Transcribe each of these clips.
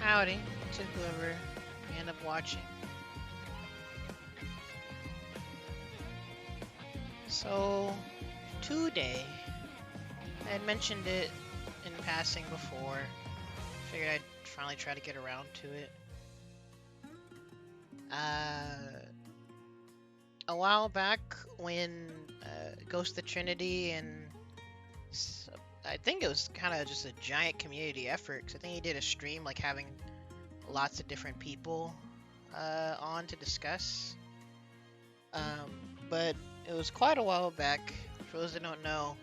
Howdy to whoever you end up watching. So, today, I had mentioned it in passing before. Figured I'd finally try to get around to it. A while back when Ghost of the Trinity and I think it was kind of just a giant community effort, because I think he did a stream like having lots of different people on to discuss. But it was quite a while back. For those that don't know,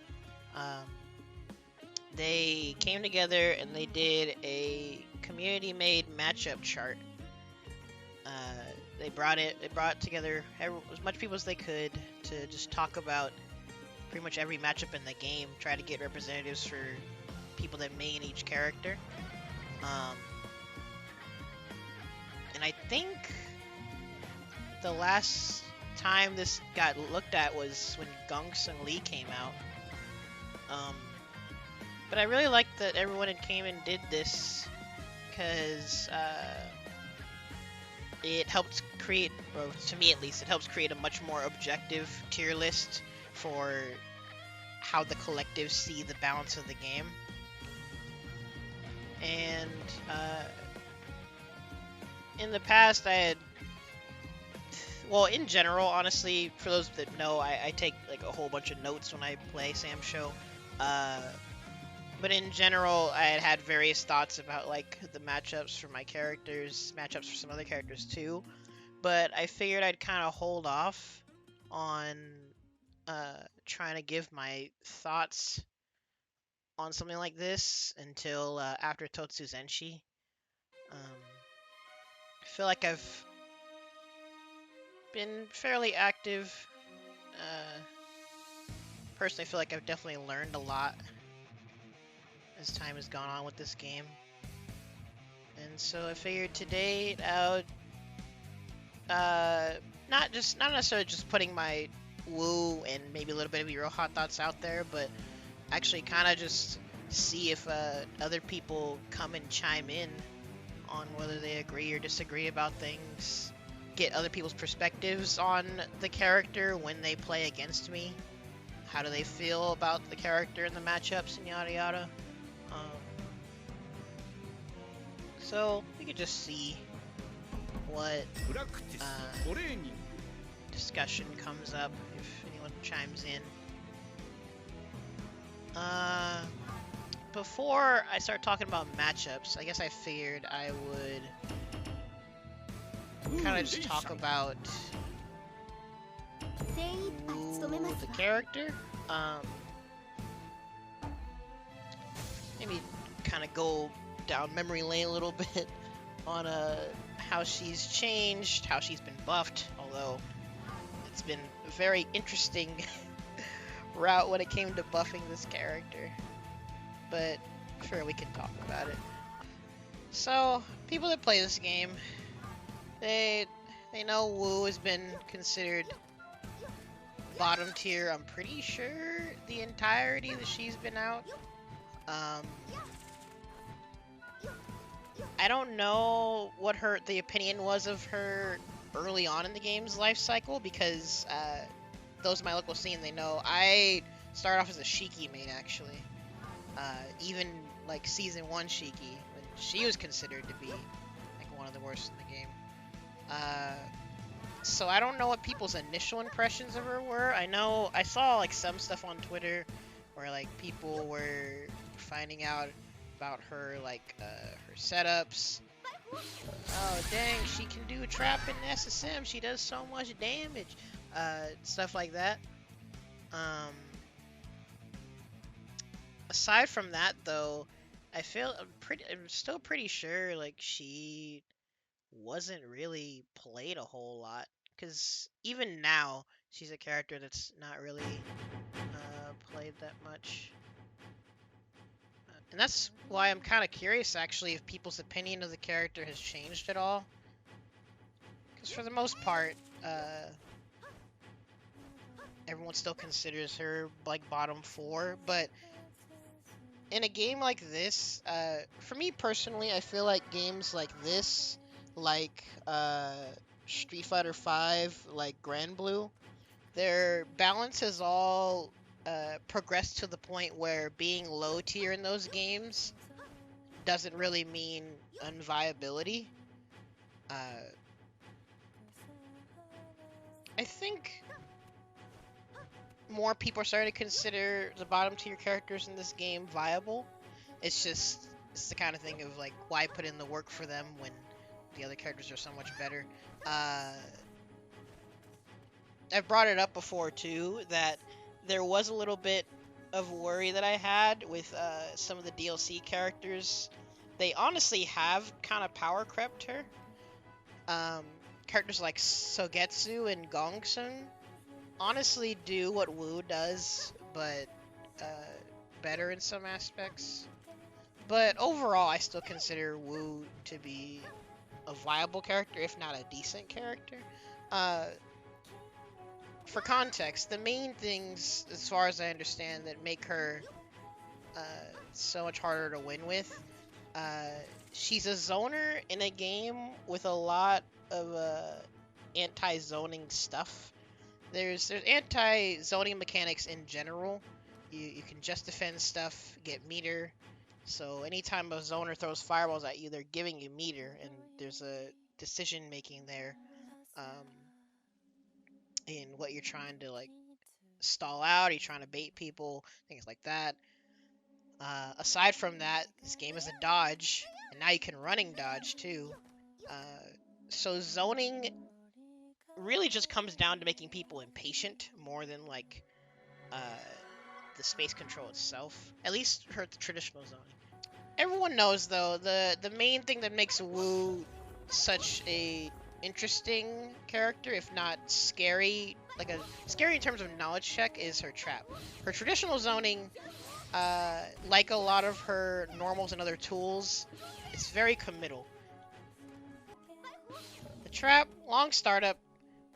they came together and they did a community-made matchup chart. They brought together as much people as they could to just talk about pretty much every matchup in the game, try to get representatives for people that main each character. And I think the last time this got looked at was when Gongsun Li came out. But I really liked that everyone had came and did this, because it helped create, or to me at least, it helps create a much more objective tier list for how the collectives see the balance of the game. And in the past I had, well, in general, honestly, for those that know, I take like a whole bunch of notes when I play Sam Show. But in general, I had various thoughts about like the matchups for my characters, matchups for some other characters too. But I figured I'd kind of hold off on trying to give my thoughts on something like this until after Totsu Zenshi. I feel like I've been fairly active. Personally, I feel like I've definitely learned a lot as time has gone on with this game. And so I figured today I would not necessarily just putting my woo and maybe a little bit of Iroha thoughts out there, but actually kind of just see if other people come and chime in on whether they agree or disagree about things, get other people's perspectives on the character when they play against me. How do they feel about the character and the matchups and yada yada. So we could just see what discussion comes up if anyone chimes in. Before I start talking about matchups, I guess I figured I would kind of just talk about the character. Maybe kind of go down memory lane a little bit on how she's changed, how she's been buffed, although it's been a very interesting route when it came to buffing this character. But sure, we can talk about it. So, people that play this game, they know Wu has been considered bottom tier, I'm pretty sure, the entirety that she's been out. I don't know what the opinion was of her early on in the game's life cycle, because those in my local scene, they know I started off as a Shiki main, actually. Even like season 1 Shiki, when she was considered to be like one of the worst in the game. So I don't know what people's initial impressions of her were. I know I saw like some stuff on Twitter where like people were finding out about her, like her setups. Oh dang, she can do a trap in SSM, she does so much damage, stuff like that. Aside from that though, I'm still pretty sure like she wasn't really played a whole lot, because even now she's a character that's not really played that much. And that's why I'm kind of curious, actually, if people's opinion of the character has changed at all. Because for the most part, everyone still considers her like bottom 4, but in a game like this, for me personally, I feel like games like this, like Street Fighter V, like Grand Blue, their balance has all progressed to the point where being low tier in those games doesn't really mean unviability. I think more people are starting to consider the bottom tier characters in this game viable. It's the kind of thing of like, why put in the work for them when the other characters are so much better. I've brought it up before too that there was a little bit of worry that I had with some of the DLC characters. They honestly have kind of power crept her. Characters like Sougetsu and Gongsun honestly do what Wu does, but uh, better in some aspects. But overall, I still consider Wu to be a viable character, if not a decent character. Uh, for context, the main things, as far as I understand, that make her uh, so much harder to win with, uh, she's a zoner in a game with a lot of anti-zoning stuff. There's anti-zoning mechanics in general. You can just defend stuff, get meter. So anytime a zoner throws fireballs at you, they're giving you meter, and there's a decision making there um, in what you're trying to like stall out. Are you trying to bait people? Things like that. Aside from that, this game is a dodge, and now you can running dodge too. Uh, so zoning really just comes down to making people impatient more than like uh, the space control itself. At least for the traditional zoning. Everyone knows though the main thing that makes Wu such a interesting character, if not scary, like a scary in terms of knowledge check, is her trap. Her traditional zoning, like a lot of her normals and other tools, it's very committal. The trap, long startup,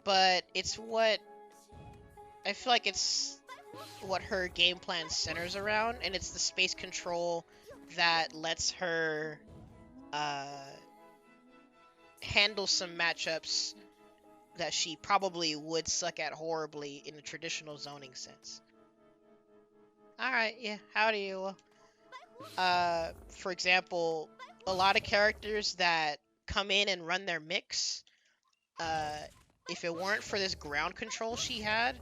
but it's what I feel like it's what her game plan centers around, and it's the space control that lets her handle some matchups that she probably would suck at horribly in a traditional zoning sense. Alright, yeah, how do you? For example, a lot of characters that come in and run their mix, uh, if it weren't for this ground control she had,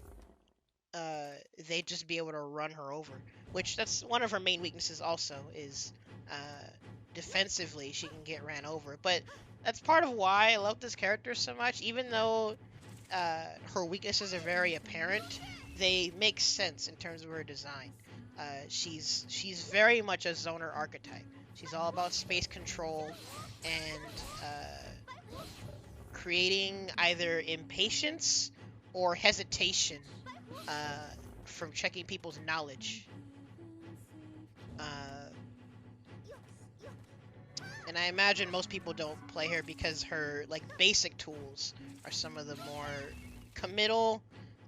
they'd just be able to run her over. Which, that's one of her main weaknesses also, is defensively she can get ran over. But that's part of why I love this character so much. Even though her weaknesses are very apparent, they make sense in terms of her design. She's very much a zoner archetype. She's all about space control and creating either impatience or hesitation from checking people's knowledge. And I imagine most people don't play her because her like basic tools are some of the more committal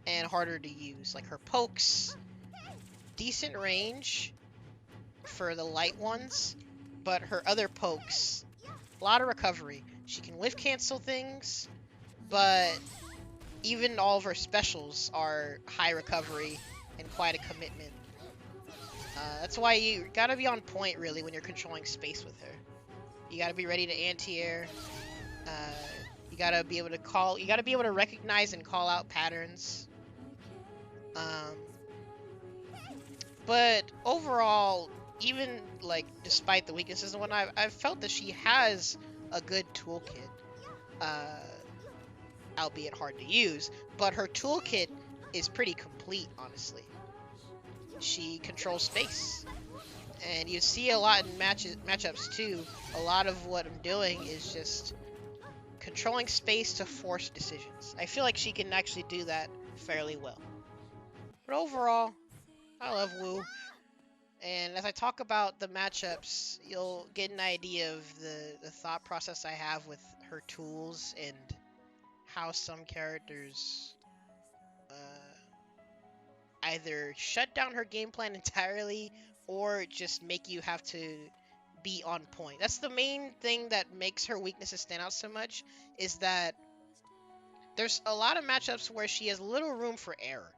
and harder to use. Like her pokes, decent range for the light ones, but her other pokes, a lot of recovery. She can whiff cancel things, but even all of her specials are high recovery and quite a commitment. That's why you gotta be on point really when you're controlling space with her. You gotta be ready to anti-air. Uh, you gotta be able to call. You gotta be able to recognize and call out patterns. But overall, even like despite the weaknesses and whatnot, I've felt that she has a good toolkit, albeit hard to use. But her toolkit is pretty complete, honestly. She controls space, and you see a lot in matchups too. A lot of what I'm doing is just controlling space to force decisions. I feel like she can actually do that fairly well. But overall, I love Wu. And as I talk about the matchups, you'll get an idea of the thought process I have with her tools and how some characters either shut down her game plan entirely or just make you have to be on point. That's the main thing that makes her weaknesses stand out so much, is that there's a lot of matchups where she has little room for error.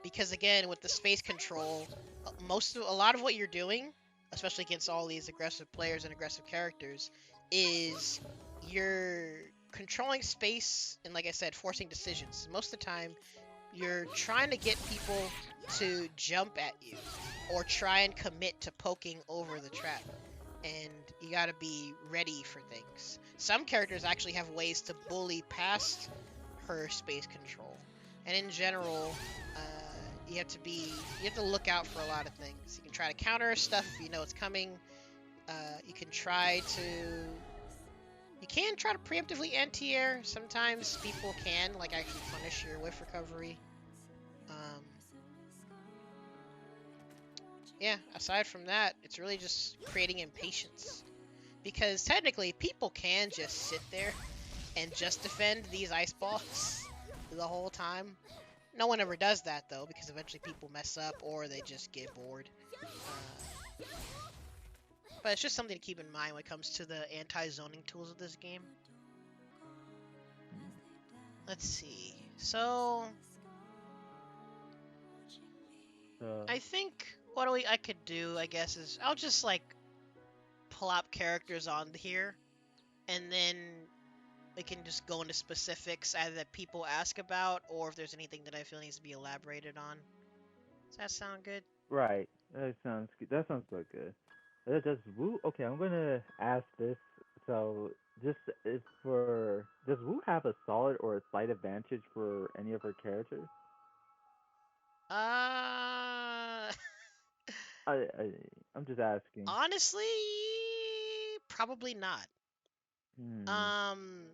Because again, with the space control, a lot of what you're doing, especially against all these aggressive players and aggressive characters, is you're controlling space and, like I said, forcing decisions. Most of the time, you're trying to get people to jump at you or try and commit to poking over the trap. And you gotta be ready for things. Some characters actually have ways to bully past her space control. And in general, you have to look out for a lot of things. You can try to counter stuff if you know it's coming. You can try to preemptively anti-air. Sometimes people can, like, actually punish your whiff recovery. Yeah, aside from that, it's really just creating impatience. Because technically, people can just sit there and just defend these ice balls the whole time. No one ever does that, though, because eventually people mess up or they just get bored. But it's just something to keep in mind when it comes to the anti-zoning tools of this game. Let's see. So I think what I could do, I guess, is I'll just like plop characters on here, and then we can just go into specifics either that people ask about, or if there's anything that I feel needs to be elaborated on. Does that sound good? Right. That sounds good. That sounds so good. Does Wu? Okay, I'm gonna ask this. So, just is for does Wu have a solid or a slight advantage for any of her characters? Uh, I, I I'm just asking. honestly, probably not. Hmm. Um,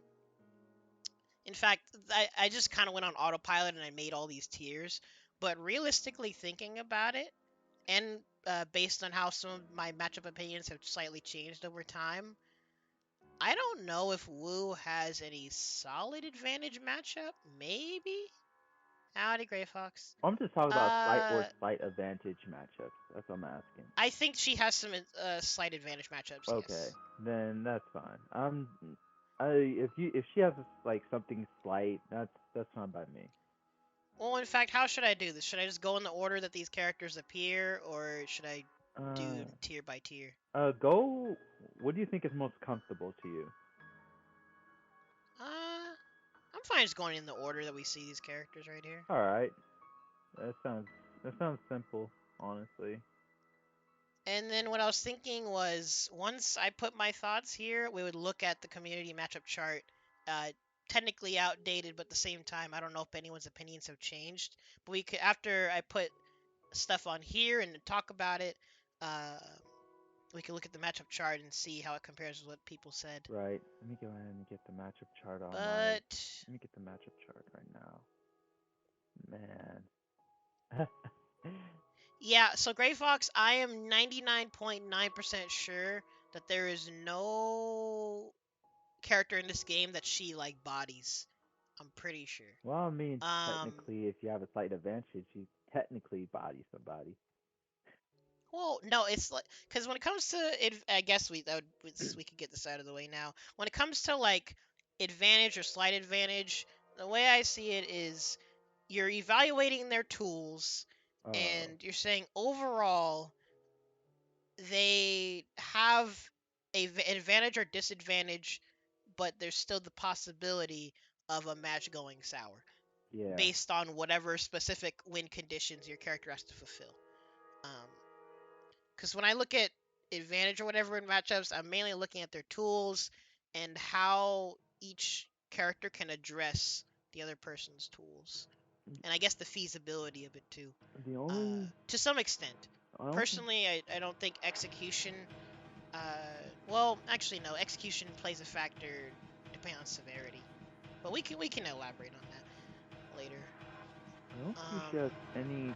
in fact, I just kind of went on autopilot and I made all these tiers. But realistically thinking about it, and based on how some of my matchup opinions have slightly changed over time, I don't know if Wu has any solid advantage matchup. Maybe? Howdy, Gray Fox. I'm just talking about Uh, slight advantage matchups. That's what I'm asking. I think she has some slight advantage matchups, Okay, yes. then that's fine. If she has like something slight, that's fine by me. Well, in fact, how should I do this? Should I just go in the order that these characters appear, or should I Uh, do tier by tier? go. What do you think is most comfortable to you? I'm fine just going in the order that we see these characters right here. All right, that sounds that sounds simple, honestly. And then what I was thinking was, once I put my thoughts here, we would look at the community matchup chart. Uh, Technically outdated, but at the same time, I don't know if anyone's opinions have changed. But we could, after I put stuff on here and talk about it, uh, we can look at the matchup chart and see how it compares with what people said. Right. Let me go ahead and get the matchup chart on my. But Let me get the matchup chart right now. Man. yeah, so Gray Fox, I am 99.9% sure that there is no character in this game that she like bodies. I'm pretty sure. Well, I mean, Um, technically, if you have a slight advantage, you technically body somebody. well, no, it's like, because when it comes to it, I guess we could get this out of the way now. When it comes to like advantage or slight advantage, the way I see it is you're evaluating their tools Oh, and you're saying overall they have an advantage or disadvantage, but there's still the possibility of a match going sour yeah. based on whatever specific win conditions your character has to fulfill. Because when I look at advantage or whatever in matchups, I'm mainly looking at their tools and how each character can address the other person's tools, and I guess the feasibility of it too, The only to some extent. I don't think Personally, I don't think execution. Well, actually, no. Execution plays a factor depending on severity, but we can elaborate on that later. I don't think she Um, has any.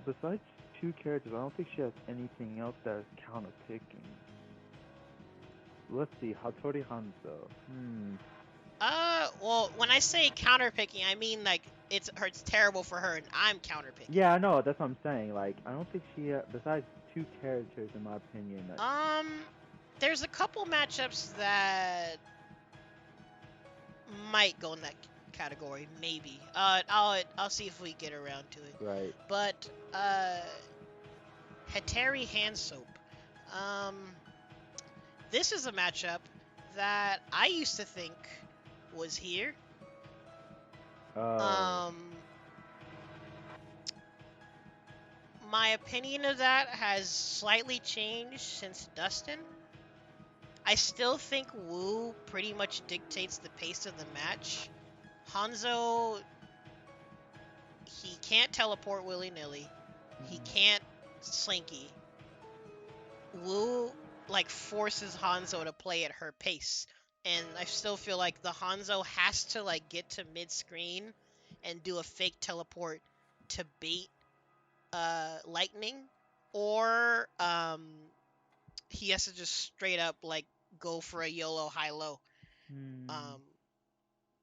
Besides two characters, I don't think she has anything else that is counter picking. Let's see, Hattori Hanzo. Hmm. Well, when I say counterpicking, I mean like it's terrible for her, and I'm counterpicking. Yeah, I know. That's what I'm saying. Like, I don't think she, besides two characters, in my opinion. There's a couple matchups that might go in that category, maybe. I'll see if we get around to it. Right. But Heteri Hand Soap. Um, this is a matchup that I used to think was here. Oh. My opinion of that has slightly changed since Dustin. I still think Wu pretty much dictates the pace of the match. Hanzo, he can't teleport willy-nilly. He can't slinky. Wu, like, forces Hanzo to play at her pace. And I still feel like the Hanzo has to, like, get to mid-screen and do a fake teleport to bait lightning. Or, he has to just straight up, like, go for a YOLO high-low.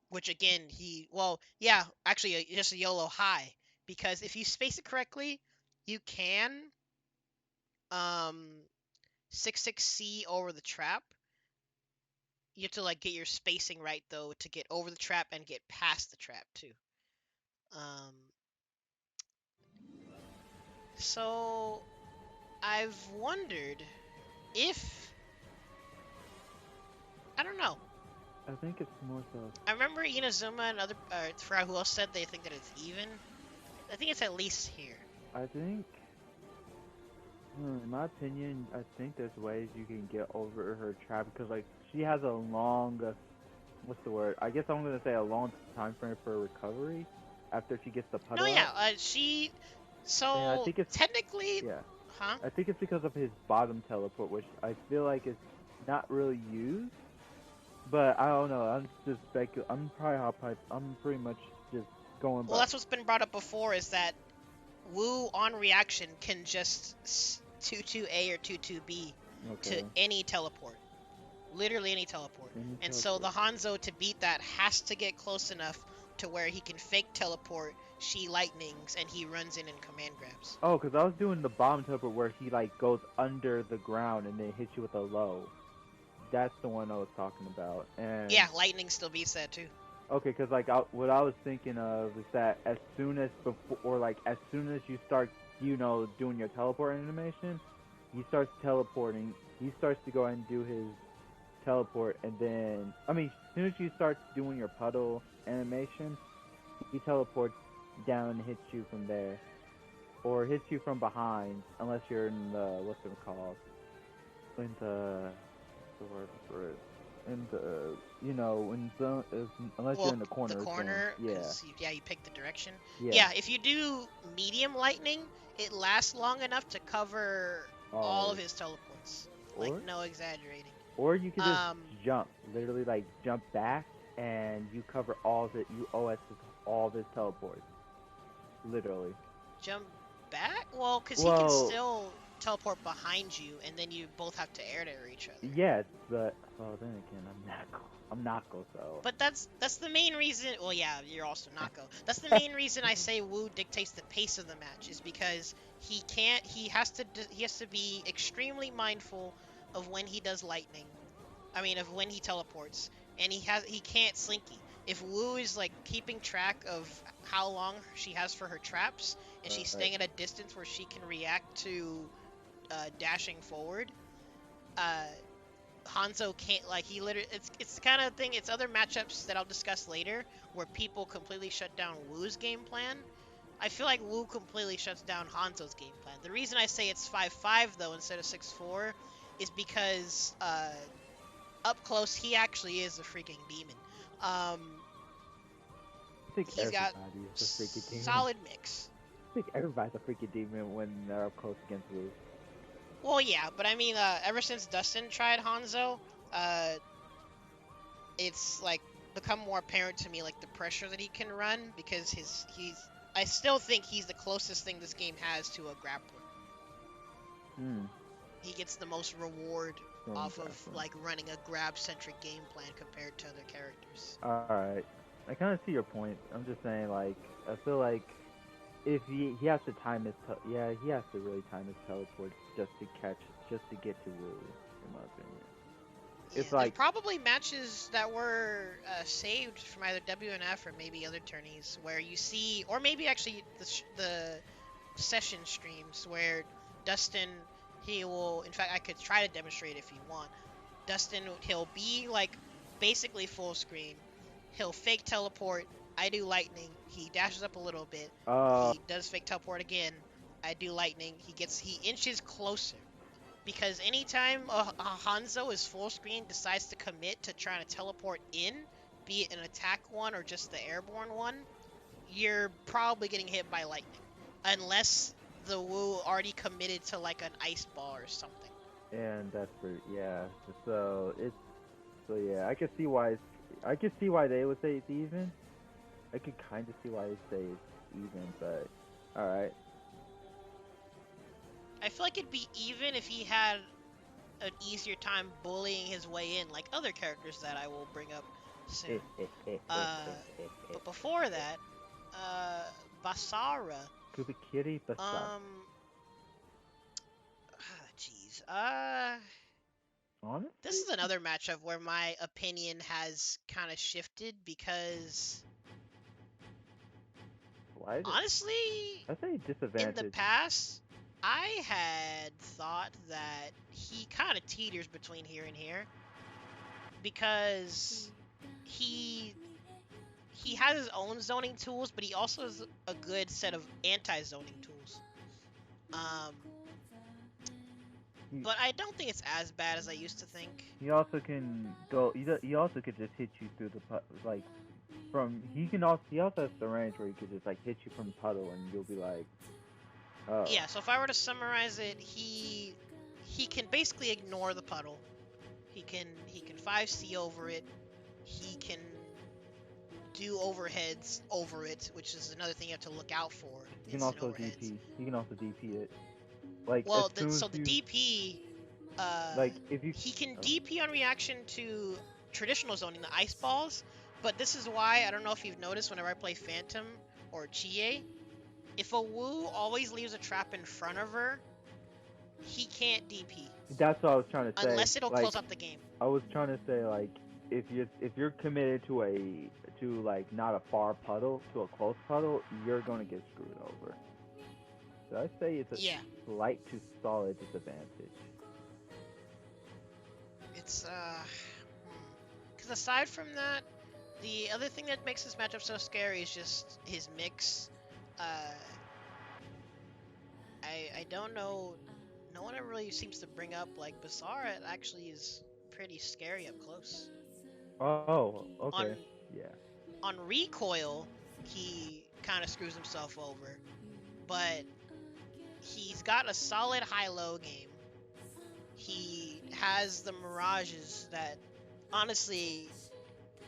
Which again, just a YOLO high. Because if you space it correctly, you can 6-6C over the trap. You have to like get your spacing right though to get over the trap and get past the trap too. So I've wondered if I don't know. I think it's more so. I remember Inazuma and other forgot who else said they think that it's even. I think it's at least here. I think, in my opinion, I think there's ways you can get over her trap because like she has a long, what's the word? I guess I'm gonna say a long time frame for recovery after she gets the puddle. No, yeah, she. So I think it's, technically, yeah. Huh? I think it's because of his bottom teleport, which I feel like is not really used. But I don't know. I'm just I'm pretty much just going. Well, that's what's been brought up before is that Wu on reaction can just 2-2A or 2-2B to any teleport. Literally any teleport. And so the Hanzo to beat that has to get close enough to where he can fake teleport, she lightnings, and he runs in and command grabs. Oh, because I was doing the bomb teleport where he like goes under the ground and then hits you with a low. That's the one I was talking about. And yeah, lightning still beats that too. Okay, because like what I was thinking of is that as soon as you start, doing your teleport animation, he starts teleporting. He starts to go ahead and do his teleport, and then as soon as you start doing your puddle animation, he teleports down and hits you from there, or hits you from behind, unless you're in the what's it called, in the word for it. Unless you're in the corner. The corner, yeah. You pick the direction. Yeah. Yeah, if you do medium lightning, it lasts long enough to cover all of his teleports. Like, no exaggerating. Or you could just jump, literally like jump back, and you cover all of it. You OS all of his teleports. Literally. Jump back? Well, because he can still teleport behind you, and then you both have to air to each other. Yes, but then again, I'm Nako, so. But that's the main reason. Well, yeah, you're also Nako. That's the main reason I say Wu dictates the pace of the match is because he has to be extremely mindful of when he does lightning. Of when he teleports, and he can't slinky. If Wu is like keeping track of how long she has for her traps, and she's staying at a distance where she can react to dashing forward, Hanzo can't, he literally, it's the kind of thing, it's other matchups that I'll discuss later, where people completely shut down Wu's game plan. I feel like Wu completely shuts down Hanzo's game plan. The reason I say it's 5-5 though instead of 6-4 is because up close he actually is a freaking demon. I think he's got is a freaking demon. Solid mix. I think everybody's a freaking demon when they're up close against Wu. Well, yeah, but ever since Dustin tried Hanzo, it's like become more apparent to me like the pressure that he can run because I still think he's the closest thing this game has to a grappler. He gets the most reward Normal off of grappling. like running a grab-centric game plan compared to other characters. Alright. I kind of see your point. I'm just saying, like, I feel like if he has to time his he has to really time his teleports just to get to Wu, in my opinion. Yeah, It's there's like probably matches that were saved from either WNF or maybe other tourneys where you see, or maybe actually the session streams where Dustin, he will, in fact, I could try to demonstrate if you want. Dustin, he'll be like basically full screen. He'll fake teleport. I do lightning. He dashes up a little bit. He does fake teleport again. I do lightning. He inches closer. Because anytime a Hanzo is full screen, decides to commit to trying to teleport in, be it an attack one or just the airborne one, you're probably getting hit by lightning. Unless the Wu already committed to like an ice ball or something. and that's for So I can see why they would say it's even. I could kind of see why they say it's even, but all right. I feel like it'd be even if he had an easier time bullying his way in, like other characters that I will bring up soon. But before that, Basara. Kubikiri Basara. Jeez. Honestly, This is another matchup where my opinion has kind of shifted because why? Honestly, I say in the disadvantage. past, I had thought that he kind of teeters between here and here because he has his own zoning tools, but he also has a good set of anti-zoning tools. But I don't think it's as bad as I used to think. He also can go. He also could just hit you through like from. He also has the range where he could just like hit you from puddle, and you'll be like, oh. Yeah. So if I were to summarize it, he can basically ignore the puddle. He can 5C over it. He can do overheads over it, which is another thing you have to look out for. He can also DP. He can also DP it. Like well, the DP, like if you he can DP on reaction to traditional zoning, the ice balls. But this is why I don't know if you've noticed whenever I play Phantom or Chie, if a Wu always leaves a trap in front of her, he can't DP. That's what I was trying to say. Unless it'll close up the game. I was trying to say like if you're committed to like not a far puddle to a close puddle, you're gonna get screwed over. So I say it's a slight to solid disadvantage. It's because aside from that, the other thing that makes this matchup so scary is just his mix. I don't know. No one ever really seems to bring up like Basara actually is pretty scary up close. Oh, okay. On recoil, he kind of screws himself over, but he's got a solid high-low game. He has the mirages that, honestly,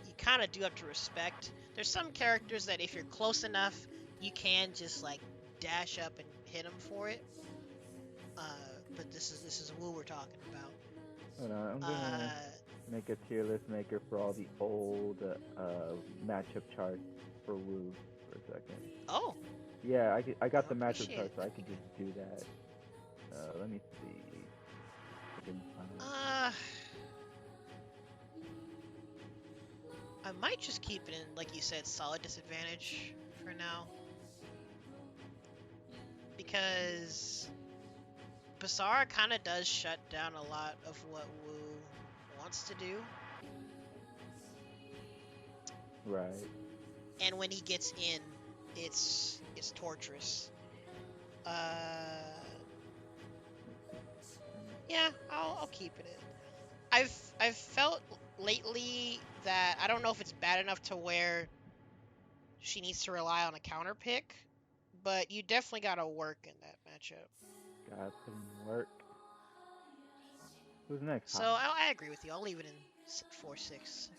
you kind of do have to respect. There's some characters that if you're close enough, you can just like dash up and hit him for it. But this is Wu we're talking about. Hold on, I'm gonna make a tier list maker for all the old matchup charts for Wu for a second. Oh. Yeah, I got the matchup chart, so I can just do that. Let me see. I might just keep it in, like you said, solid disadvantage for now. Because Basara kind of does shut down a lot of what Wu wants to do. Right. And when he gets in, it's torturous. Yeah, I'll keep it in. I've felt lately that I don't know if it's bad enough to where she needs to rely on a counter pick, but you definitely gotta work in that matchup. Got some work. Who's next? So I agree with you. I'll leave it in 4-6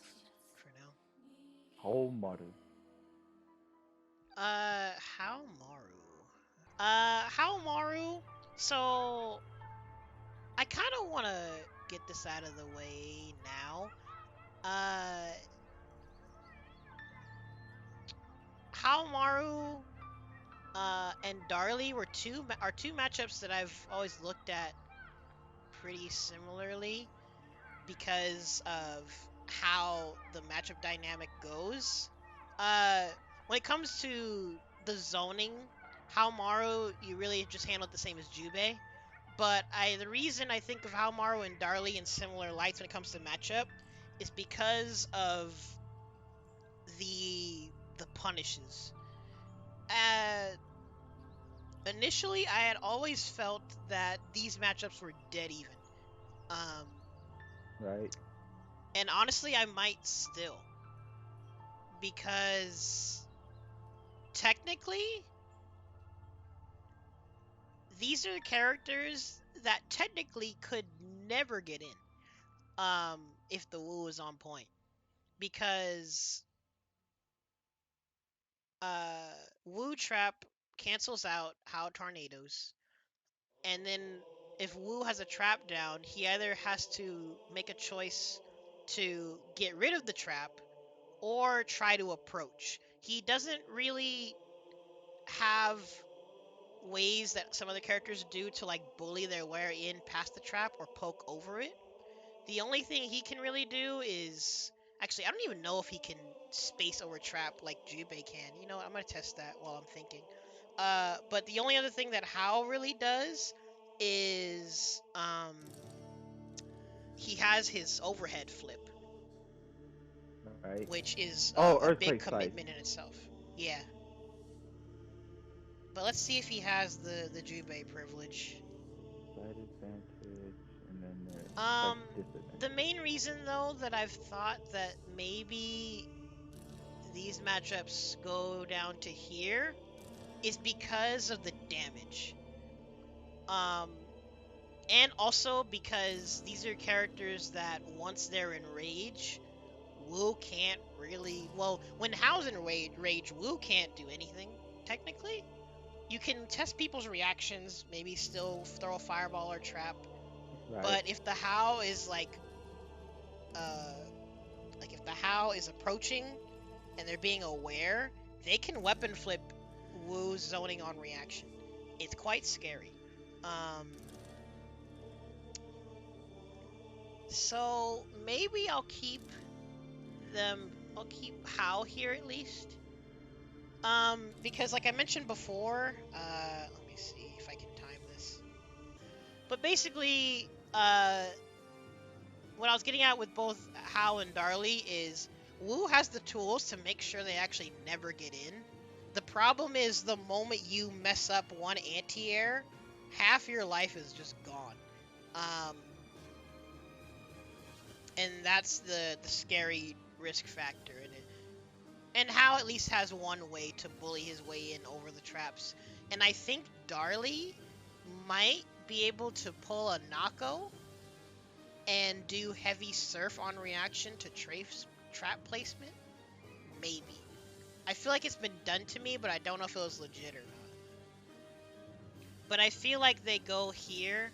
for now. Haohmaru. Haohmaru. Haohmaru. So I kind of want to get this out of the way now. Haohmaru and Darli are two matchups that I've always looked at pretty similarly because of how the matchup dynamic goes. When it comes to the zoning, Haohmaru you really just handle it the same as Jubei. But the reason I think of Haohmaru and Darli in similar lights when it comes to matchup is because of the punishes. Uh, Initially, I had always felt that these matchups were dead even. Um, Right. and honestly, I might still because technically, these are characters that technically could never get in. If the Wu is on point, because uh, Wu Trap cancels out How Tornadoes, and then if Wu has a trap down, he either has to make a choice to get rid of the trap or try to approach. He doesn't really have ways that some other characters do to like bully their way in past the trap or poke over it. The only thing he can really do is actually I don't even know if he can space over trap like Jubei can. You know what? I'm gonna test that while I'm thinking. But the only other thing that Hao really does is he has his overhead flip, Right. which is Oh, a big earthquake slice. commitment in itself. Yeah, but let's see if he has the Jubei privilege. Side advantage, and then there's side Um, the disadvantage. main reason though that I've thought that maybe these matchups go down to here is because of the damage. Um, and also because these are characters that once they're in rage, Wu can't really. Well, when Hao's in rage, Wu can't do anything technically. You can test people's reactions, maybe still throw a fireball or trap, Right. but if the Hao is uh, like if the Hao is approaching and they're being aware, they can weapon flip Wu's zoning on reaction. It's quite scary. Um, so maybe I'll keep Hao here at least. Because like I mentioned before, let me see if I can time this. But basically, what I was getting at with both Hao and Darli is Wu has the tools to make sure they actually never get in. The problem is the moment you mess up one anti-air, half your life is just gone. Um, and that's the scary risk factor in it. And Hao at least has one way to bully his way in over the traps. And I think Darli might be able to pull a Nako and do heavy surf on reaction to trap placement? Maybe. I feel like it's been done to me, but I don't know if it was legit or not. But I feel like they go here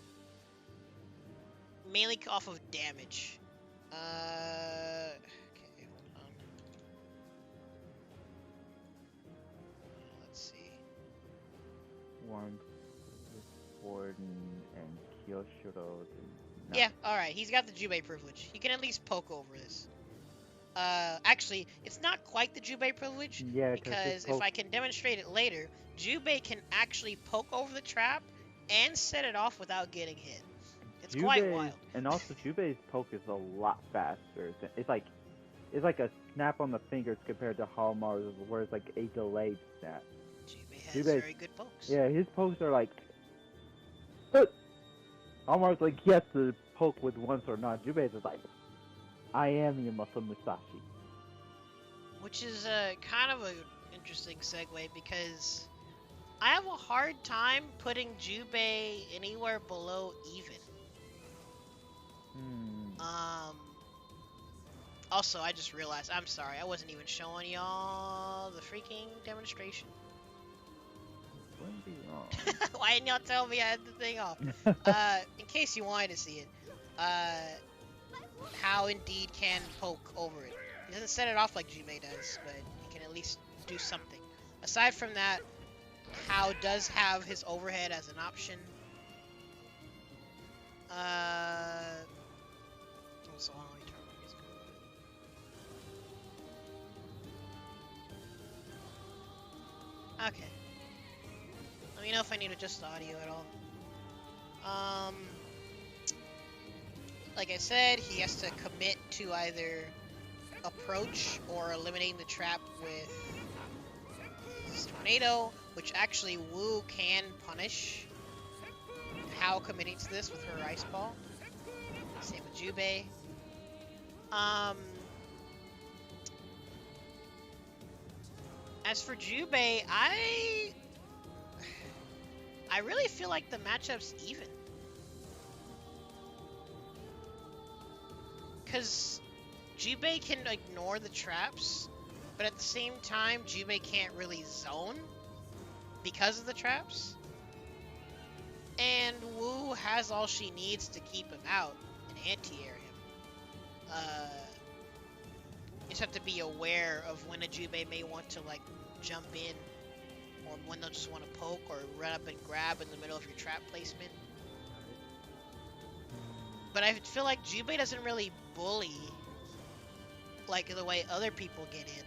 mainly off of damage. Okay, hold on. Let's see. Warden, Warden, and Kyoshiro. Yeah, alright, he's got the Jubei privilege. He can at least poke over this. Actually, it's not quite the Jubei privilege, Yeah, because if I can demonstrate it later, Jubei can actually poke over the trap and set it off without getting hit. It's quite wild. And also Jubei's poke is a lot faster. It's like a snap on the fingers compared to Haohmaru's, where it's like a delayed snap. Jubei has very good pokes. Yeah, his pokes are like. Haohmaru's like, yes, to poke with once or not. Jubei's is like, I am Yamato Musashi. Which is kind of an interesting segue because I have a hard time putting Jubei anywhere below even. Also, I just realized, I'm sorry, I wasn't even showing y'all the freaking demonstration. Wouldn't be wrong. Why didn't y'all tell me I had the thing off? In case you wanted to see it. how indeed can poke over it. He doesn't set it off like Jubei does, but he can at least do something. Aside from that, How does have his overhead as an option. So hold on, let me turn my music on. Okay. Let me know if I need to adjust the audio at all. Like I said, he has to commit to either approach or eliminating the trap with his tornado, which actually Wu can punish How committing to this with her ice ball. Same with Jubei. As for Jubei, I really feel like the matchup's even. Because Jubei can ignore the traps, but at the same time, Jubei can't really zone because of the traps. And Wu has all she needs to keep him out and anti-air him. You just have to be aware of when a Jubei may want to like jump in, or when they'll just want to poke or run up and grab in the middle of your trap placement. But I feel like Jubei doesn't really bully like the way other people get in.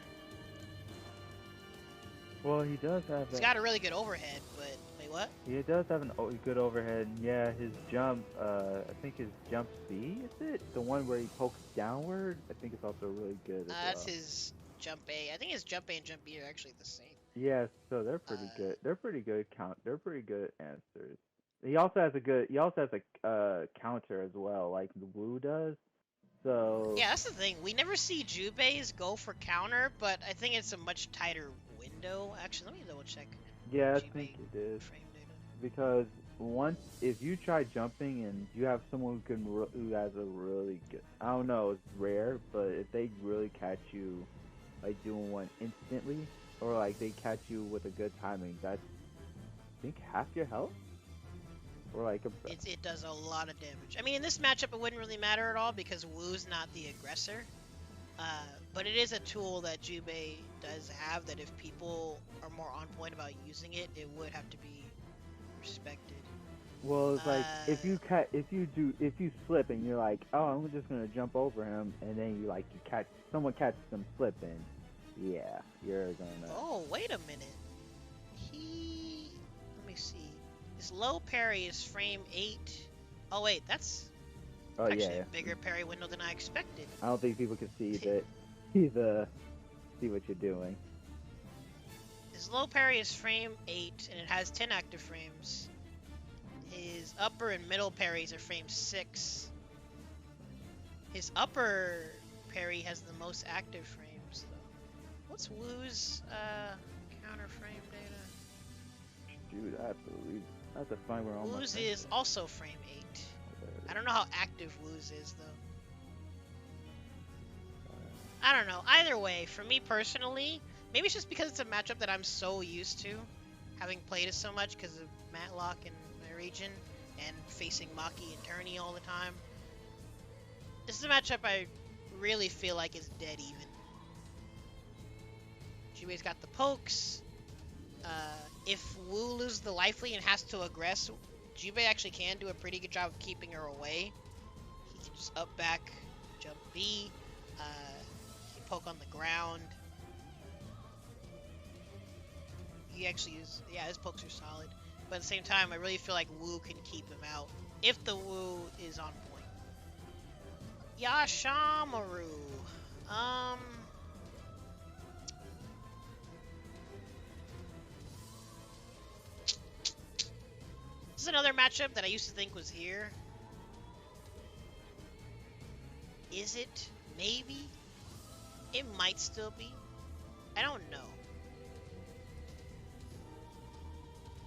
Well, he does have. He's got a really good overhead, but wait, what? He does have a good overhead. Yeah, his jump. I think his jump B is it the one where he pokes downward. I think it's also really good. That's his jump A. I think his jump A and jump B are actually the same. Yeah, so they're pretty good. They're pretty good They're pretty good answers. He also has a good. He also has a counter as well, like the Wu does. So yeah, that's the thing. We never see Jubei's go for counter, but I think it's a much tighter window. Actually, let me double check. yeah, I think it is. Frame data. Because once, if you try jumping and you have someone who has a really good, I don't know, it's rare, but if they really catch you, like doing one instantly, or like they catch you with a good timing, that's, I think, half your health. Or like it does a lot of damage. I mean, in this matchup, it wouldn't really matter at all because Wu's not the aggressor. But it is a tool that Jubei does have that if people are more on point about using it, it would have to be respected. Well, it's like if you slip and you're like, oh, I'm just gonna jump over him, and then someone catches them slipping, yeah, you're gonna. Oh, wait a minute. Let me see. His low parry is frame 8. Oh wait, that's actually a bigger parry window than I expected. I don't think people can see that. See what you're doing. His low parry is frame 8, and it has 10 active frames. His upper and middle parries are frame 6. His upper parry has the most active frames, though. What's Wu's counter frame data? Dude, I have to find where all my Wu's is also frame 8. I don't know how active Wu's is, though. I don't know. Either way, for me personally, maybe it's just because it's a matchup that I'm so used to, having played it so much because of Matlock in my region, and facing Maki and Tourney all the time. This is a matchup I really feel like is dead even. Jubei's got the pokes. If Wu loses the life lead and has to aggress, Jubei actually can do a pretty good job of keeping her away. He can just up back, jump B, he can poke on the ground. He actually is, yeah, his pokes are solid. But at the same time, I really feel like Wu can keep him out if the Wu is on point. Yashamaru. This is another matchup that I used to think was here. Is it? Maybe? It might still be. I don't know.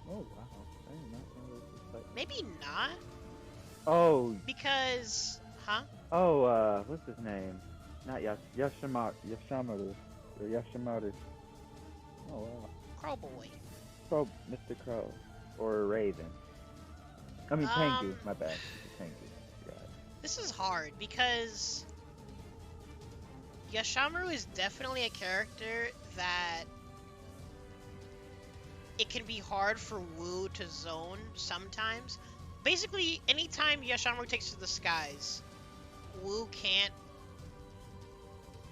Oh wow! I did not know this was like... Maybe not. Oh. Because, huh? Oh, what's his name? Not Yashamaru or Yashamaru. Oh wow. Crow Boy. Mr. Crow or Raven. I mean Tengu. My bad. Tengu. This is hard because Yashamaru is definitely a character that it can be hard for Wu to zone sometimes. Basically, anytime Yashamaru takes to the skies, Wu can't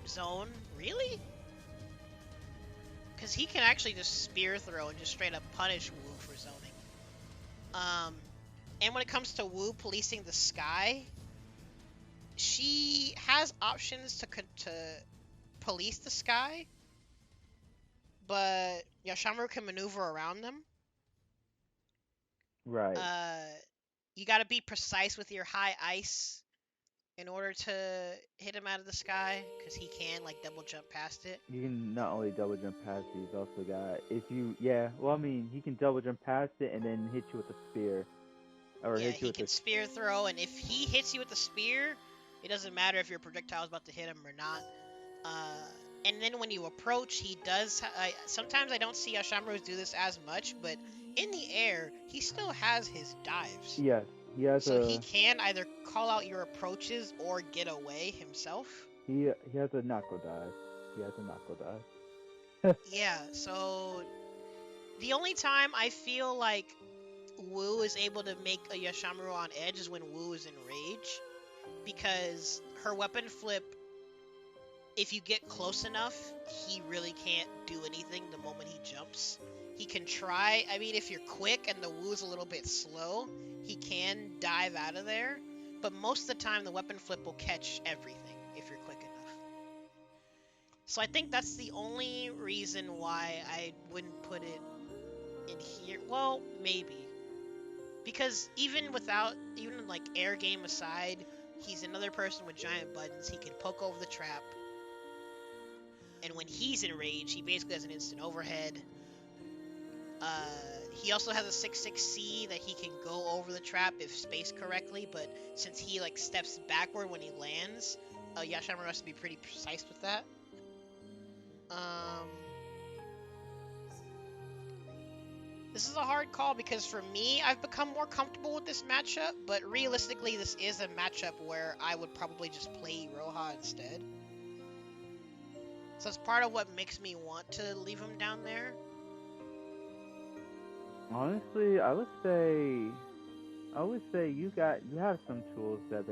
zone. Really? Because he can actually just spear throw and just straight up punish Wu for zoning. And when it comes to Wu policing the sky, she has options to police the sky, but Yashamaru can maneuver around them. Right. You gotta be precise with your high ice in order to hit him out of the sky, because he can, like, double jump past it. You can not only double jump past it, he's also got, if you, yeah, well, I mean, he can double jump past it and then hit you with a spear. Or Yeah, hit you he with can spear throw, and if he hits you with a spear, it doesn't matter if your projectile is about to hit him or not. And then when you approach, he does. Sometimes I don't see Yashamaru do this as much, but in the air, he still has his dives. Yes, he has so he can either call out your approaches or get away himself. He has a knuckle dive. He has a knuckle dive. Yeah, so the only time I feel like Wu is able to make a Yashamaru on edge is when Wu is in rage, because her weapon flip, if you get close enough, he really can't do anything the moment he jumps. He can try, I mean, if you're quick and the Wu's a little bit slow, he can dive out of there, but most of the time the weapon flip will catch everything if you're quick enough. So I think that's the only reason why I wouldn't put it in here. Well, maybe. Because even like air game aside, he's another person with giant buttons. He can poke over the trap. And when he's in rage, he basically has an instant overhead. He also has a 6-6C that he can go over the trap if spaced correctly, but since he like steps backward when he lands, Yashamaru has to be pretty precise with that. This is a hard call because for me, I've become more comfortable with this matchup, but realistically, this is a matchup where I would probably just play Iroha instead. So that's part of what makes me want to leave him down there. Honestly, I would say you have some tools that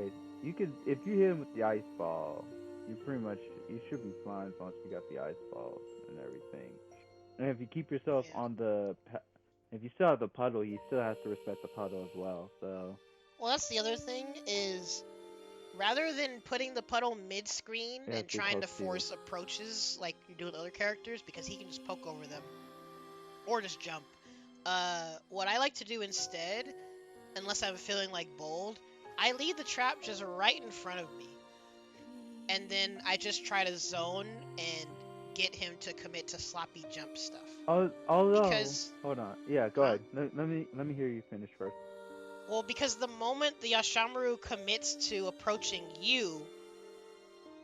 you could, if you hit him with the ice ball, you should be fine as long as you got the ice balls and everything. And if you keep yourself on if you still have the puddle, he still has to respect the puddle as well. So. Well, that's the other thing is, rather than putting the puddle mid-screen and trying to force approaches like you do with other characters, because he can just poke over them or just jump. What I like to do instead, unless I'm feeling like bold, I leave the trap just right in front of me, and then I just try to zone and get him to commit to sloppy jump stuff. Because hold on, yeah, go ahead. Let me hear you finish first. Well, because the moment the Yashamaru commits to approaching you,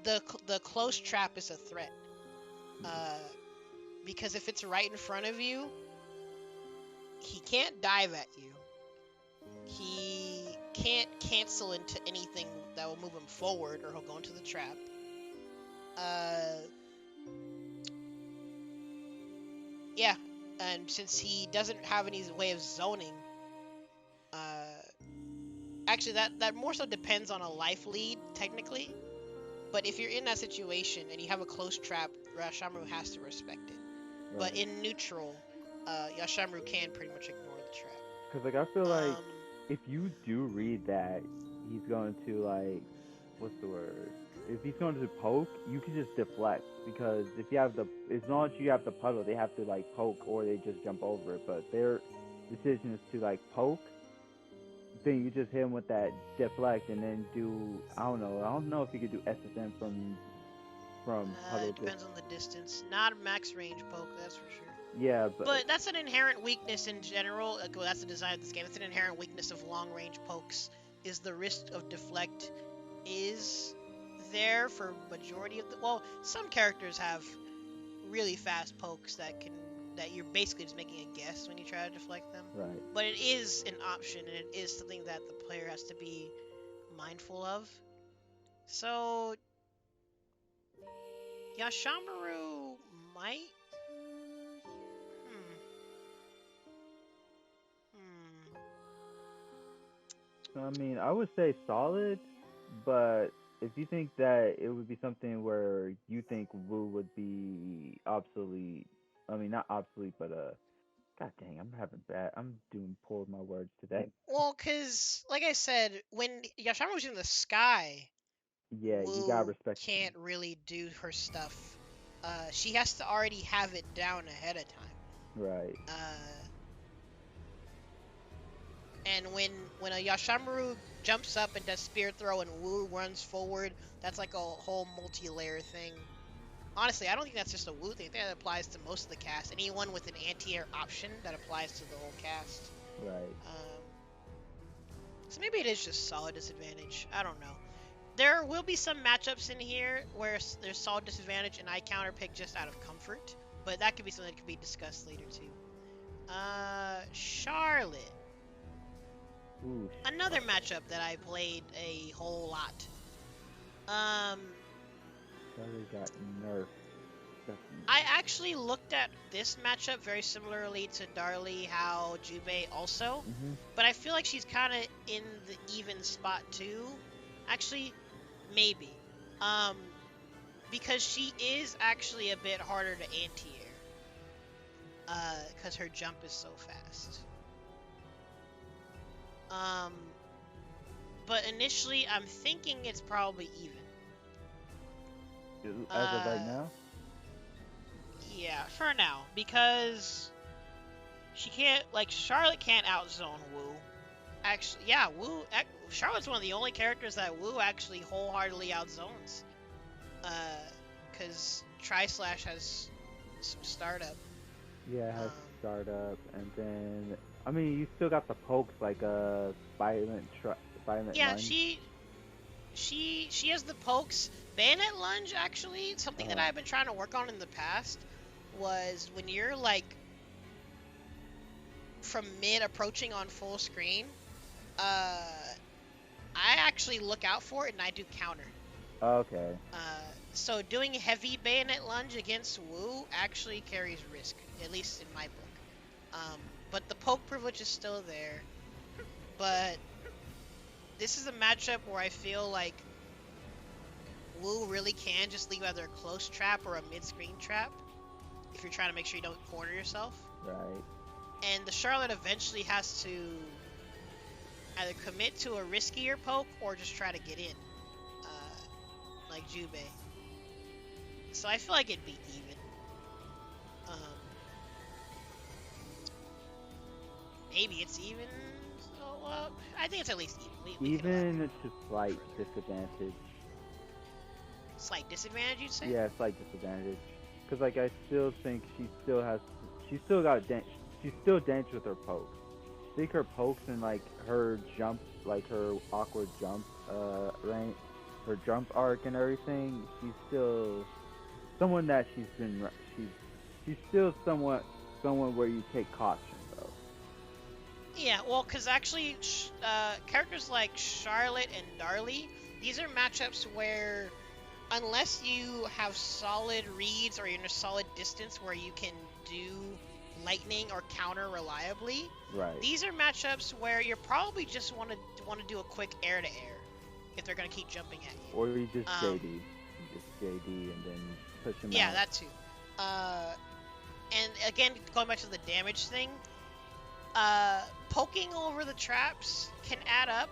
the close trap is a threat. Because if it's right in front of you, he can't dive at you. He can't cancel into anything that will move him forward, or he'll go into the trap. Yeah, and since he doesn't have any way of zoning, actually that more so depends on a life lead, technically. But if you're in that situation and you have a close trap, Yashamaru has to respect it. Right. But in neutral, Yashamaru can pretty much ignore the trap. Because, like, I feel like if you do read that, he's going to, like, what's the word? If he's going to poke, you can just deflect. Because if you have as long as you have the puddle, they have to, like, poke or they just jump over it. But their decision is to, like, poke. Then you just hit him with that deflect and then do, I don't know if you could do SSM from puddle. It depends on the distance. Not a max range poke, that's for sure. Yeah, but that's an inherent weakness in general. Well, that's the design of this game. It's an inherent weakness of long-range pokes. Is the risk of deflect is there for majority of the... Well, some characters have really fast pokes that you're basically just making a guess when you try to deflect them. Right. But it is an option, and it is something that the player has to be mindful of. So Yashamaru might. I mean, I would say solid, but if you think that it would be something where you think Wu would be obsolete, I mean not obsolete, but god dang, I'm doing poor with my words today. Well, cause like I said, when Yashamaru's in the sky, Yeah, you gotta Wu respect. can't really do her stuff. She has to already have it down ahead of time. Right. And when a Yashamaru jumps up and does spear throw and Wu runs forward, that's like a whole multi-layer thing. Honestly, I don't think that's just a Wu thing. I think that applies to most of the cast. Anyone with an anti-air option, that applies to the whole cast. Right. So maybe it is just solid disadvantage. I don't know. There will be some matchups in here where there's solid disadvantage and I counterpick just out of comfort, but that could be something that could be discussed later too. Charlotte. Ooh. Another matchup that I played a whole lot. Darli got nerfed. I actually looked at this matchup very similarly to Darli, how Jubei also, but I feel like she's kind of in the even spot too. Actually, maybe, because she is actually a bit harder to anti-air, because her jump is so fast. But initially, I'm thinking it's probably even. As of right now? Yeah, for now, because she can't, like, Charlotte can't outzone Wu. Actually, yeah, Charlotte's one of the only characters that Wu actually wholeheartedly outzones. Because Tri-Slash has some startup. Yeah, it has startup, and then, I mean, you still got the pokes, like violent yeah, lunge. she has the pokes. Bayonet lunge, actually, something that I've been trying to work on in the past, was when you're, like, from mid approaching on full screen, I actually look out for it and I do counter. Okay. So doing heavy bayonet lunge against Wu actually carries risk, at least in my book. But the poke privilege is still there. But this is a matchup where I feel like Wu really can just leave either a close trap or a mid-screen trap if you're trying to make sure you don't corner yourself. Right. And the Charlotte eventually has to either commit to a riskier poke or just try to get in, like Jubei. So I feel like it'd be even. Maybe it's even. So, I think it's at least even. Even to slight disadvantage. Slight disadvantage, you'd say? Yeah, slight disadvantage. Because, like, I still think she's still dense with her pokes. I think her pokes and, like, her jump, like, her awkward jump, rank, her jump arc and everything, she's still someone that she's still someone where you take caution, though. Yeah, well, because actually, characters like Charlotte and Darli, these are matchups where, unless you have solid reads or you're in a solid distance where you can do lightning or counter reliably, right, these are matchups where you probably just want to do a quick air to air if they're gonna keep jumping at you. Or you just JD and then push them out. Yeah, that too. And again, going back to the damage thing, poking over the traps can add up,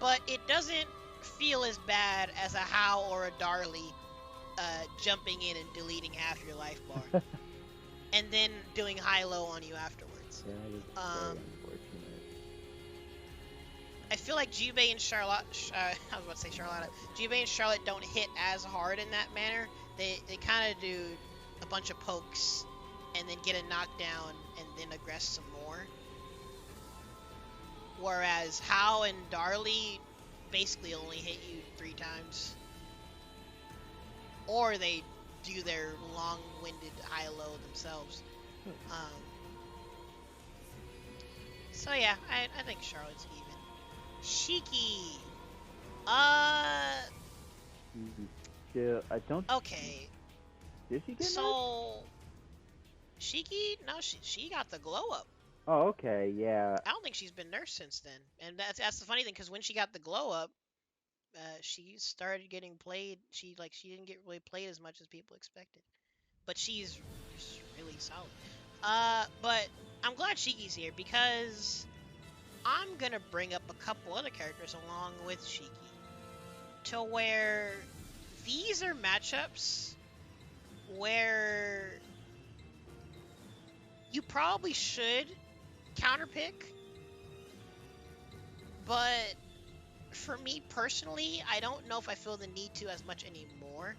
but it doesn't feel as bad as a Hao or a Darli jumping in and deleting half your life bar. And then doing high-low on you afterwards. Yeah, that is very unfortunate. I feel like Jubei and Charlotte, I was about to say Charlotte, Jubei and Charlotte don't hit as hard in that manner. They kind of do a bunch of pokes and then get a knockdown and then aggress some more. Whereas Hao and Darli basically only hit you 3 times. Or they do their long-winded high-low themselves. So yeah, I think Charlotte's even. Shiki. Uh, She's still. I don't. okay. Did she get nerfed? So Shiki, no, she got the glow up. Oh, okay. Yeah. I don't think she's been nursed since then. And that's the funny thing because when she got the glow up, she started getting played. She didn't get really played as much as people expected. But she's just really solid. But I'm glad Shiki's here because I'm gonna bring up a couple other characters along with Shiki to where these are matchups where you probably should counterpick, but for me personally, I don't know if I feel the need to as much anymore.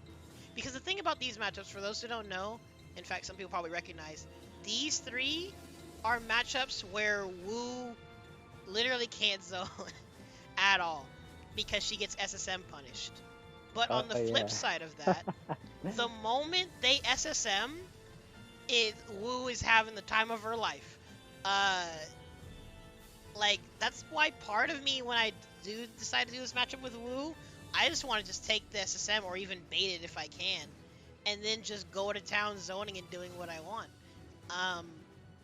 Because the thing about these matchups, for those who don't know, in fact, some people probably recognize, these three are matchups where Wu literally can't zone at all because she gets SSM punished. But on the flip Yeah. side of that, the moment they SSM, Wu is having the time of her life. Uh, that's why part of me, when I do decide to do this matchup with Wu, I just want to just take the SSM or even bait it if I can, and then just go to town zoning and doing what I want. Um,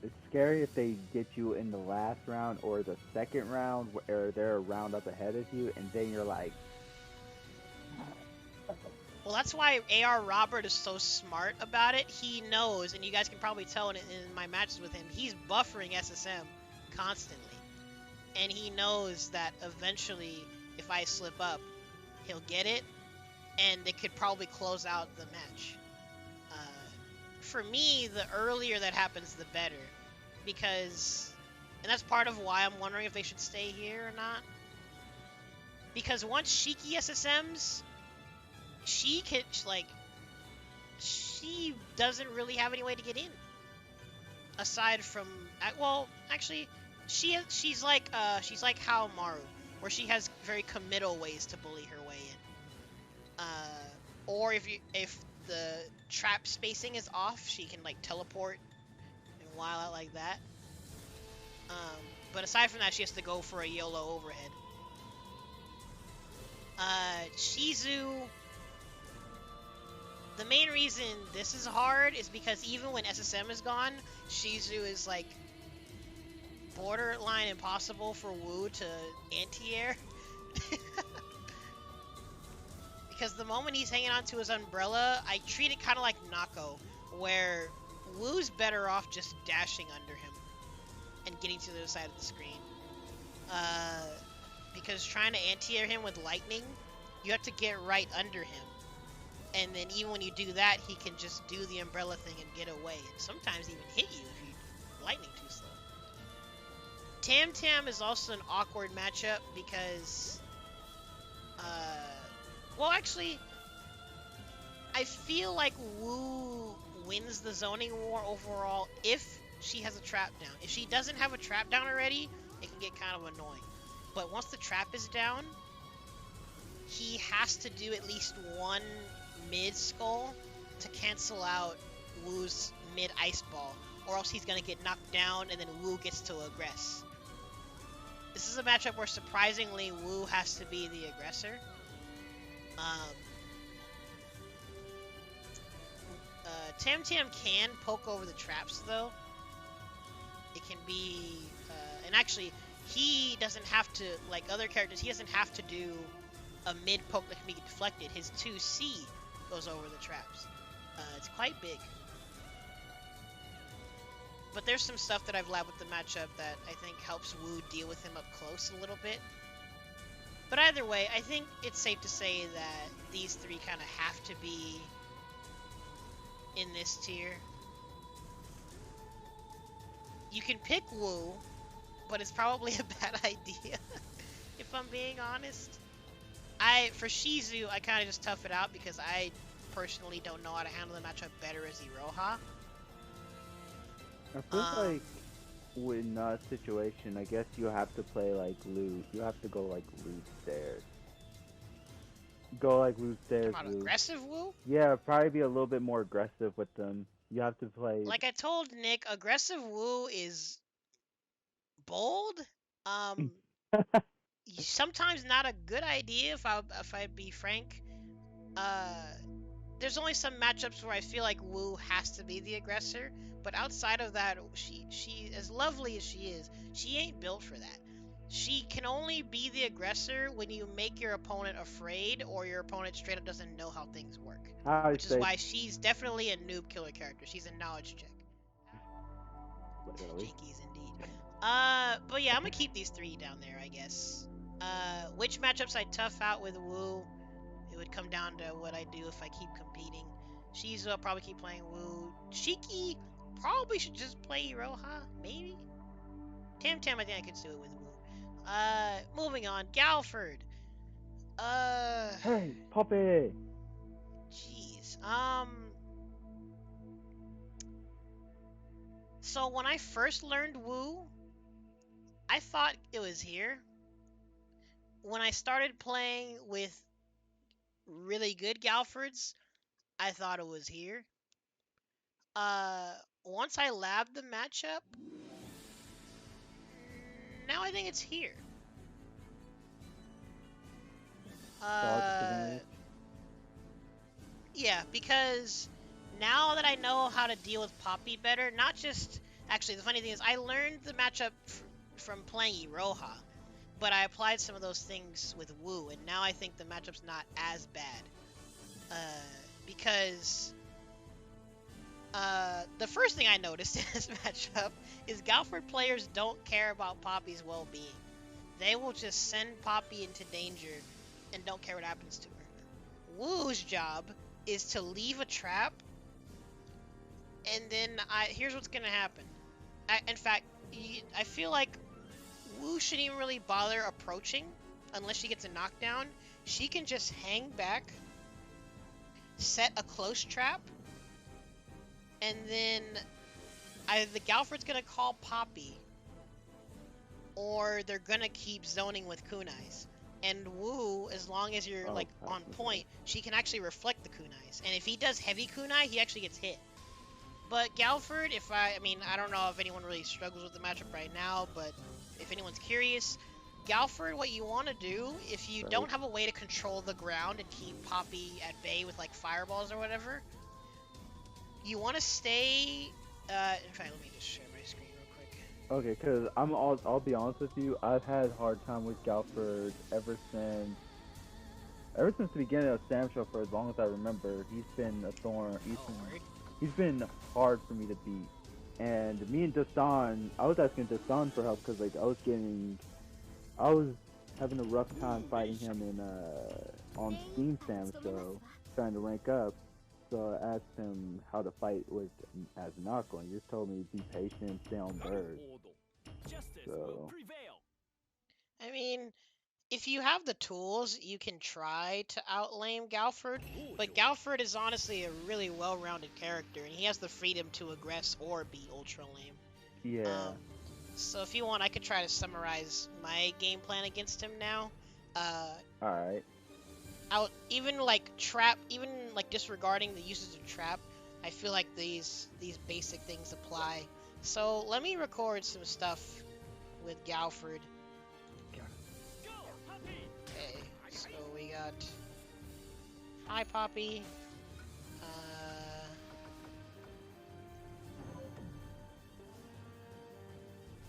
It's scary if they get you in the last round or the second round, where they're a round up ahead of you, and then you're like, well, that's why AR Robert is so smart about it. He knows, and you guys can probably tell in my matches with him, he's buffering SSM constantly. And he knows that eventually, if I slip up, he'll get it, and it could probably close out the match. Uh, for me, the earlier that happens, the better. Because, and that's part of why I'm wondering if they should stay here or not. Because once Shiki SSMs, she can, she doesn't really have any way to get in. Aside from, well, actually, she's like Haohmaru, where she has very committal ways to bully her way in. Or if the trap spacing is off, she can like teleport and wild out like that. But aside from that, she has to go for a YOLO overhead. Shizu. The main reason this is hard is because even when SSM is gone, Shizu is like borderline impossible for Wu to anti-air. Because the moment he's hanging onto his umbrella, I treat it kind of like Nako, where Wu's better off just dashing under him and getting to the other side of the screen. Because trying to anti-air him with lightning, you have to get right under him. And then even when you do that, he can just do the umbrella thing and get away. And sometimes even hit you if you lightning too slow. Tam Tam is also an awkward matchup because, well, actually, I feel like Wu wins the zoning war overall if she has a trap down. If she doesn't have a trap down already, it can get kind of annoying. But once the trap is down, he has to do at least one mid skull to cancel out Wu's mid ice ball, or else he's gonna get knocked down and then Wu gets to aggress. This is a matchup where surprisingly Wu has to be the aggressor. Tam Tam can poke over the traps though. It can be, and actually he doesn't have to, like other characters, he doesn't have to do a mid poke that can be deflected. His 2C goes over the traps. It's quite big. But there's some stuff that I've labbed with the matchup that I think helps Wu deal with him up close a little bit. But either way, I think it's safe to say that these three kind of have to be in this tier. You can pick Wu, but it's probably a bad idea, if I'm being honest. For Shizu, I kind of just tough it out because I personally don't know how to handle the matchup better as Iroha. I feel like in that situation, I guess you have to play like loot. You have to go like loot stairs. Go like loot stairs. Talking about aggressive Wu? Yeah, probably be a little bit more aggressive with them. You have to play. Like I told Nick, aggressive Wu is bold. sometimes not a good idea if I'd be frank. Uh, there's only some matchups where I feel like Wu has to be the aggressor, but outside of that, she as lovely as she is, she ain't built for that. She can only be the aggressor when you make your opponent afraid or your opponent straight up doesn't know how things work. I Which is say why she's definitely a noob killer character. She's a knowledge check. literally. Jinkies indeed. But yeah, I'm gonna keep these three down there, I guess. Which matchups I tough out with Wu? It would come down to what I do if I keep competing. Shizu, I'll probably keep playing Wu. Shiki, probably should just play Iroha, maybe? Tam Tam, I think I could do it with Wu. Moving on. Galford. Hey, Poppy! Jeez. So when I first learned Wu, I thought it was here. When I started playing with really good Galfords, I thought it was here. Once I labbed the matchup, now I think it's here. Yeah, because now that I know how to deal with Poppy better, not just actually the funny thing is I learned the matchup from playing Iroha, but I applied some of those things with Wu, and now I think the matchup's not as bad. Because the first thing I noticed in this matchup is Galford players don't care about Poppy's well-being. They will just send Poppy into danger and don't care what happens to her. Wu's job is to leave a trap, and then here's what's gonna happen. In fact, I feel like Wu shouldn't even really bother approaching unless she gets a knockdown. She can just hang back, set a close trap, and then either the Galford's gonna call Poppy, or they're gonna keep zoning with kunais. And Wu, as long as you're like on point, she can actually reflect the kunais. And if he does heavy kunai, he actually gets hit. But Galford, I mean, I don't know if anyone really struggles with the matchup right now, but if anyone's curious, Galford, what you want to do, if you don't have a way to control the ground and keep Poppy at bay with like fireballs or whatever, you want to stay. In fact, let me just share my screen real quick. Okay, because I'll be honest with you, I've had a hard time with Galford ever since the beginning of Sam Show. For as long as I remember, he's been a thorn. He's been hard for me to beat. And me and Dasan, I was asking Dasan for help because like I was having a rough time fighting him in on Steam Sam Show, trying to rank up. So I asked him how to fight with as Nako, and he just told me be patient, stay on bird. So I mean, if you have the tools, you can try to outlame Galford, but Galford is honestly a really well-rounded character, and he has the freedom to aggress or be ultra lame. yeah. So if you want, I could try to summarize my game plan against him now. Alright. Even disregarding the usage of trap, I feel like these basic things apply. So let me record some stuff with Galford. Okay, so we got hi Poppy.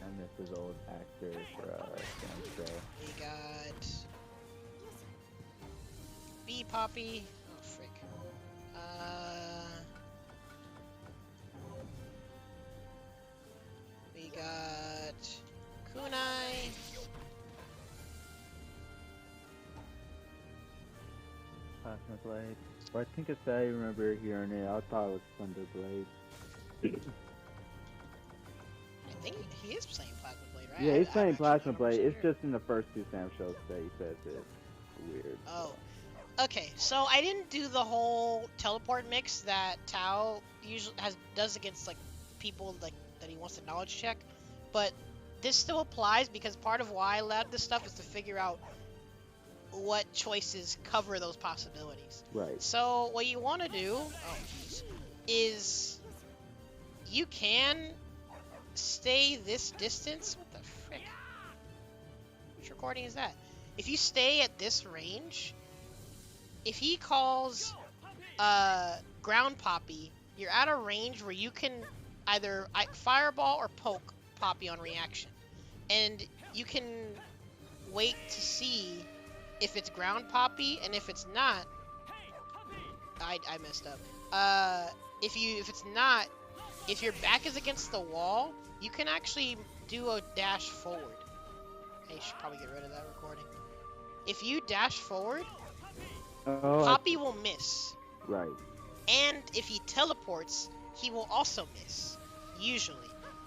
And this is old actor for Sam Show. We got B Poppy. Oh frick. We got Kunai. Plasma Blade. Or I think I remember hearing it. I thought it was Thunder Blade. I think he is playing Plasma Blade, right? Yeah, he's playing Plasma Blade. It's just in the first two Sam shows that he says it's weird. Oh. Okay, so I didn't do the whole teleport mix that Tao usually does against like people like that he wants to knowledge check, but this still applies because part of why I lab this stuff is to figure out what choices cover those possibilities. Right. So what you want to do is you can stay this distance. What the frick? Which recording is that? if you stay at this range, if he calls ground Poppy, you're at a range where you can either fireball or poke Poppy on reaction. And you can wait to see if it's ground Poppy, and if it's not, I messed up. If it's not, if your back is against the wall, you can actually do a dash forward. I should probably get rid of that recording. If you dash forward, Poppy will miss. Right. And if he teleports, he will also miss. Usually.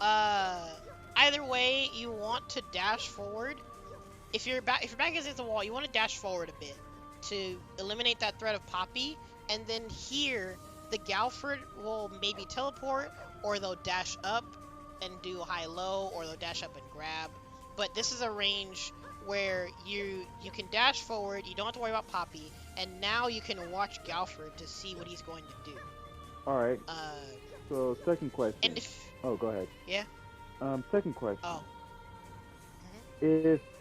Either way, you want to dash forward. If your back is against the wall, you want to dash forward a bit to eliminate that threat of Poppy. And then here, the Galford will maybe teleport, or they'll dash up and do high-low, or they'll dash up and grab. But this is a range where you can dash forward, you don't have to worry about Poppy, and now you can watch Galford to see what he's going to do. Alright. So, second question. And if... Oh, go ahead. Yeah? Second question. Oh.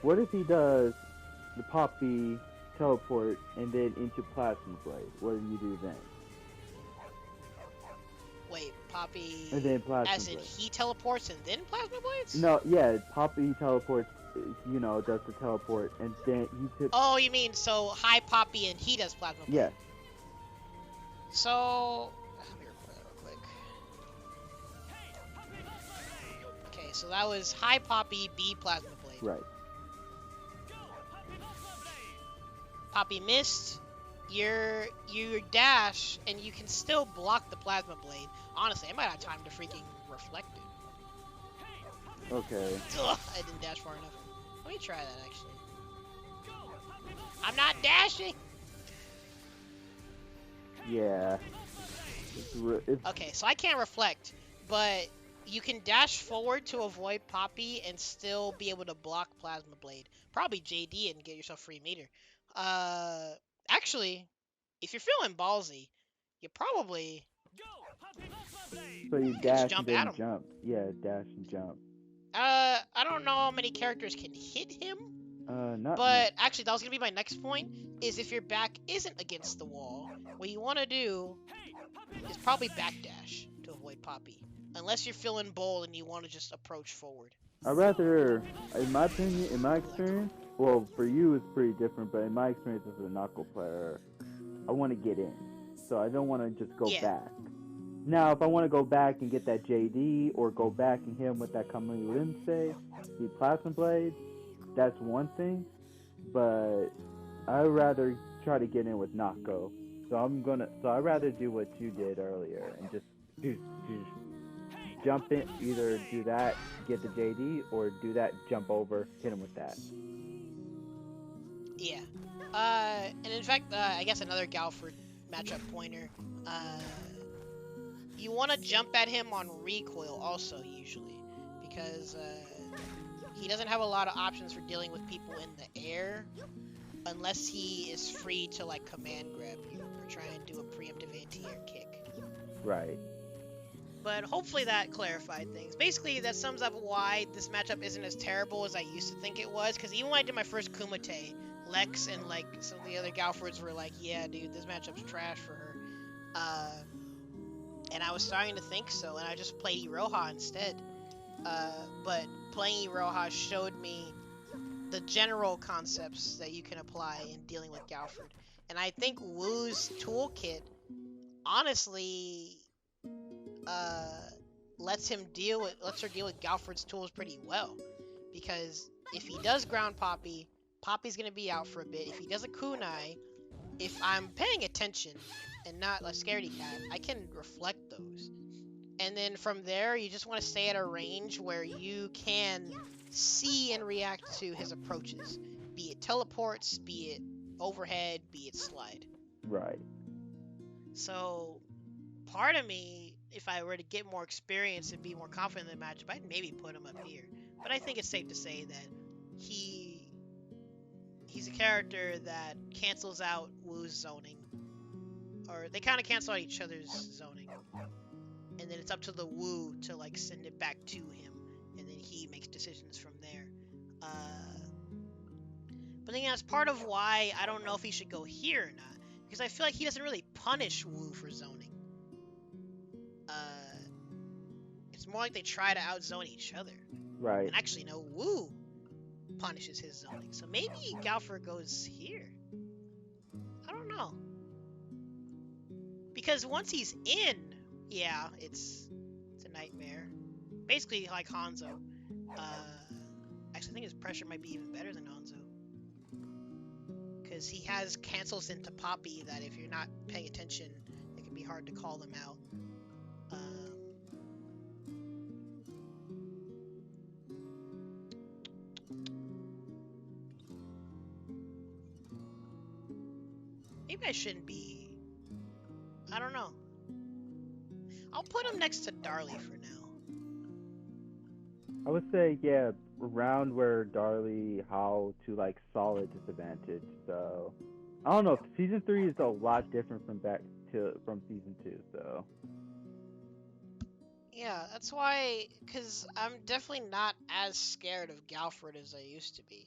What if he does the Poppy teleport and then into Plasma Blade? What do you do then? Wait, Poppy... And then Plasma As in, Blade. he teleports and then Plasma Blades? No, yeah, Poppy teleports, you know, does the teleport, and then you could... Oh, you mean, so high Poppy and he does Plasma Blade? Yeah. So... Let me record that real quick. Okay, so that was high Poppy, B Plasma Blade. Right. Poppy missed. You dash, and you can still block the Plasma Blade. Honestly, I might have time to freaking reflect it. Okay. Ugh, I didn't dash far enough. Let me try that, actually. I'm not dashing! Yeah. Okay, so I can't reflect, but you can dash forward to avoid Poppy and still be able to block Plasma Blade. Probably JD and get yourself free meter. Actually, if you're feeling ballsy, you probably... So you just dash jump and at then him. jump. Yeah, dash and jump. I don't know how many characters can hit him, Not but actually that was going to be my next point, is if your back isn't against the wall, what you want to do is probably backdash to avoid Poppy. Unless you're feeling bold and you want to just approach forward. I'd rather, in my opinion, in my experience, well, for you it's pretty different, but in my experience as a knuckle player, I want to get in. So I don't want to just go back. Now, if I want to go back and get that JD, or go back and hit him with that Kamui Rinse, the Plasma Blade, that's one thing. But I'd rather try to get in with Nako. So I'd rather do what you did earlier, and just jump in, either do that, get the JD, or do that, jump over, hit him with that. Yeah. And in fact, I guess another Galford matchup pointer, you want to jump at him on recoil also, usually, because he doesn't have a lot of options for dealing with people in the air, unless he is free to, like, command grab you, or try and do a preemptive anti-air kick. Right. But hopefully that clarified things. Basically, that sums up why this matchup isn't as terrible as I used to think it was, because even when I did my first Kumite, Lex and, like, some of the other Galfords were like, yeah, dude, this matchup's trash for her. And I was starting to think so, and I just played Iroha instead. But playing Iroha showed me the general concepts that you can apply in dealing with Galford. And I think Wu's toolkit, honestly, lets her deal with Galford's tools pretty well. Because if he does ground Poppy, Poppy's gonna be out for a bit. If he does a kunai, if I'm paying attention and not a scaredy cat, I can reflect those. And then from there, you just want to stay at a range where you can see and react to his approaches. Be it teleports, be it overhead, be it slide. Right. So, part of me, if I were to get more experience and be more confident in the matchup, I'd maybe put him up here. But I think it's safe to say that he's a character that cancels out Wu's zoning. Or they kind of cancel out each other's zoning. And then it's up to the Wu to, like, send it back to him. And then he makes decisions from there. But then that's part of why I don't know if he should go here or not. Because I feel like he doesn't really punish Wu for zoning. It's more like they try to outzone each other. Right. And actually, no, Wu punishes his zoning. So maybe Galford goes here. I don't know. Because once he's in, yeah, it's a nightmare. Basically like Hanzo. Actually, I think his pressure might be even better than Hanzo. Because he has cancels into Poppy that if you're not paying attention, it can be hard to call them out. Maybe I shouldn't be... I don't know. I'll put him next to Darli for now. I would say, yeah, around where Darli, how to like solid disadvantage. So I don't know. Season 3 is a lot different from season 2. So yeah, that's why. Because I'm definitely not as scared of Galford as I used to be.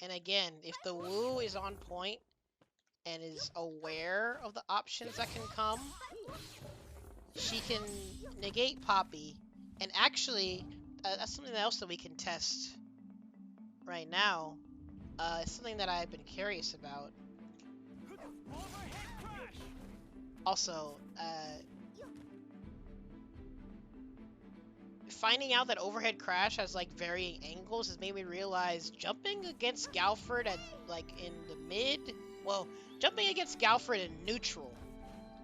And again, if the Wu is on point and is aware of the options that can come, she can negate Poppy. And actually, that's something else that we can test right now. It's something that I've been curious about. Also, finding out that overhead crash has like varying angles has made me realize jumping against Galford at like in the mid, well, jumping against Galford in neutral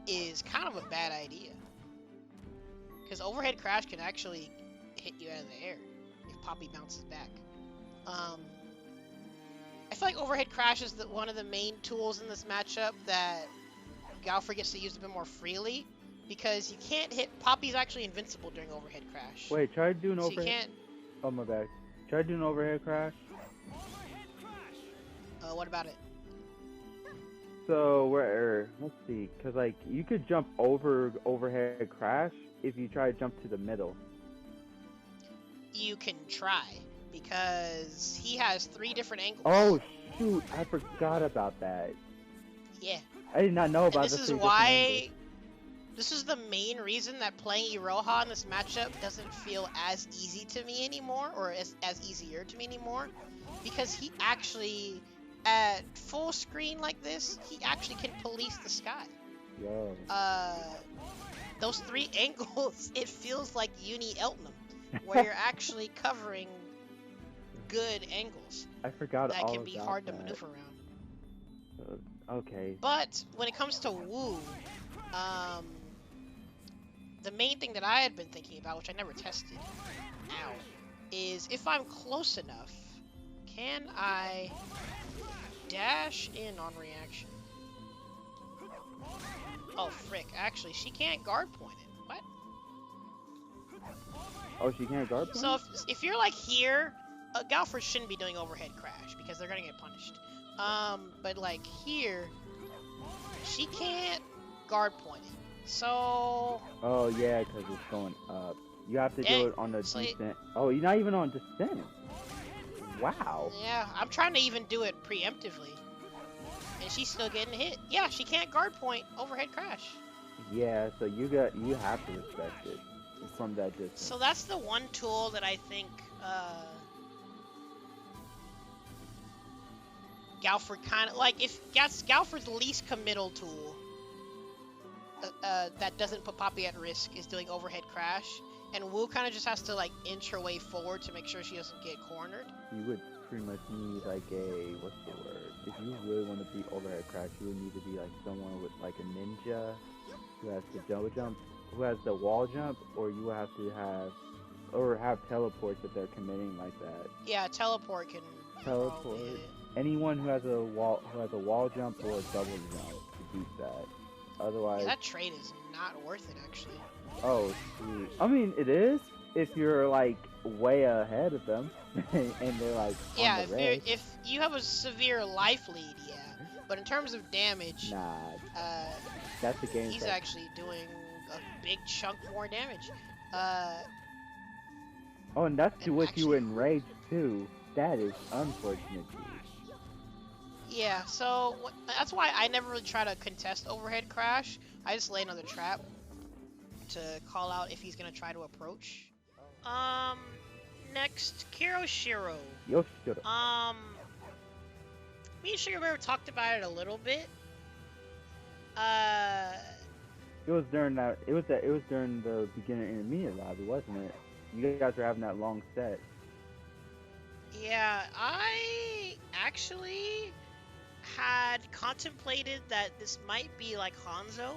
is kind of a bad idea. Because overhead crash can actually hit you out of the air if Poppy bounces back. I feel like overhead crash is one of the main tools in this matchup that Galford gets to use a bit more freely. Because you can't hit... Poppy's actually invincible during overhead crash. wait, try doing so overhead. You can't... Oh my bad. Try doing overhead crash. What about it? So where? Let's see, cause like you could jump over overhead crash if you try to jump to the middle. You can try because he has 3 different angles. Oh shoot! I forgot about that. Yeah. I did not know about this. This is why. This is the main reason that playing Iroha in this matchup doesn't feel as easy to me anymore, or as easier to me anymore, because he actually, at full screen like this, he actually can police the sky. Yo. Those 3 angles, it feels like Uni Eltnum, where you're actually covering good angles. I forgot that all can be about hard that. to maneuver around. Okay. But when it comes to Wu, the main thing that I had been thinking about, which I never tested, is if I'm close enough, can I dash in on reaction? Oh frick! Actually, she can't guard point it. What? Oh, she can't guard point? So if you're like here, Galford shouldn't be doing overhead crash because they're gonna get punished. But like here, she can't guard point it. So... Oh yeah, because it's going up. You have to do it on the descent. Oh, you're not even on descent. Wow. Yeah, I'm trying to even do it preemptively. And she's still getting hit. Yeah, she can't guard point overhead crash. Yeah, so you have to respect it from that distance. So that's the one tool that I think Galford kind of like, if Galford's least committal tool that doesn't put Poppy at risk is doing overhead crash, and Wu kind of just has to like inch her way forward to make sure she doesn't get cornered. You would pretty much need like a, what's the word? If you really want to beat overhead crash, you would need to be like someone with like a ninja who has the double jump, who has the wall jump, or you have to have teleports if they're committing like that. Yeah, teleport can teleport. Anyone who has a wall jump or a double jump to beat that. Otherwise, yeah, that trade is not worth it actually. Oh, sweet. I mean, it is if you're like way ahead of them and they're like yeah, if you have a severe life lead, yeah. But in terms of damage, nah, that's the game. He's actually doing a big chunk more damage. Oh, and that's with you in rage too. That is unfortunate. Yeah, so that's why I never really try to contest overhead crash. I just lay another trap to call out if he's gonna try to approach. Um, next, Kyoshiro. Yoshitora. Me and Sugar Bear talked about it a little bit. Uh, It was during that. It was during the beginning in the Mina lobby, wasn't it? You guys were having that long set. yeah, I actually had contemplated that this might be like Hanzo,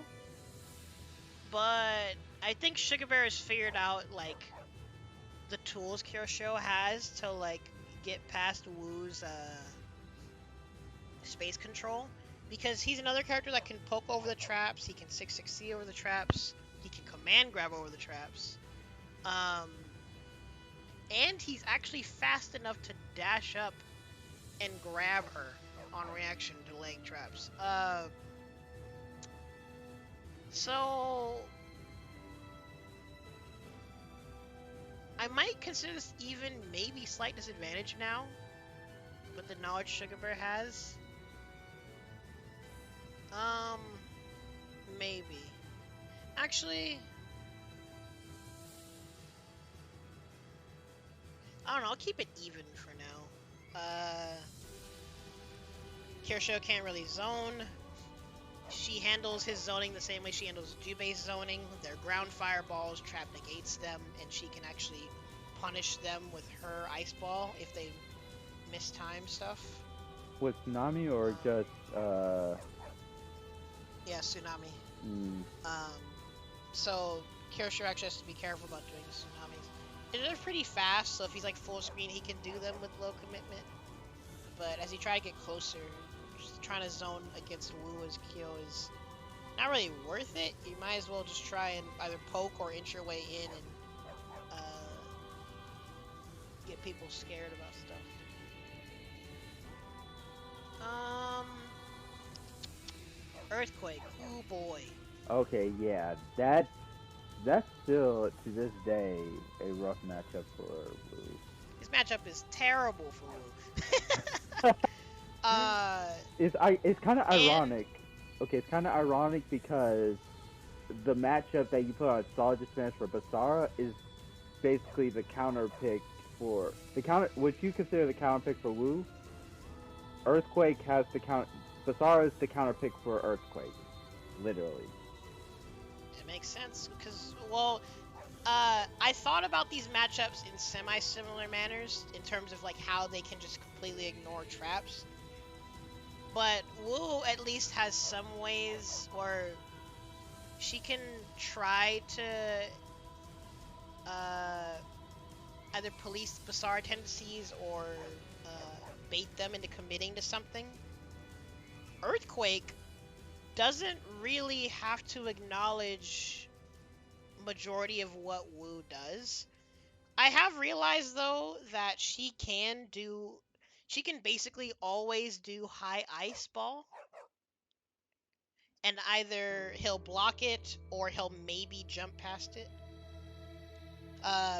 but I think Sugar Bear has figured out like the tools Kyoshiro has to like get past Wu's space control, because he's another character that can poke over the traps, he can 660 over the traps, he can command grab over the traps, and he's actually fast enough to dash up and grab her on reaction to laying traps. So I might consider this even maybe slight disadvantage now, with the knowledge Sugar Bear has. Maybe. Actually, I don't know, I'll keep it even for now. Kyoshiro can't really zone. She handles his zoning the same way she handles Jubei's zoning. Their ground fireballs, trap negates them, and she can actually punish them with her ice ball if they mistime stuff. With Tsunami or just Yeah, Tsunami. Mm. So Kyoshiro actually has to be careful about doing the Tsunamis. And they're pretty fast, so if he's like full screen, he can do them with low commitment. But as he try to get closer, just trying to zone against Wu as Kyo is not really worth it. You might as well just try and either poke or inch your way in and get people scared about stuff. Earthquake. Oh boy. Okay, yeah, that's still to this day a rough matchup for Wu. This matchup is terrible for Wu. It's kind of ironic. Okay, it's kind of ironic because the matchup that you put on Solid Defense for Basara is basically the counter pick for what you consider the counter pick for Wu. Earthquake has the Basara is the counter pick for Earthquake, literally. It makes sense because, well, I thought about these matchups in semi-similar manners in terms of like how they can just completely ignore traps. But Wu at least has some ways where she can try to either police Basara tendencies or bait them into committing to something. Earthquake doesn't really have to acknowledge majority of what Wu does. I have realized though that she can basically always do high ice ball, and either he'll block it or he'll maybe jump past it.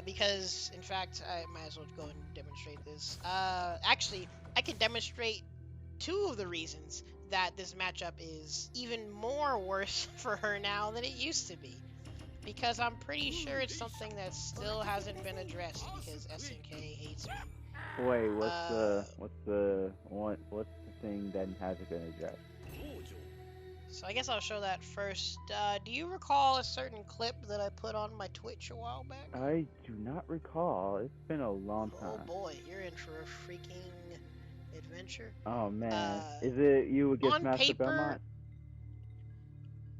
Because in fact, I might as well go and demonstrate this. Actually, I can demonstrate two of the reasons that this matchup is even more worse for her now than it used to be. Because I'm pretty sure it's something that still hasn't been addressed because SNK hates me. Wait, what's the thing that hasn't been addressed? So I guess I'll show that first. Do you recall a certain clip that I put on my Twitch a while back? I do not recall. It's been a long time. Oh boy, you're in for a freaking adventure. Oh man, is it you against Master paper, Belmont?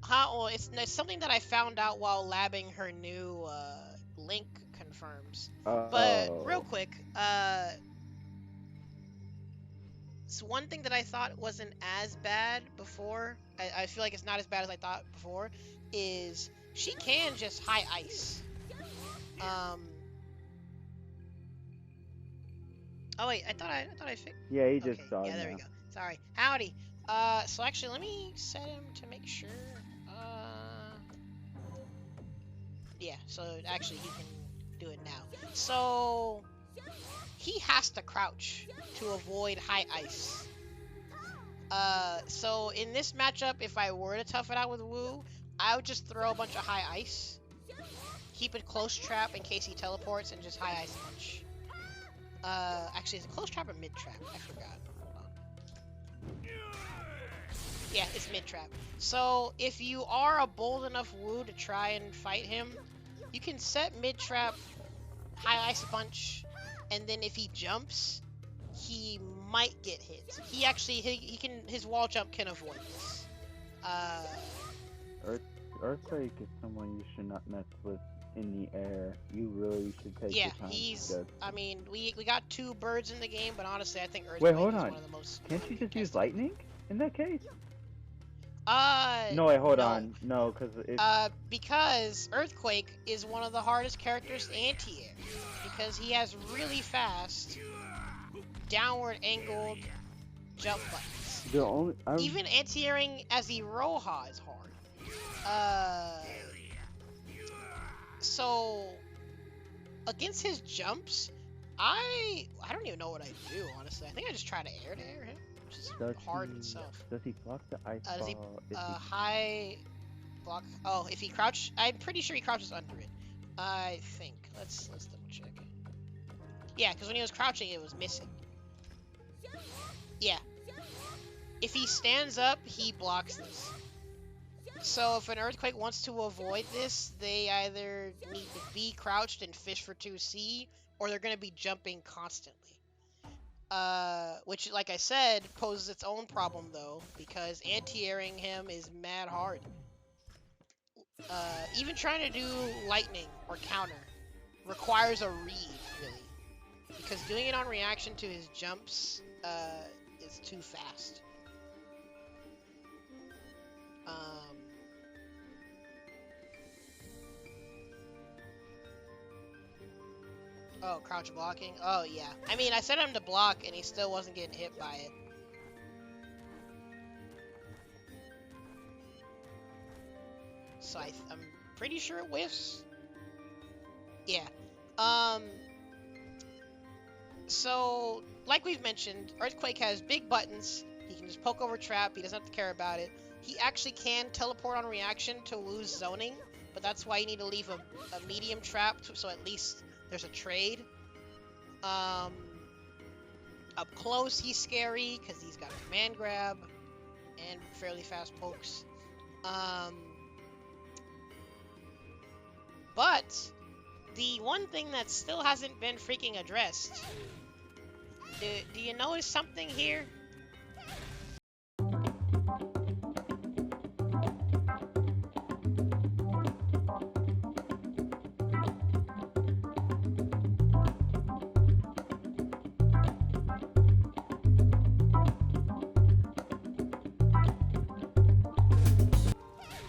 Well, it's something that I found out while labbing her new link confirms. But real quick, it's one thing that I thought wasn't as bad before. I feel like it's not as bad as I thought before. Is she can just high ice. Oh wait, I thought I fixed. Yeah, he just saw. Yeah, there we go. Sorry. Howdy. So actually, let me set him to make sure. Yeah. So actually, he can do it now. So he has to crouch to avoid high ice. So in this matchup, if I were to tough it out with Wu, I would just throw a bunch of high ice. Keep it close trap in case he teleports, and just high ice punch. Actually, is it close trap or mid trap? I forgot. Hold on. Yeah, it's mid trap. So if you are a bold enough Wu to try and fight him, you can set mid trap, high ice punch, and then if he jumps, he might get hit. He actually he can his wall jump can avoid this. Earthquake is someone you should not mess with in the air. You really should take your time. Yeah, I mean, we got 2 birds in the game, but honestly, I think Earthquake is one of the most. Can't you just use lightning in that case? No, wait, hold on. No, because Earthquake is one of the hardest characters to anti-air. Because he has really fast, downward angled jump buttons. Even anti-airing as Iroha is hard. So against his jumps, I don't even know what I do, honestly. I think I just try to air him, which is hard itself. Does he block the ice ball? Does he high block? Oh, if he crouch, I'm pretty sure he crouches under it. I think. Let's double check. Yeah, because when he was crouching, it was missing. Yeah. If he stands up, he blocks this. So if an Earthquake wants to avoid this, they either need to be crouched and fish for 2C, or they're going to be jumping constantly. Which, like I said, poses its own problem, though, because anti-airing him is mad hard. Even trying to do lightning or counter requires a read, really. Because doing it on reaction to his jumps is too fast. Oh, crouch blocking? Oh, yeah. I mean, I set him to block, and he still wasn't getting hit by it. So I'm pretty sure it whiffs. Yeah. So, like we've mentioned, Earthquake has big buttons. He can just poke over trap. He doesn't have to care about it. He actually can teleport on reaction to lose zoning, but that's why you need to leave a medium trap, so at least there's a trade. Up close, he's scary, because he's got a command grab and fairly fast pokes. But the one thing that still hasn't been freaking addressed, do you notice something here?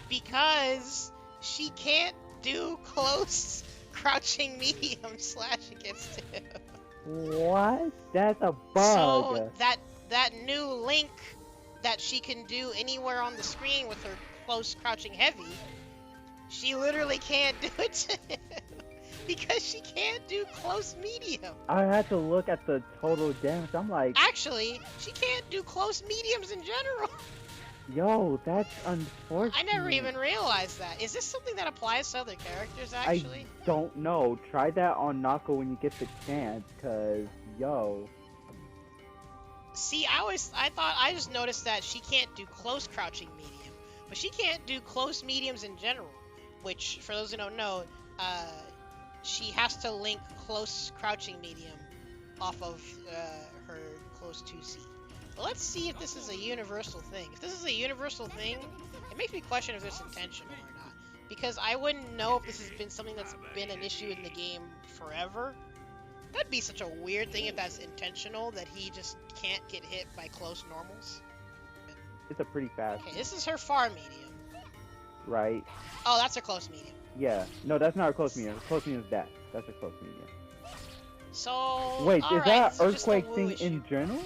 Because she can't do close crouching medium slash against him. What? That's a bug. So that new link that she can do anywhere on the screen with her close crouching heavy, she literally can't do it to him because she can't do close medium. I had to look at the total damage. I'm like, actually, she can't do close mediums in general. Yo, that's unfortunate. I never even realized that. Is this something that applies to other characters, actually? I don't know. Try that on Nako when you get the chance, cause, yo. See, I just noticed that she can't do close crouching medium, but she can't do close mediums in general, which, for those who don't know, she has to link close crouching medium off of her close 2C. But let's see if this is a universal thing. If this is a universal thing, it makes me question if it's intentional or not. Because I wouldn't know if this has been something that's been an issue in the game forever. That'd be such a weird thing if that's intentional, that he just can't get hit by close normals. It's a pretty fast. Okay, this is her far medium. Right. Oh, that's her close medium. Yeah. No, that's not her close medium. Her close medium is that. That's her close medium. So... Wait, is that Earthquake thing in general?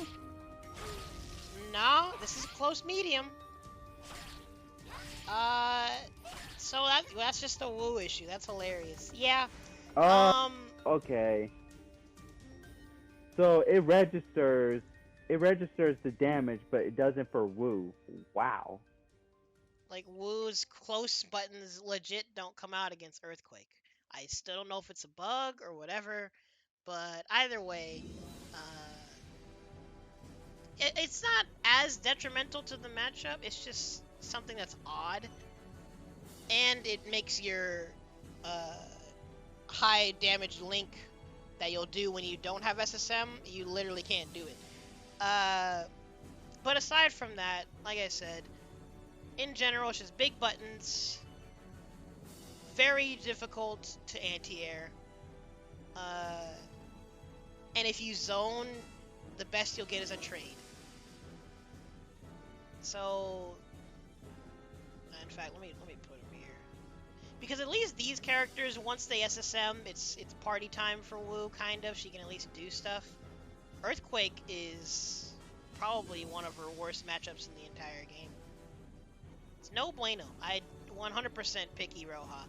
No, this is a close medium. So that's just a woo issue. That's hilarious. Yeah. Okay. So it registers it registers the damage, but it doesn't for Wu. Wow. Like Wu's close buttons legit don't come out against Earthquake. I still don't know if it's a bug or whatever, but either way, uh, it's not as detrimental to the matchup. It's just something that's odd, and it makes your uh, high damage link that you'll do when you don't have SSM, you literally can't do it. But aside from that, like I said, in general, it's just big buttons, very difficult to anti-air, and if you zone, the best you'll get is a trade. So, in fact, let me put it here, because at least these characters, once they SSM, it's party time for Wu, kind of. She can at least do stuff. Earthquake is probably one of her worst matchups in the entire game. It's no bueno. I 100% pick Iroha.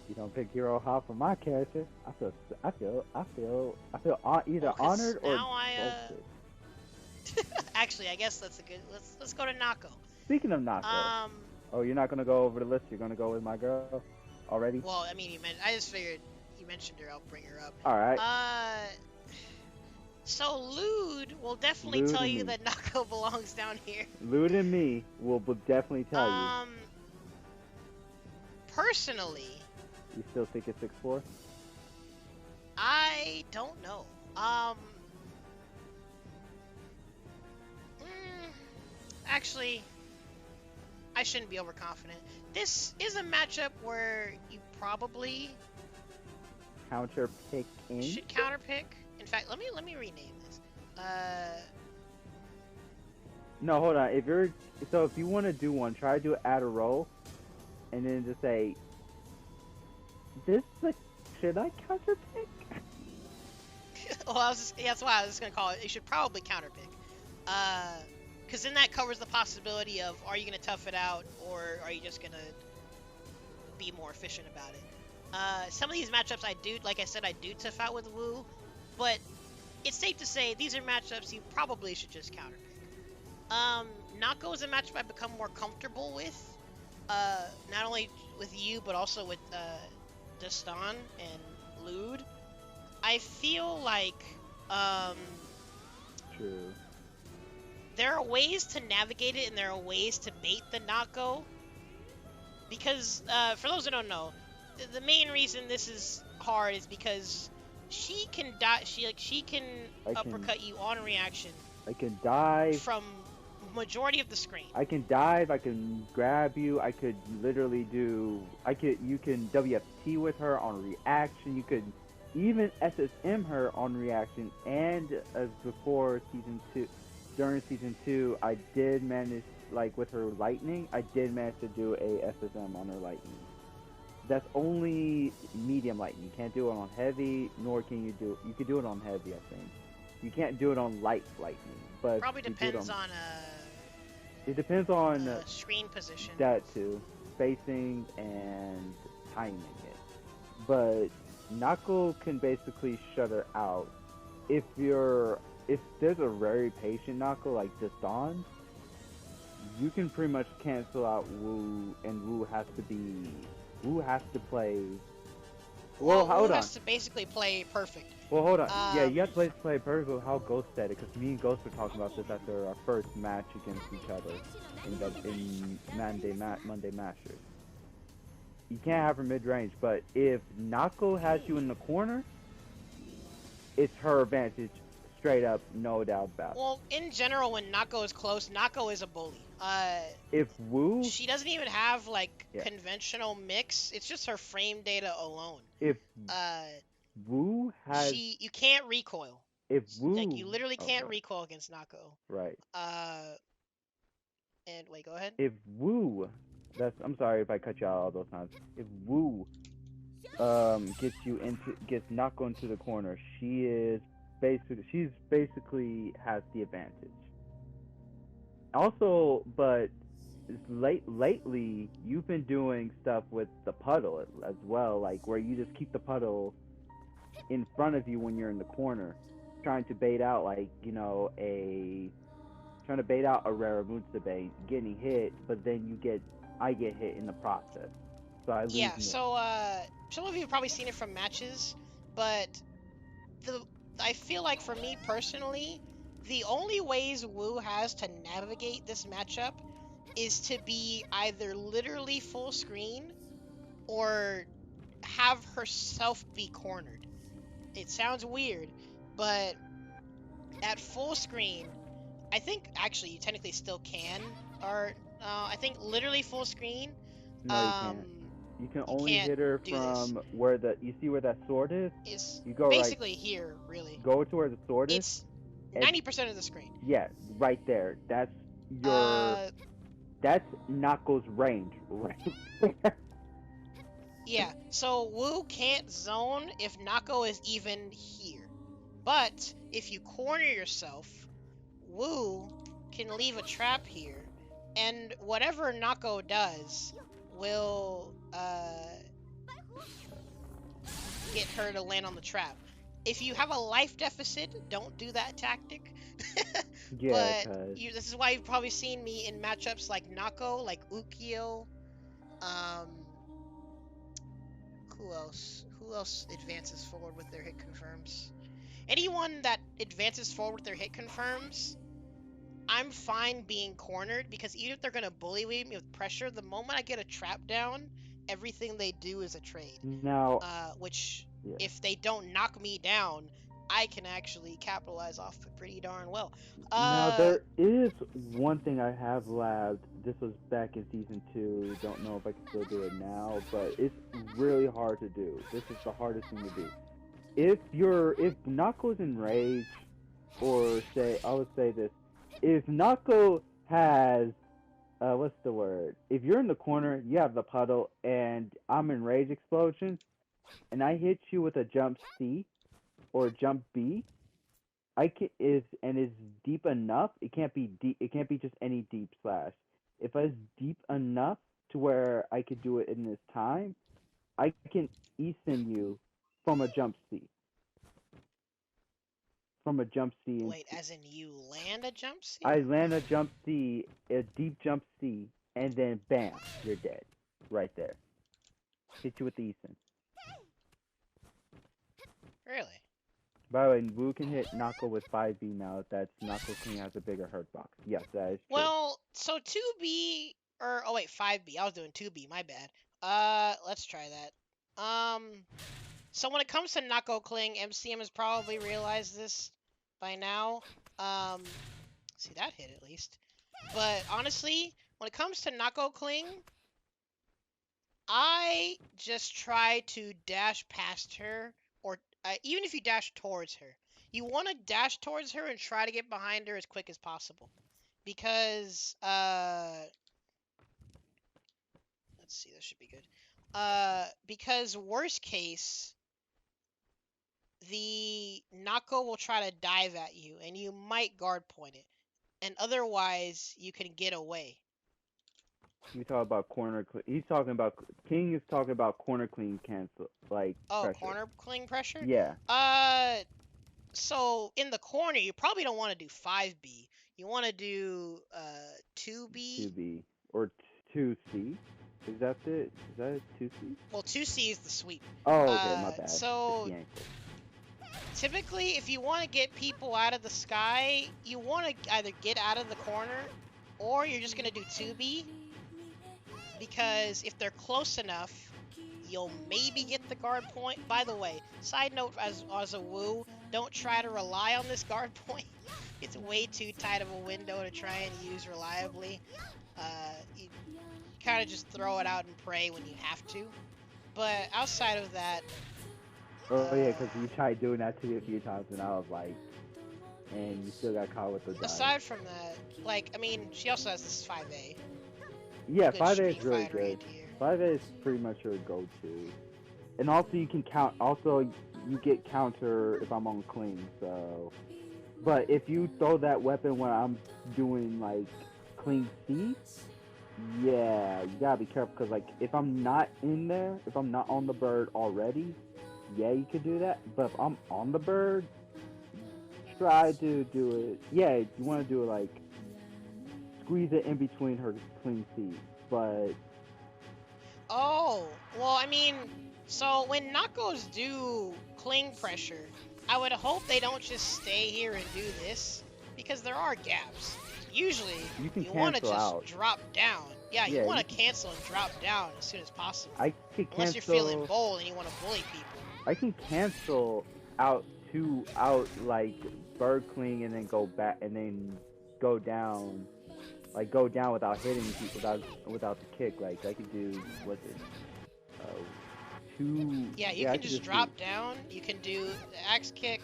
You don't pick Iroha for my character. I feel either honored or boasted. Actually, I guess that's a good. Let's go to Nako. Speaking of Nako, oh, you're not gonna go over the list. You're gonna go with my girl already. Well, I mean, I just figured you mentioned her. I'll bring her up. All right. So Lude will definitely tell you that Nako belongs down here. Lude and me will definitely tell you. Personally, you still think it's 6'4"? I don't know. Actually, I shouldn't be overconfident. This is a matchup where you probably counterpicking. Should counterpick. In fact, let me rename this. No, hold on. If you want to do one, try to add a roll, and then just say, should I counterpick? Well, that's why I was gonna call it. You should probably counterpick. Because then that covers the possibility of, are you going to tough it out, or are you just going to be more efficient about it? Some of these matchups like I said, I do tough out with Wu, but it's safe to say these are matchups you probably should just counterpick. Nako is a matchup I've become more comfortable with, not only with you, but also with Destan and Lude. I feel like... True. There are ways to navigate it, and there are ways to bait the Nako. Because, for those who don't know, the main reason this is hard is because she can she can uppercut you on reaction. I can dive from majority of the screen. I can dive. I can grab you. I could literally do. You can WFT with her on reaction. You could even SSM her on reaction. And before season 2. During season 2, I did manage, like with her lightning, I did manage to do a SSM on her lightning. That's only medium lightning. You can't do it on heavy, nor can you do. You can do it on heavy, I think. You can't do it on light lightning, but probably depends on. It depends on screen position. That too, spacing and timing it. But Nako can basically shut her out if there's a very patient Nako like Destan, you can pretty much cancel out Wu, and Wu has to play. Well, hold on. Wu has to basically play perfect. Well, hold on. Yeah, you have to play perfect with how Ghost said it, because me and Ghost were talking about this after our first match against each other in Monday Masters. You can't have her mid-range, but if Nako has you in the corner, it's her advantage. Straight up, no doubt about it. Well, in general, when Nako is close, Nako is a bully. If Wu... She doesn't even have, conventional mix. It's just her frame data alone. If Wu has... You can't recoil. If Wu... you literally can't recoil against Nako. Right. And, wait, go ahead. If Wu... I'm sorry if I cut you out all those times. If Wu gets Nako into the corner, she basically has the advantage. Also, but lately you've been doing stuff with the puddle as well, like where you just keep the puddle in front of you when you're in the corner. trying to bait out trying to bait out a rare Mutsube getting hit, but then I get hit in the process, so I lose Yeah, more. so some of you have probably seen it from matches, but the I feel like for me personally, the only ways Wu has to navigate this matchup is to be either literally full screen or have herself be cornered. It sounds weird, but at full screen, I think actually you technically still can, or I think literally full screen, No, you can't. You can you only can't hit her do this. from where you see where that sword is. It's You go right, basically here, really. go to where the sword is, It's and 90% of the screen. yeah, right there. Uh, That's Nako's range, right there. yeah. So Wu can't zone if Nako is even here. But if you corner yourself, Wu can leave a trap here, and whatever Nako does will get her to land on the trap. If you have a life deficit, don't do that tactic. Yeah, But cause this is why you've probably seen me in matchups like Nako, like Ukyo. Um, who else? Who else advances forward with their hit confirms? Anyone that advances forward with their hit confirms, I'm fine being cornered because even if they're gonna bully me with pressure, the moment I get a trap down, everything they do is a trade. now, Which yeah. if they don't knock me down, I can actually capitalize off it pretty darn well. Now there is one thing I have labbed. This was back in season 2. Don't know if I can still do it now, but it's really hard to do. This is the hardest thing to do. If Nako's in rage, or I would say this, if Nako has what's the word? If you're in the corner, you have the puddle, and I'm in rage explosion, and I hit you with a jump C or jump B, is deep enough. It can't be deep. It can't be just any deep slash. If it's deep enough to where I could do it in this time, I can Eason you from a jump C. From a jump C. Wait, as in you land a jump C? I land a jump C, a deep jump C, and then bam, you're dead. Right there. Hit you with the Eason. Really? By the way, Wu can hit Nako with 5B now. That's Nako King has a bigger hurt box. Yes, that is true. Well, so 2B, or, oh wait, 5B. I was doing 2B, my bad. Let's try that. So when it comes to Nako Kling, MCM has probably realized this by now. See, that hit at least. But honestly, when it comes to Nako Kling, I just try to dash past her, or even if you dash towards her, you want to dash towards her and try to get behind her as quick as possible. Because, let's see, this should be good. Because worst case, the Nako will try to dive at you, and you might guard point it. And otherwise, you can get away. You talk about corner. He's talking about King is talking about corner clean cancel pressure. Corner cling pressure. Yeah. So in the corner, you probably don't want to do 5B. You want to do 2B. 2B or 2C. Is that it? Is that 2C? Well, 2C is the sweep. Oh, okay, my bad. So typically, if you want to get people out of the sky, you want to either get out of the corner, or you're just gonna do 2B. Because if they're close enough, you'll maybe get the guard point. By the way, side note as a Wu, don't try to rely on this guard point. It's way too tight of a window to try and use reliably. You kind of just throw it out and pray when you have to. But outside of that... Oh yeah, because you tried doing that to me a few times and I was like... And you still got caught with the dive. Aside from that, I mean, she also has this 5A. Yeah, 5A is really good. 5A is pretty much your go-to. And also you can count, you get counter if I'm on clean, so... But if you throw that weapon when I'm doing, clean C, yeah, you gotta be careful, because, if I'm not in there, if I'm not on the bird already, yeah, you could do that. But if I'm on the bird, try to do it. Yeah, you want to do it like squeeze it in between her clean feet, but Oh, well, I mean, so when Nakos do cling pressure, I would hope they don't just stay here and do this, because there are gaps. Usually, you can you want to cancel just out. drop down. Yeah, you Yeah, want to cancel and drop down as soon as possible. I can Unless you're feeling cancel. bold and you want to bully people. I can cancel out like bird cling and then go back and then go down, like go down without hitting people without the kick. Like I could do what's it? Two. Yeah, you I can could just drop down. You can do the axe kick.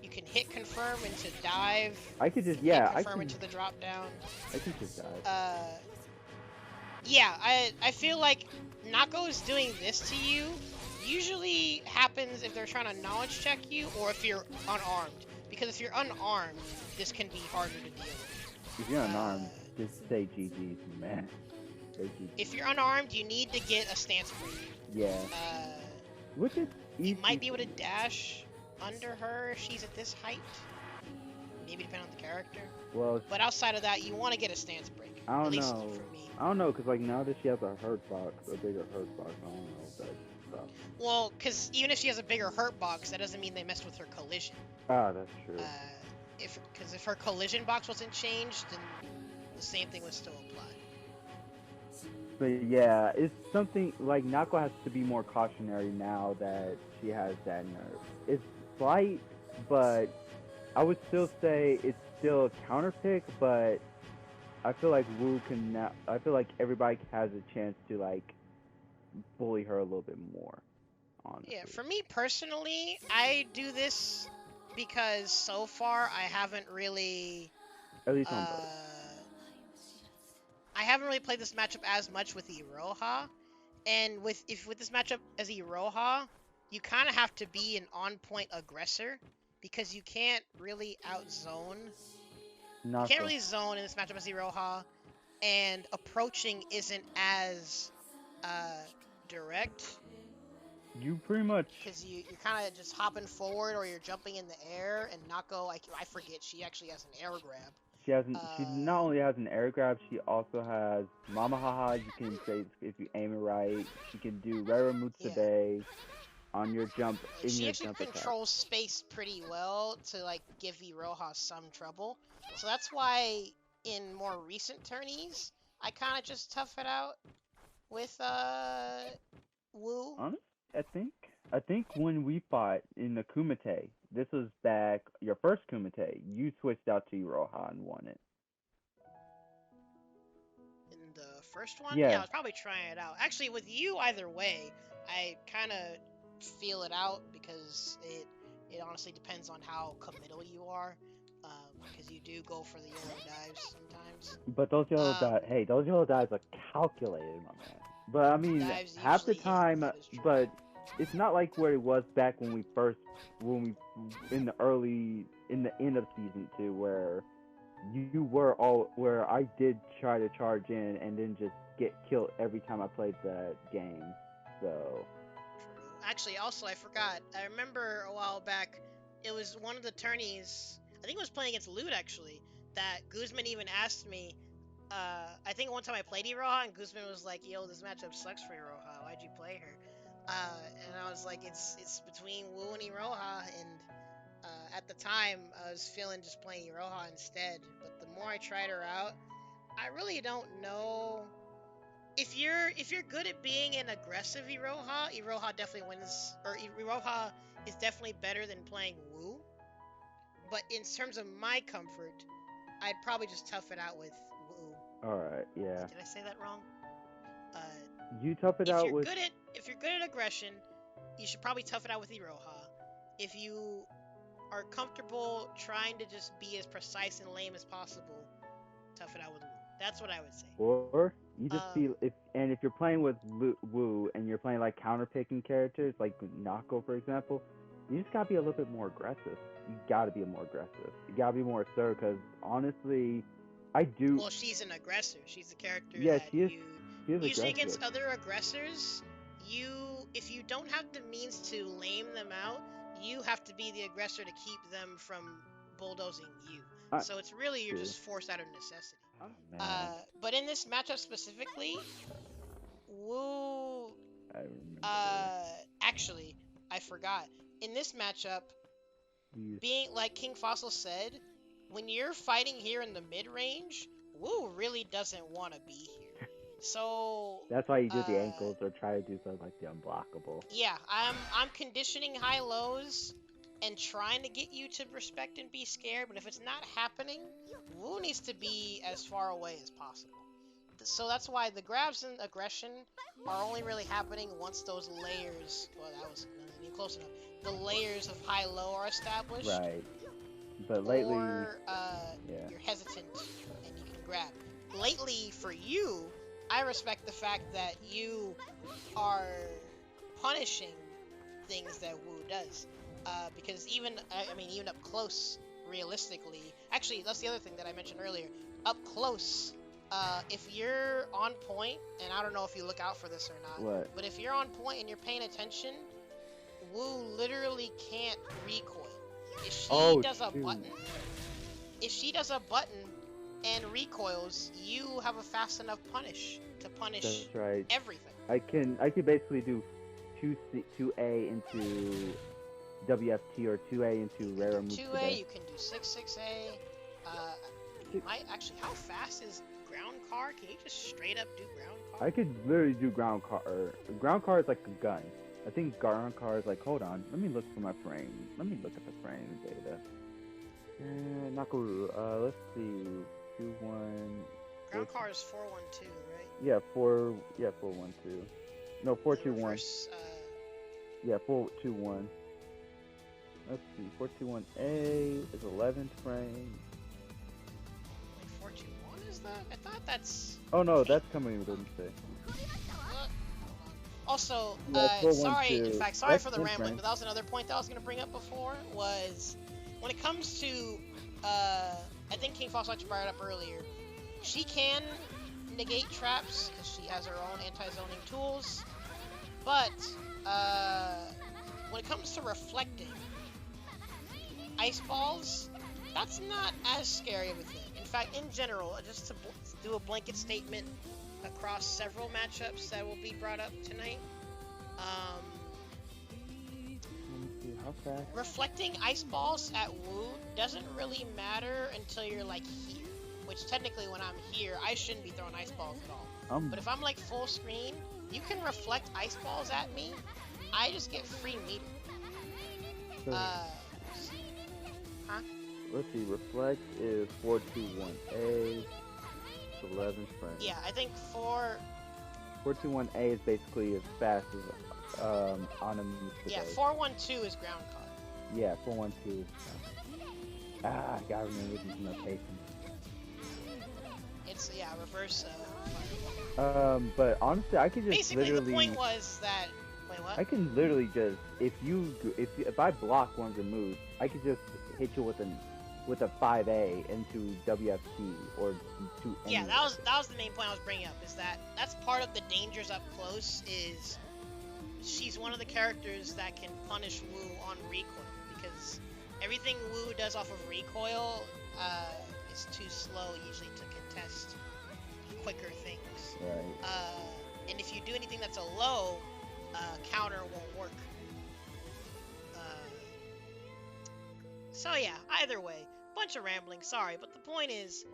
You can hit confirm into dive. I could just hit confirm into the drop down. I can just dive. Yeah, I feel like Nako's doing this to you usually happens if they're trying to knowledge check you or if you're unarmed. Because if you're unarmed, this can be harder to deal with. If you're unarmed, just say GG's, man. If you're unarmed, you need to get a stance break. Yeah. Which is easy. You might be able to dash under her if she's at this height. Maybe depending on the character. Well, but outside of that, you want to get a stance break. I don't at least know. For me. I don't know, because like now that she has a hurt box, a bigger hurt box, I don't know if that's stuff. Well, because even if she has a bigger hurt box, that doesn't mean they messed with her collision. Ah, that's true. Because if her collision box wasn't changed, then the same thing would still apply. But yeah, it's something like Nako has to be more cautionary now that she has that nerve. It's slight, but I would still say it's still a counter pick, but I feel like Wu can now. I feel like everybody has a chance to like bully her a little bit more. Honestly. Yeah, for me personally, I do this because so far I haven't really. At least on both. I haven't really played this matchup as much with Iroha, and with this matchup as Iroha, you kind of have to be an on-point aggressor because you can't really outzone. You can't really zone in this matchup as Iroha, and approaching isn't as direct. You pretty much. Because you're kind of just hopping forward or you're jumping in the air, and Nako, I forget, she actually has an air grab. She not only has an air grab, she also has Mama Haha. You can say if you aim it right. She can do Rara Mutsube on your jump. And she actually controls space pretty well to like give Iroha some trouble. So that's why in more recent tourneys, I kind of just tough it out with Wu. Honestly, I think when we fought in the Kumite, this was back your first Kumite, you switched out to Iroha and won it. In the first one? Yeah, I was probably trying it out. Actually, with you, either way, I kind of feel it out because it honestly depends on how committal you are. Because you do go for the yellow dives sometimes. But those yellow dives are calculated, my man. But I mean, half the time, but it's not like where it was back when we in the end of season 2, where where I did try to charge in and then just get killed every time I played that game. So. True. Actually, also I forgot. I remember a while back, it was one of the tourneys. I think it was playing against Lute actually. That Guzman even asked me. I think one time I played Iroha and Guzman was like, "Yo, this matchup sucks for Iroha. Why'd you play her?" And I was like, "It's between Wu and Iroha." And at the time, I was feeling just playing Iroha instead. But the more I tried her out, I really don't know. If you're good at being an aggressive Iroha definitely wins. Or Iroha is definitely better than playing Wu. But in terms of my comfort, I'd probably just tough it out with Wu. Alright, yeah. Did I say that wrong? You tough it out with... If you're good at aggression, you should probably tough it out with Iroha. If you are comfortable trying to just be as precise and lame as possible, tough it out with Wu. That's what I would say. Or you just feel if you're playing with Wu and you're playing like counter-picking characters, like Nako for example, you just gotta be a little bit more aggressive. You gotta be more aggressive. You gotta be more assertive, because honestly, I do... Well, she's an aggressor. She's the character yeah, that she is usually aggressive. Against other aggressors, if you don't have the means to lame them out, you have to be the aggressor to keep them from bulldozing you. I, So it's really you're true. just forced out of necessity. Oh, man. But in this matchup specifically, Wu. I remember. Actually, I forgot. In this matchup, You, being like King Fossil said, when you're fighting here in the mid range, Wu really doesn't want to be here. So that's why you do the ankles or try to do something like the unblockable. yeah, I'm conditioning high lows and trying to get you to respect and be scared, but if it's not happening, Wu needs to be as far away as possible. So that's why the grabs and aggression are only really happening once those layers, well, that was not even close enough, the layers of high-low are established. Right. But lately, Or yeah. you're hesitant and you can grab. Lately, for you, I respect the fact that you are punishing things that Wu does. Because even up close, realistically, actually, that's the other thing that I mentioned earlier. Up close, if you're on point, and I don't know if you look out for this or not, but if you're on point and you're paying attention, Wu literally can't recoil. If she does a button and recoils, you have a fast enough punish to punish That's right. everything. I can basically do 2A into WFT or 2A into rare moves. 2A, you can do 6A. Actually, how fast is ground car? Can you just straight up do ground car? I could literally do ground car. Ground car is like a gun. I think ground car is like, hold on, let me look for my frame. Let me look at the frame data. Nakoruru, let's see, 2-1. Ground car is 412, right? Yeah, 412. No, 421. Yeah, 421. Let's see, 421A is 11th frame. Wait, 421 is that? I thought that's... Oh no, that's coming with mistake. Also, sorry for the rambling, but that was another point that I was going to bring up before, was when it comes to, I think King Fox actually brought it up earlier, she can negate traps, because she has her own anti-zoning tools, but, when it comes to reflecting, ice balls, that's not as scary of a thing. In fact, in general, just to do a blanket statement across several matchups that will be brought up tonight, How fast? reflecting ice balls at Wu doesn't really matter until you're like here, which technically when I'm here, I shouldn't be throwing ice balls at all. But if I'm like full screen, you can reflect ice balls at me, I just get free meter. Let's see, reflect is 421A, 11th frame. Yeah, I think 421A is basically as fast as Anam used to. Yeah, 412 is ground car. Yeah, 412 is I gotta remember these notations. It's, reverse. But honestly, I could just basically, literally... the point was that... Wait, what? I can literally just, if I block one of the moves, I could just hit you with a 5A into WFT or to... Yeah, that was the main point I was bringing up, is that that's part of the dangers up close, is she's one of the characters that can punish Wu on recoil, because everything Wu does off of recoil is too slow usually to contest quicker things. Right. And if you do anything that's a low, counter won't work. So yeah, either way, bunch of rambling, sorry, but the point is,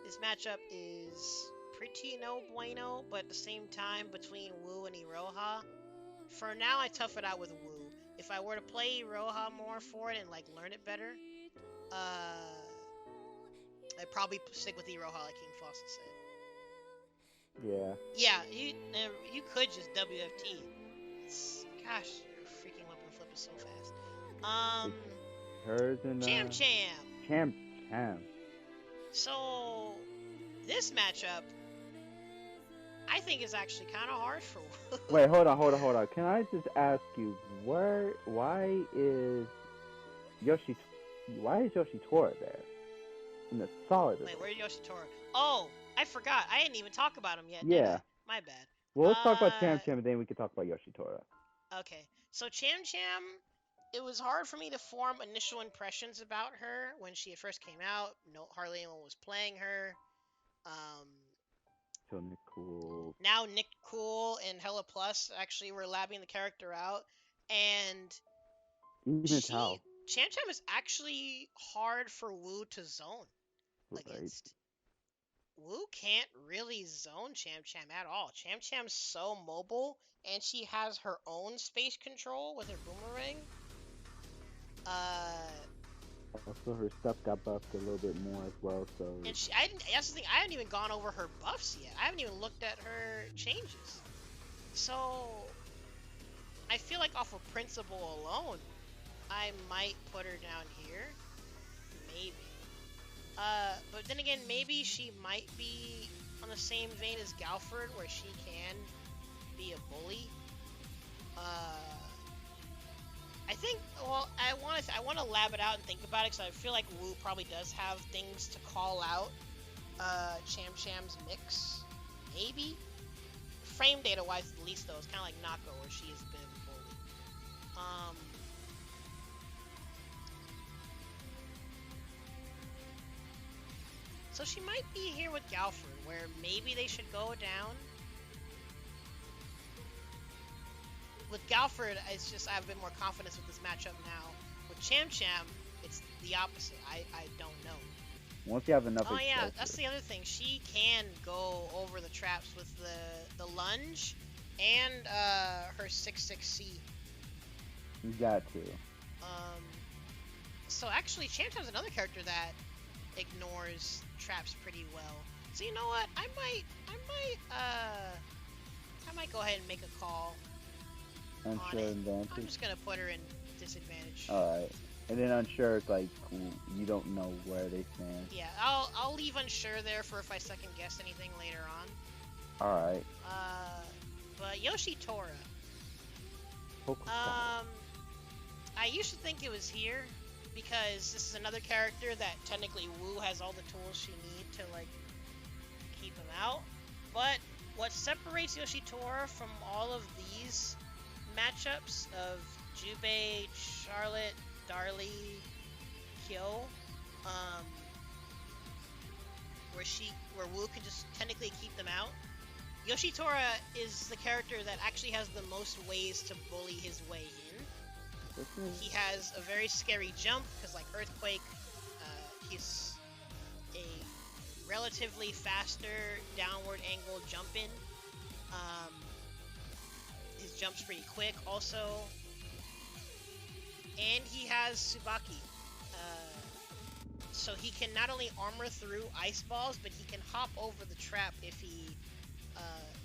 this matchup is pretty no bueno, but at the same time, between Wu and Iroha, for now I tough it out with Wu. If I were to play Iroha more for it and like learn it better, I'd probably stick with Iroha like King Fawcett said. Yeah. Yeah, you could just WFT. Gosh, your freaking weapon flip is so fast. Hers and Cham Cham. Cham Cham. So this matchup, I think, is actually kind of hard for Wu. Wait, hold on. Can I just ask you, why is Yoshitora there? In the solid. Wait, where's Yoshitora? Oh, I forgot. I didn't even talk about him yet. Yeah. My bad. Well, let's talk about Cham Cham and then we can talk about Yoshitora. Okay. So Cham Cham it was hard for me to form initial impressions about her when she first came out. No, hardly anyone was playing her. Um, So Nick Cool. Now Nick Cool and Hella Plus actually were labbing the character out, and Even Tao. Cham Cham is actually hard for Wu to zone against. Wu can't really zone Cham Cham at all. Cham Cham's so mobile, and she has her own space control with her boomerang. Also, her stuff got buffed a little bit more as well, so... And that's the thing, I haven't even gone over her buffs yet. I haven't even looked at her changes. So, I feel like off of principle alone, I might put her down here. Maybe. But then again, maybe she might be on the same vein as Galford, where she can be a bully. I think, well, I want to lab it out and think about it, because I feel like Wu probably does have things to call out Cham Cham's mix. Maybe? Frame data wise, at least, though, it's kind of like Nako, where she is a bit of a bully. So she might be here with Galford, where maybe they should go down. With Galford, it's just I have a bit more confidence with this matchup now. With Cham Cham, it's the opposite. I don't know. Once you have enough. Oh yeah, that's the other thing. She can go over the traps with the lunge and her 6-6C. You got to. So actually, Cham Cham's another character that ignores traps pretty well. So you know what? I might go ahead and make a call. Unsure advantage. I'm just gonna put her in disadvantage. Alright. And then unsure, it's like you don't know where they stand. Yeah, I'll leave unsure there for if I second guess anything later on. Alright. But Yoshitora. I used to think it was here because this is another character that technically Wu has all the tools she needs to like keep him out. But what separates Yoshitora from all of these matchups of Jubei, Charlotte, Darli, Ukyo, where Wu can just technically keep them out. Yoshitora is the character that actually has the most ways to bully his way in. He has a very scary jump, because like Earthquake, he's a relatively faster downward angle jump in. His jump's pretty quick also. And he has Tsubaki. So he can not only armor through ice balls, but he can hop over the trap if he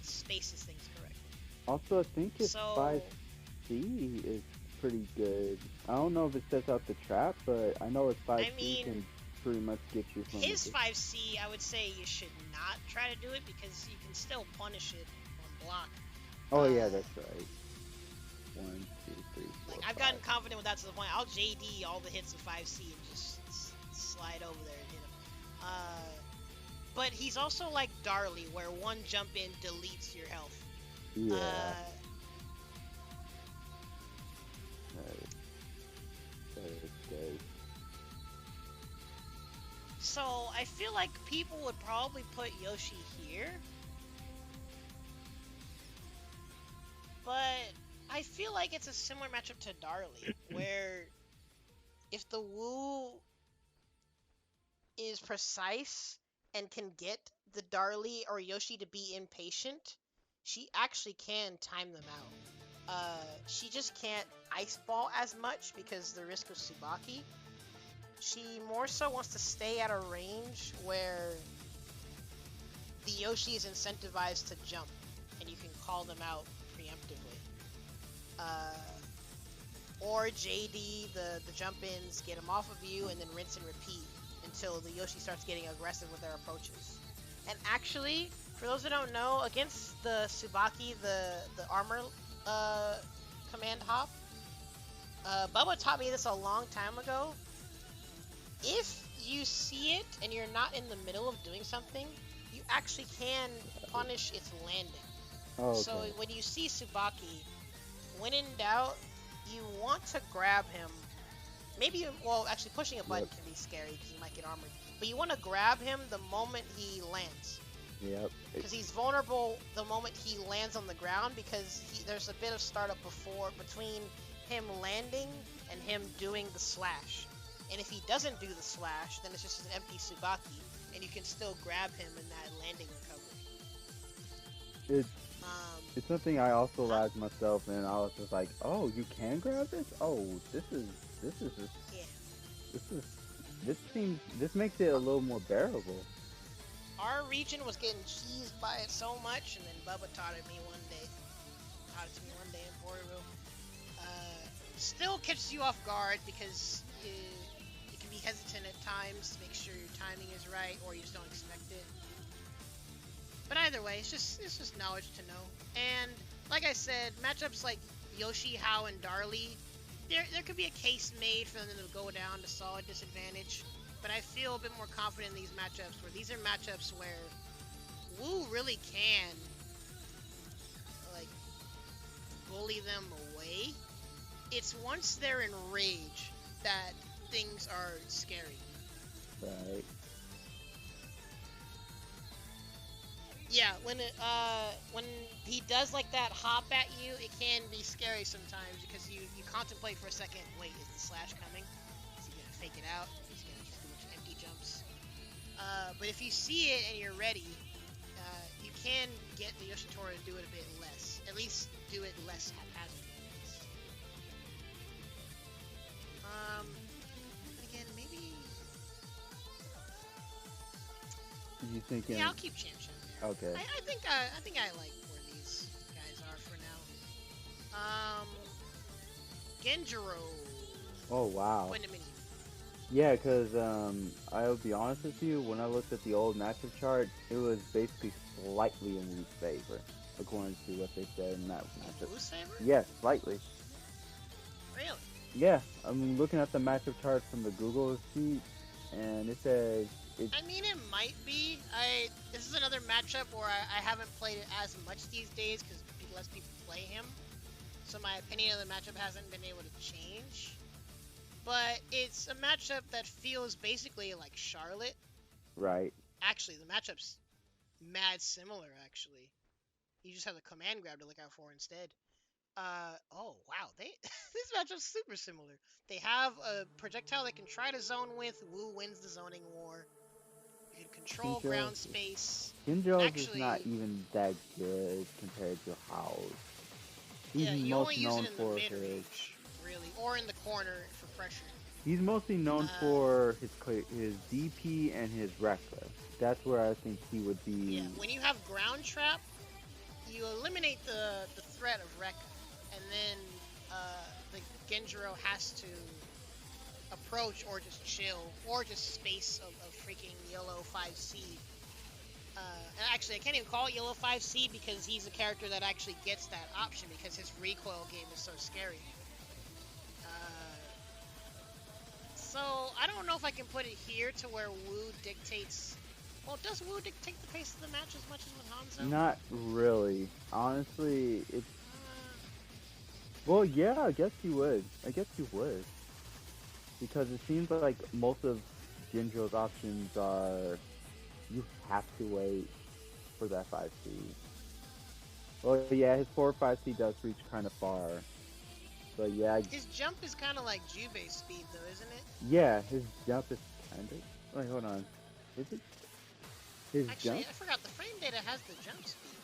spaces things correctly. Also, I think his 5C is pretty good. I don't know if it sets out the trap, but I know his 5C can pretty much get you from his 5C, I would say you should not try to do it, because you can still punish it on block. Oh yeah, that's right. 1, 2, 3, 4, like, I've gotten confident with that to the point I'll JD all the hits of 5C and just slide over there and hit him. But he's also like Darli, where one jump in deletes your health. Yeah. That is good. So I feel like people would probably put Yoshi here. But I feel like it's a similar matchup to Darli, where if the Wu is precise and can get the Darli or Yoshi to be impatient, she actually can time them out. She just can't ice ball as much because the risk of Tsubaki. She more so wants to stay at a range where the Yoshi is incentivized to jump, and you can call them out preemptively. Or JD the jump-ins, get them off of you, and then rinse and repeat until the Yoshi starts getting aggressive with their approaches. And actually, for those that don't know, against the Tsubaki, the armor command hop, Bubba taught me this a long time ago. If you see it and you're not in the middle of doing something, you actually can punish its landing. Oh, okay. So when you see Tsubaki, when in doubt, you want to grab him. Maybe, well, actually pushing a button Yep. can be scary because he might get armored. But you want to grab him the moment he lands. Yep. Because he's vulnerable the moment he lands on the ground because there's a bit of startup between him landing and him doing the slash. And if he doesn't do the slash, then it's just an empty Sugaki, and you can still grab him in that landing recovery. It's something I also lagged myself, and I was just like, oh, you can grab this? Oh, this Yeah. this makes it a little more bearable. Our region was getting cheesed by it so much, and then Bubba taught it to me one day in Porterville. Still catches you off guard because it can be hesitant at times to make sure your timing is right, or you just don't expect it. But either way, it's just knowledge to know. And like I said, matchups like Yoshi, Hao, and Darli, there could be a case made for them to go down to solid disadvantage. But I feel a bit more confident in these matchups, where these are matchups where Wu really can like bully them away. It's once they're in rage that things are scary. Right. Yeah, when he does like that hop at you, it can be scary sometimes because you contemplate for a second. Wait, is the slash coming? Is he gonna fake it out? Is he gonna just do a bunch of empty jumps? But if you see it and you're ready, you can get the Yoshitora to do it a bit less. At least do it less haphazardly. Again, maybe. You thinking? Yeah, I'll keep Cham Cham there. Okay. I think I like where these guys are for now. Genjuro. Oh wow. Wait a minute. Yeah, because I'll be honest with you, when I looked at the old matchup chart, it was basically slightly in Wu's favor, according to what they said in that matchup. Wu's favor? Yes, slightly. Really? Yeah, I'm looking at the matchup chart from the Google sheet, and it says I mean, it might be. This is another matchup where I haven't played it as much these days because less people play him. So my opinion of the matchup hasn't been able to change. But it's a matchup that feels basically like Charlotte. right. Actually, the matchup's mad similar, actually. You just have the command grab to look out for instead. Oh, wow. This matchup's super similar. They have a projectile they can try to zone with. Wu wins the zoning war. You can control ground space. Genjo's is not even that good compared to Hao's. He's Yeah, you only most use known it in the for mid-range, really. Or in the corner for pressure. He's mostly known for his DP and his Rekka. That's where I think he would be. Yeah, when you have ground trap, you eliminate the threat of Rekka, and then the Genjuro has to approach or just chill or just space of freaking yellow 5C. And actually, I can't even call it yellow 5C because he's a character that actually gets that option because his recoil game is so scary. So I don't know if I can put it here to where Wu dictates. Well, does Wu dictate the pace of the match as much as with Hanzo? Not really. Honestly, it's. Well, yeah, I guess you would. Because it seems like most of Genjo's options are you have to wait for that 5C. Well, yeah, his 4-5C does reach kind of far. But yeah. His jump is kind of like Jubei's speed, though, isn't it? Yeah, his jump is kind of. Wait, hold on. Is it? His Actually, jump? I forgot. The frame data has the jump speed.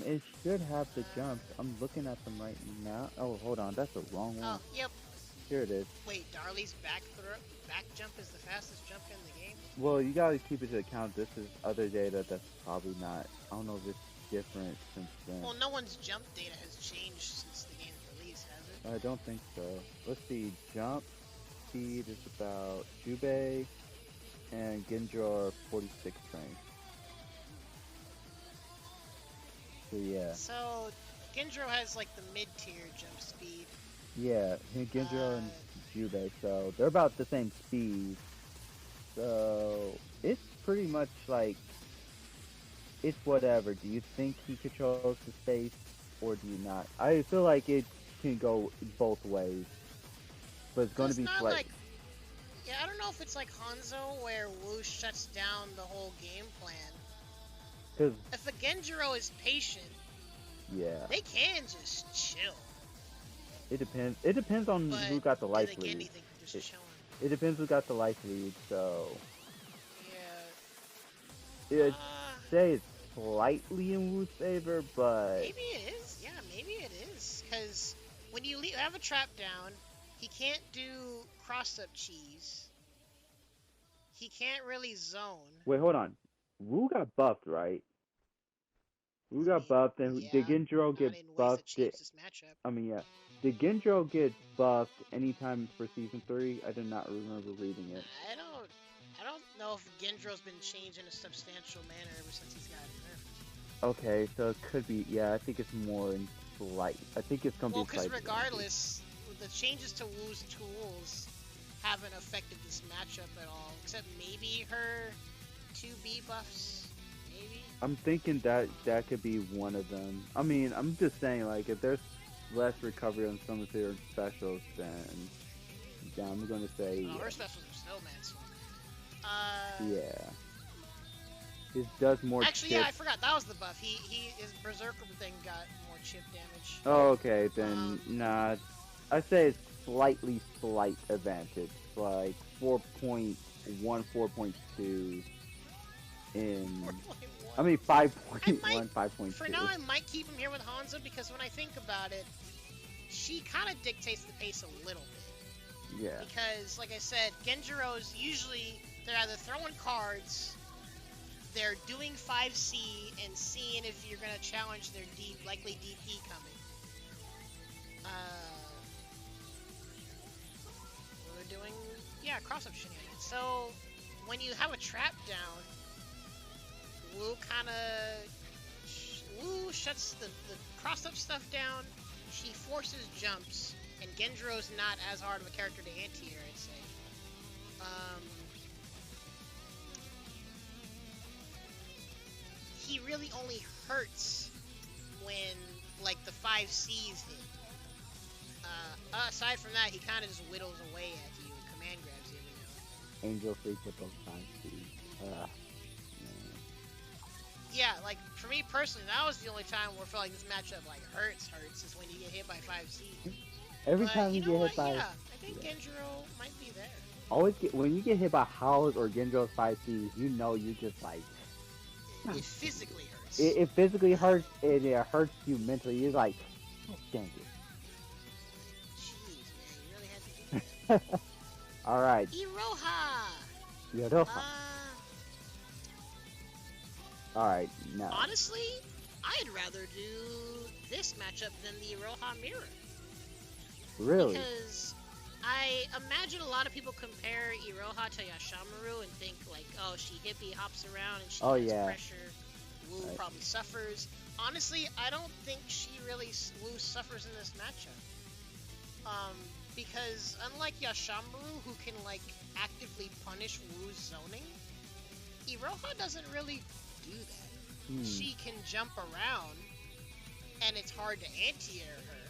It should have the jumps. I'm looking at them right now. Oh, hold on. That's the wrong one. Oh, yep. Here it is. Wait, Darli's back jump is the fastest jump in the game? Well, you gotta keep it to account. This is other data that's probably not. I don't know if it's different since then. Well, no one's jump data has changed since the game's release, has it? I don't think so. Let's see. Jump speed is about Jubei and Genjuro are 46 strength. So yeah. So Genjuro has like the mid-tier jump speed. Yeah, Genjuro and Jubei, so they're about the same speed. So it's pretty much like it's whatever. Do you think he controls the space or do you not? I feel like it can go both ways, but it's going to It's be not slight. like, yeah, I don't know if it's like Hanzo where Wu shuts down the whole game plan. Cause If a Genjuro is patient, yeah, they can just chill. it depends. It depends on But who got the do life they get lead. anything from just chilling? It depends who got the life lead. So Yeah. I'd say it's slightly in Wu's favor, but Maybe it is. Yeah, maybe it is. Because when you have a trap down, he can't do cross-up cheese. He can't really zone. wait, hold on. Wu got buffed, right? Wu got buffed, and yeah, did Genjuro not get in ways buffed? that change this matchup. I mean, yeah. Did Genjuro get buffed anytime for season 3? I did not remember reading it. I don't know if Genjuro's been changed in a substantial manner ever since he's gotten nerfed. Okay, so it could be. Yeah, I think it's more in slight. I think it's gonna be slight. Well, because regardless, the changes to Wu's tools haven't affected this matchup at all, except maybe her 2B buffs. Maybe. I'm thinking that could be one of them. I mean, I'm just saying, like, if there's less recovery on some of their specials, then yeah, I'm gonna say. Oh, her specials are Snowman Sword. Yeah. It does more. Actually, chip. yeah, I forgot that was the buff. His Berserker thing got more chip damage. Oh, okay, then nah. I'd say it's slightly slight advantage, like 4.1, 4.2 in. 4.1. I mean 5.1, 5.2. For now, I might keep him here with Hanzo because when I think about it, she kind of dictates the pace a little bit. Yeah. Because, like I said, Genjuro's usually they're either throwing cards, they're doing 5C and seeing if you're gonna challenge their likely DP coming. We're doing cross-up shenanigans. So when you have a trap down, Wu shuts the cross-up stuff down. She forces jumps, and Genjuro's not as hard of a character to anti-air, I'd say. He really only hurts when, like, the 5Cs hit. Aside from that, he kind of just whittles away at you and command grabs you every now and then. Angel Freak with those 5Cs. Yeah, like, for me personally, that was the only time where I felt like this matchup, like, hurts, is when you get hit by 5C. Every time you get hit by... Yeah, I think Genjuro might be there. When you get hit by Howl's or Genjo's 5Cs, you know you just, like... It physically hurts. It physically hurts, and it hurts you mentally. You're like, oh, dang it. Jeez, man, you really had to do that. Alright. Iroha! Alright, now. Honestly, I'd rather do this matchup than the Iroha Mirror. Really? Because I imagine a lot of people compare Iroha to Yashamaru and think like, oh, she hippie hops around and she has pressure. Wu probably suffers. Honestly, I don't think Wu suffers in this matchup. Because unlike Yashamaru, who can like actively punish Wu's zoning, Iroha doesn't really do that. She can jump around, and it's hard to anti-air her.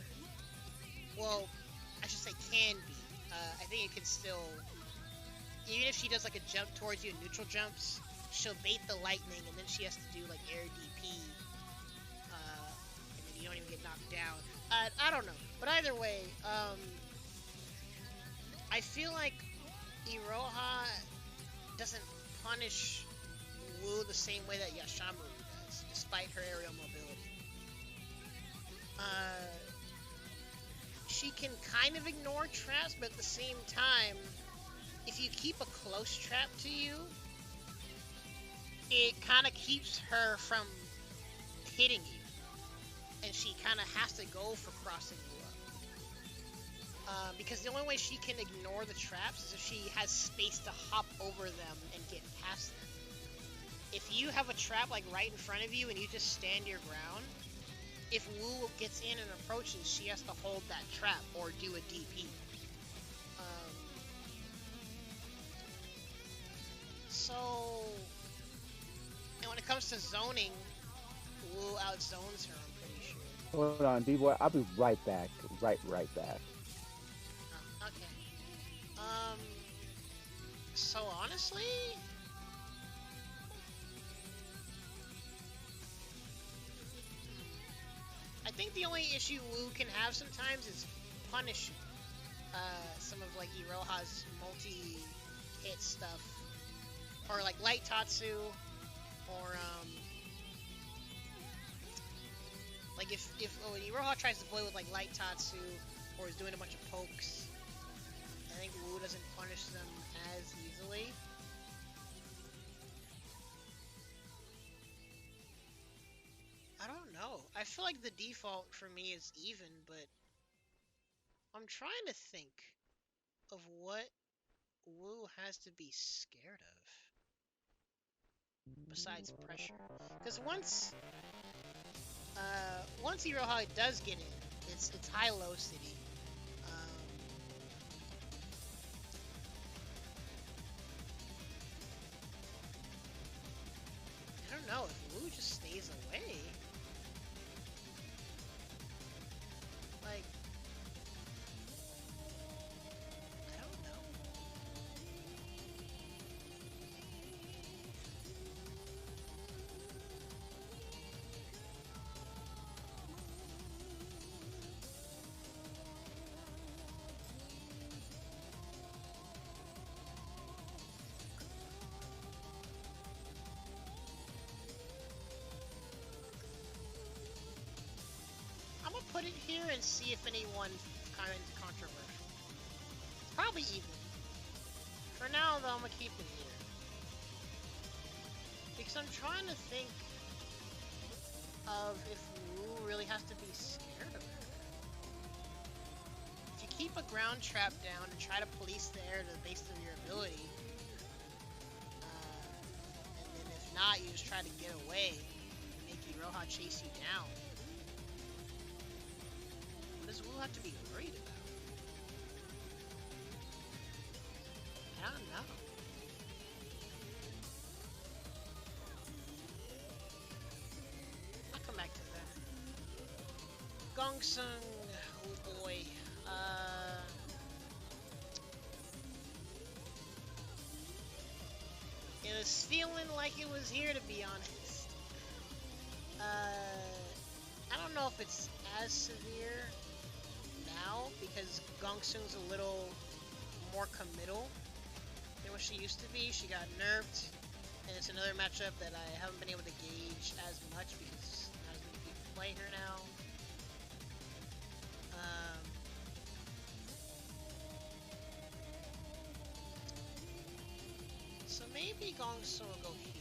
Well, I should say can be. I think it can still, even if she does like a jump towards you in neutral jumps, she'll bait the lightning, and then she has to do like air DP, and then you don't even get knocked down. I don't know, but either way, I feel like Iroha doesn't punish Wu the same way that Yashamaru does, despite her aerial mobility. She can kind of ignore traps, but at the same time, if you keep a close trap to you, it kind of keeps her from hitting you, and she kind of has to go for crossing you up. Because the only way she can ignore the traps is if she has space to hop over them and get past them. If you have a trap like right in front of you and you just stand your ground, if Wu gets in and approaches, she has to hold that trap or do a DP. And when it comes to zoning, Wu outzones her, I'm pretty sure. Hold on, D-boy. I'll be right back. Right back. Oh, okay. Um. So honestly, I think the only issue Wu can have sometimes is punishing some of like Iroha's multi-hit stuff, or like light Tatsu, or like if when Iroha tries to play with like light Tatsu or is doing a bunch of pokes, I think Wu doesn't punish them as easily. I don't know. I feel like the default for me is even, but I'm trying to think of what Wu has to be scared of besides pressure. Because once Iroha does get in, it's high low city. Um, I don't know if Wu just stays away. Like I don't know. I'm gonna put it here and see if anyone kind of controversial. It's probably even. For now, though, I'm gonna keep it here because I'm trying to think of if Wu really has to be scared of her. If you keep a ground trap down and try to police the air to the base of your ability, and then if not, you just try to get away and make Iroha chase you down. What does Wu have to be worried about? I don't know. I'll come back to that. Gongsun, oh boy. It was feeling like it was here, to be honest. I don't know if it's as severe now because Gongsun's a little more committal than what she used to be. She got nerfed, and it's another matchup that I haven't been able to gauge as much because not as many people play her now. Um, so maybe Gongsun will go here.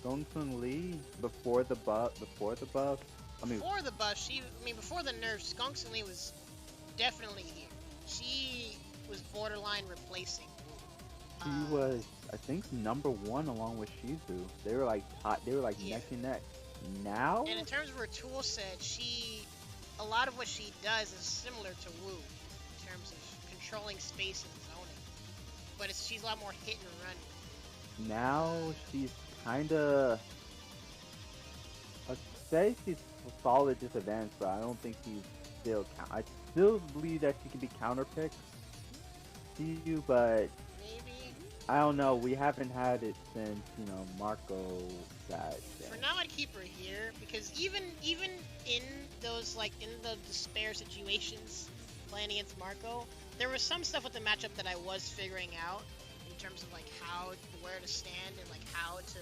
Gongsun Li before the buff. Before the buff. I mean, Before the buff, before the nerfs, Gongsun Li was definitely here. She was borderline replacing Wu. she was, I think, number one along with Shizu. They were like hot. They were like Yeah. neck and neck. Now, And in terms of her tool set, a lot of what she does is similar to Wu in terms of controlling space and zoning. But she's a lot more hit and run. now she's kind of. I'd say she's solid disadvantage, but I don't think she's still count. I still believe that she can be counterpicked to you, but Maybe. I don't know. We haven't had it since Marco got. For now, I'd keep her here because even in those in the despair situations playing against Marco, there was some stuff with the matchup that I was figuring out in terms of where to stand and how to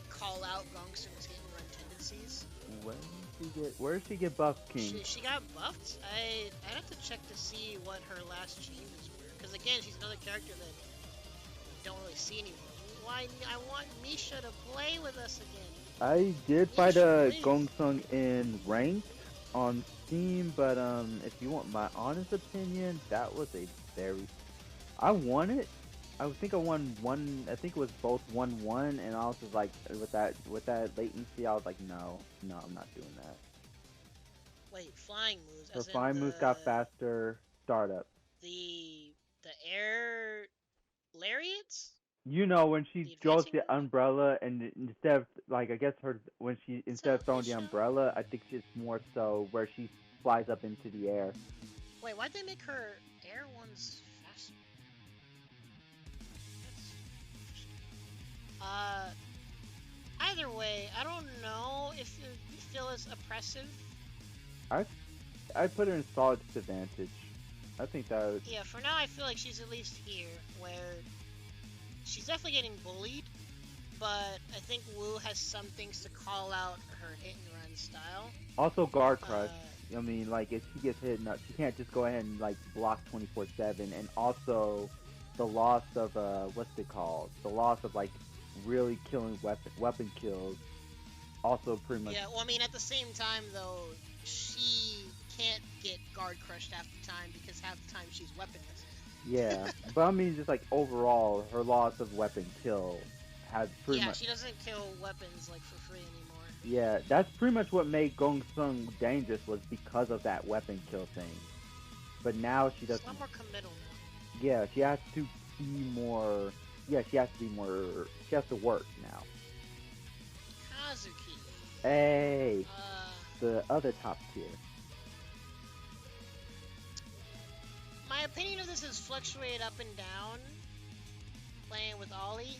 call out Gongsun's hit and run tendencies. Where did she get buffed, King? She got buffed. I'd have to check to see what her last changes were because again, she's another character that we don't really see anymore. Why I want Misha to play with us again. I did fight a please. Gongsun in ranked on Steam, but if you want my honest opinion, that was a very. I won it. I think I won one. I think it was both 1-1, and I was just like, with that latency, I was like, no, I'm not doing that. Wait, flying moves. So As in flying moves got faster. Startup. The air lariats. You know, when she The throws advancing the move? umbrella, and instead of like, I guess her when she instead of throwing the Selfish. umbrella, I think it's more so where she flies up into the air. Wait, why'd they make her air ones faster? That's interesting. Uh, Either way, I don't know if you feel as oppressive. I I put her in solid disadvantage. I think that would, Yeah, for now I feel like she's at least here, where she's definitely getting bullied, but I think Wu has some things to call out her hit and run style. also guard crush. Uh, I mean, like if she gets hit, she can't just go ahead and like block 24/7. And also, the loss of what's it called? The loss of like really killing weapon kills. Also, pretty much. yeah, well, I mean, at the same time, though, she can't get guard crushed half the time because half the time she's weaponless. Yeah, but I mean, just like overall, her loss of weapon kill has pretty Yeah, much. she doesn't kill weapons like for free anymore. Yeah, that's pretty much what made Gongsun dangerous was because of that weapon kill thing. But now she It's a doesn't. lot more committal now. Yeah, she has to be more. Yeah, she has to be more. She has to work now. Kazuki. Hey, Uh, the other top tier. my opinion of this has fluctuated up and down playing with Ollie.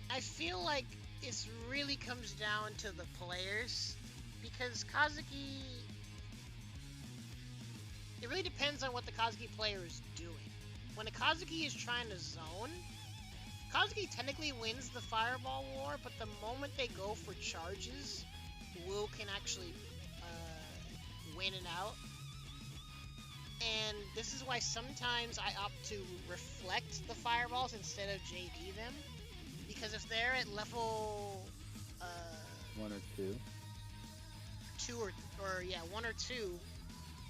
I feel like it really comes down to the players because Kazuki. It really depends on what the Kazuki player is doing. When a Kazuki is trying to zone, Kazuki technically wins the Fireball War, but the moment they go for charges, Wu can actually win and out. And this is why sometimes I opt to reflect the fireballs instead of JD them. Because if they're at level 1 or 2. 2 or yeah, 1 or 2,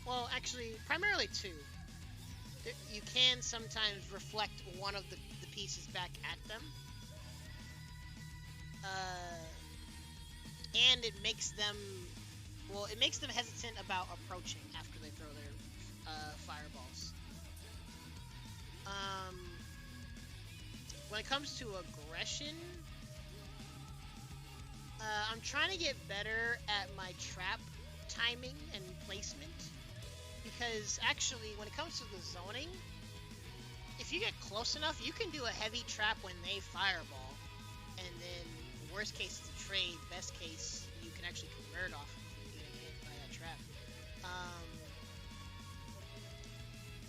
well, actually, primarily 2, you can sometimes reflect one of the pieces back at them. And it makes them, hesitant about approaching after they throw their fireballs. When it comes to aggression, I'm trying to get better at my trap timing and placement. Because actually, when it comes to the zoning, if you get close enough, you can do a heavy trap when they fireball. And then, worst case, it's a trade. Best case, you can actually convert off of getting hit by that trap.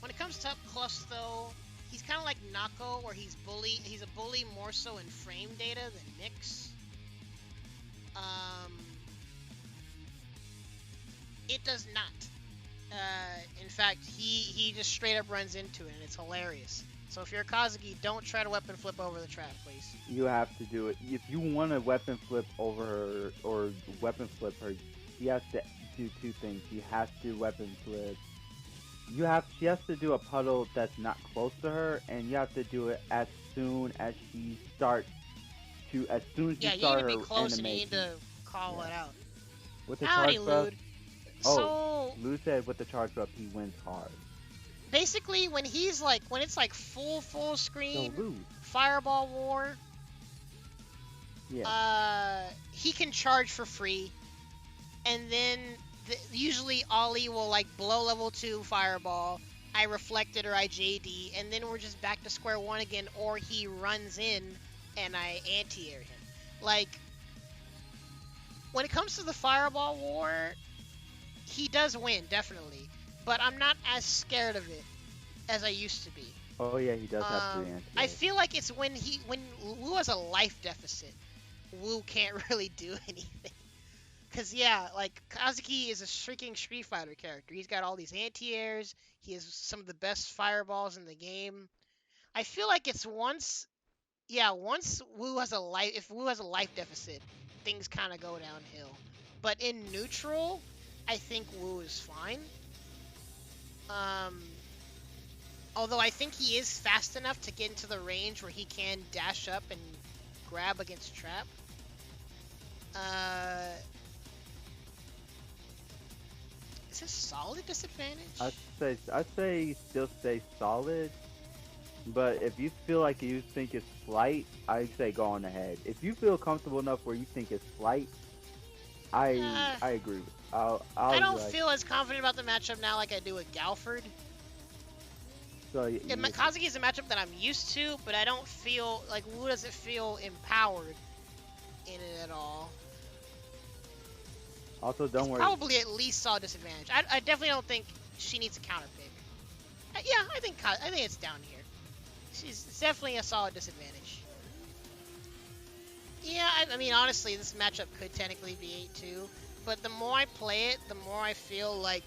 When it comes to up close, though, he's kind of like Nako, where he's a bully more so in frame data than mix. It does not. In fact, he just straight up runs into it, and it's hilarious. So if you're a Kazuki, don't try to weapon flip over the trap, please. You have to do it. If you want to weapon flip over her or weapon flip her, she has to do 2 things. She has to weapon flip. She has to do a puddle that's not close to her, and you have to do it as soon as she starts to. As soon as Yeah, you you need start to be her close and you need animation. to call it out. With the Howdy, charge buff. Lude. Oh, So Lou said with the charge buff he wins hard. basically, when it's like full So screen Lou, Fireball War, yeah. he can charge for free, and then usually Ollie will like blow level 2 Fireball. I reflect it or I JD, and then we're just back to square one again, or he runs in and I anti-air him. Like, when it comes to the Fireball War, he does win, definitely, but I'm not as scared of it as I used to be. Oh yeah, he does have 3 anti. I feel like it's when Wu has a life deficit, Wu can't really do anything. Cause yeah, like Kazuki is a freaking Street Fighter character. He's got all these anti-airs. He has some of the best fireballs in the game. I feel like it's once Wu has a life. If Wu has a life deficit, things kind of go downhill. But in neutral, I think Wu is fine. Although I think he is fast enough to get into the range where he can dash up and grab against trap. Is this solid disadvantage? I'd say still stay solid. But if you feel like you think it's slight, I say go on ahead. If you feel comfortable enough where you think it's slight, Uh, I agree. I I'll don't like feel as confident about the matchup now like I do with Galford. so Kazuki is a matchup that I'm used to, but I don't feel like Wu doesn't feel empowered in it at all. also don't It's worry. probably at least saw a disadvantage. I definitely don't think she needs a counter pick. Yeah, I think it's down here. It's definitely a solid disadvantage. Yeah, I mean honestly, this matchup could technically be 8-2, but the more I play it, the more I feel like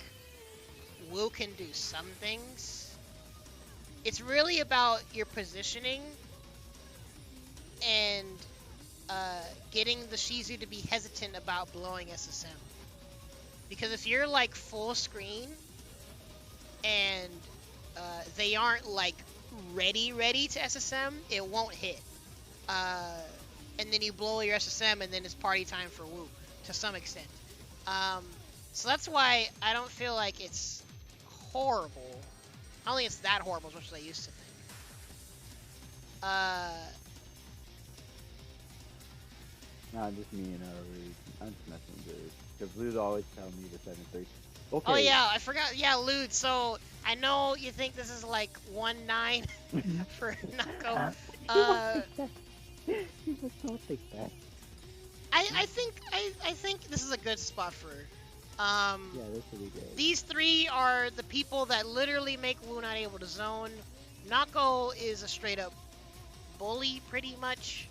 Wu can do some things. It's really about your positioning and getting the Shizu to be hesitant about blowing SSM. Because if you're like full screen and they aren't like ready to SSM, it won't hit. And then you blow your SSM and then it's party time for Wu to some extent. So that's why I don't feel like it's horrible. I don't think it's that horrible as much as I used to think. Nah, just me and I'm just messing with it. Because Blue's always tell me the 7-3. Okay. Oh yeah, I forgot. Yeah, Lude. So I know you think this is like 1-9 for Nako. You must not take that. I think this is a good spot for her. Yeah, this will be good. These three are the people that literally make Wu not able to zone. Nako is a straight up bully, pretty much.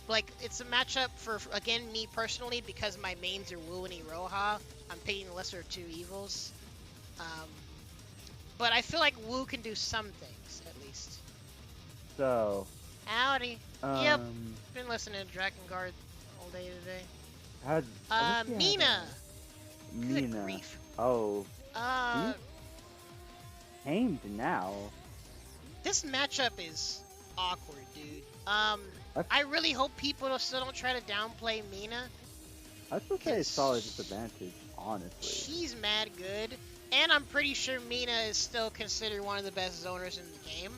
Like, it's a matchup for, again, me personally, because my mains are Wu and Iroha. I'm picking the lesser of two evils. But I feel like Wu can do some things, at least. So. Howdy. Yep. Been listening to Dragon Guard all day today. Mina. Good grief. Oh. Tamed now. This matchup is awkward, dude. I really hope people still don't try to downplay Mina. I still say it's solid disadvantage, honestly. She's mad good, and I'm pretty sure Mina is still considered one of the best zoners in the game.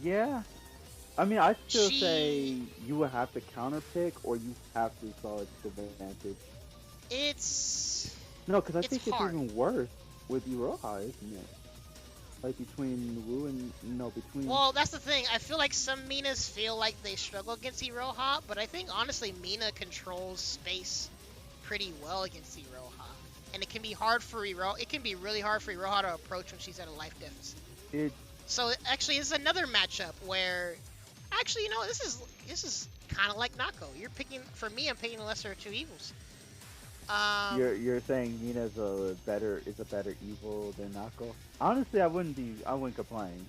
Yeah. I mean, I still say you would have to counter pick, or you have to solid disadvantage. No, because I think it's even worse with Iroha, isn't it? Like between Wu and between. Well, that's the thing. I feel like some Minas feel like they struggle against Iroha, but I think honestly Mina controls space pretty well against Iroha, and it can be hard for Iroha. It can be really hard for Iroha to approach when she's at a life deficit. So actually, this is another matchup where, actually, you know, this is kind of like Nako. You're picking for me. I'm picking the lesser of two evils. You're saying Mina's a better evil than Nako? Honestly, I wouldn't complain.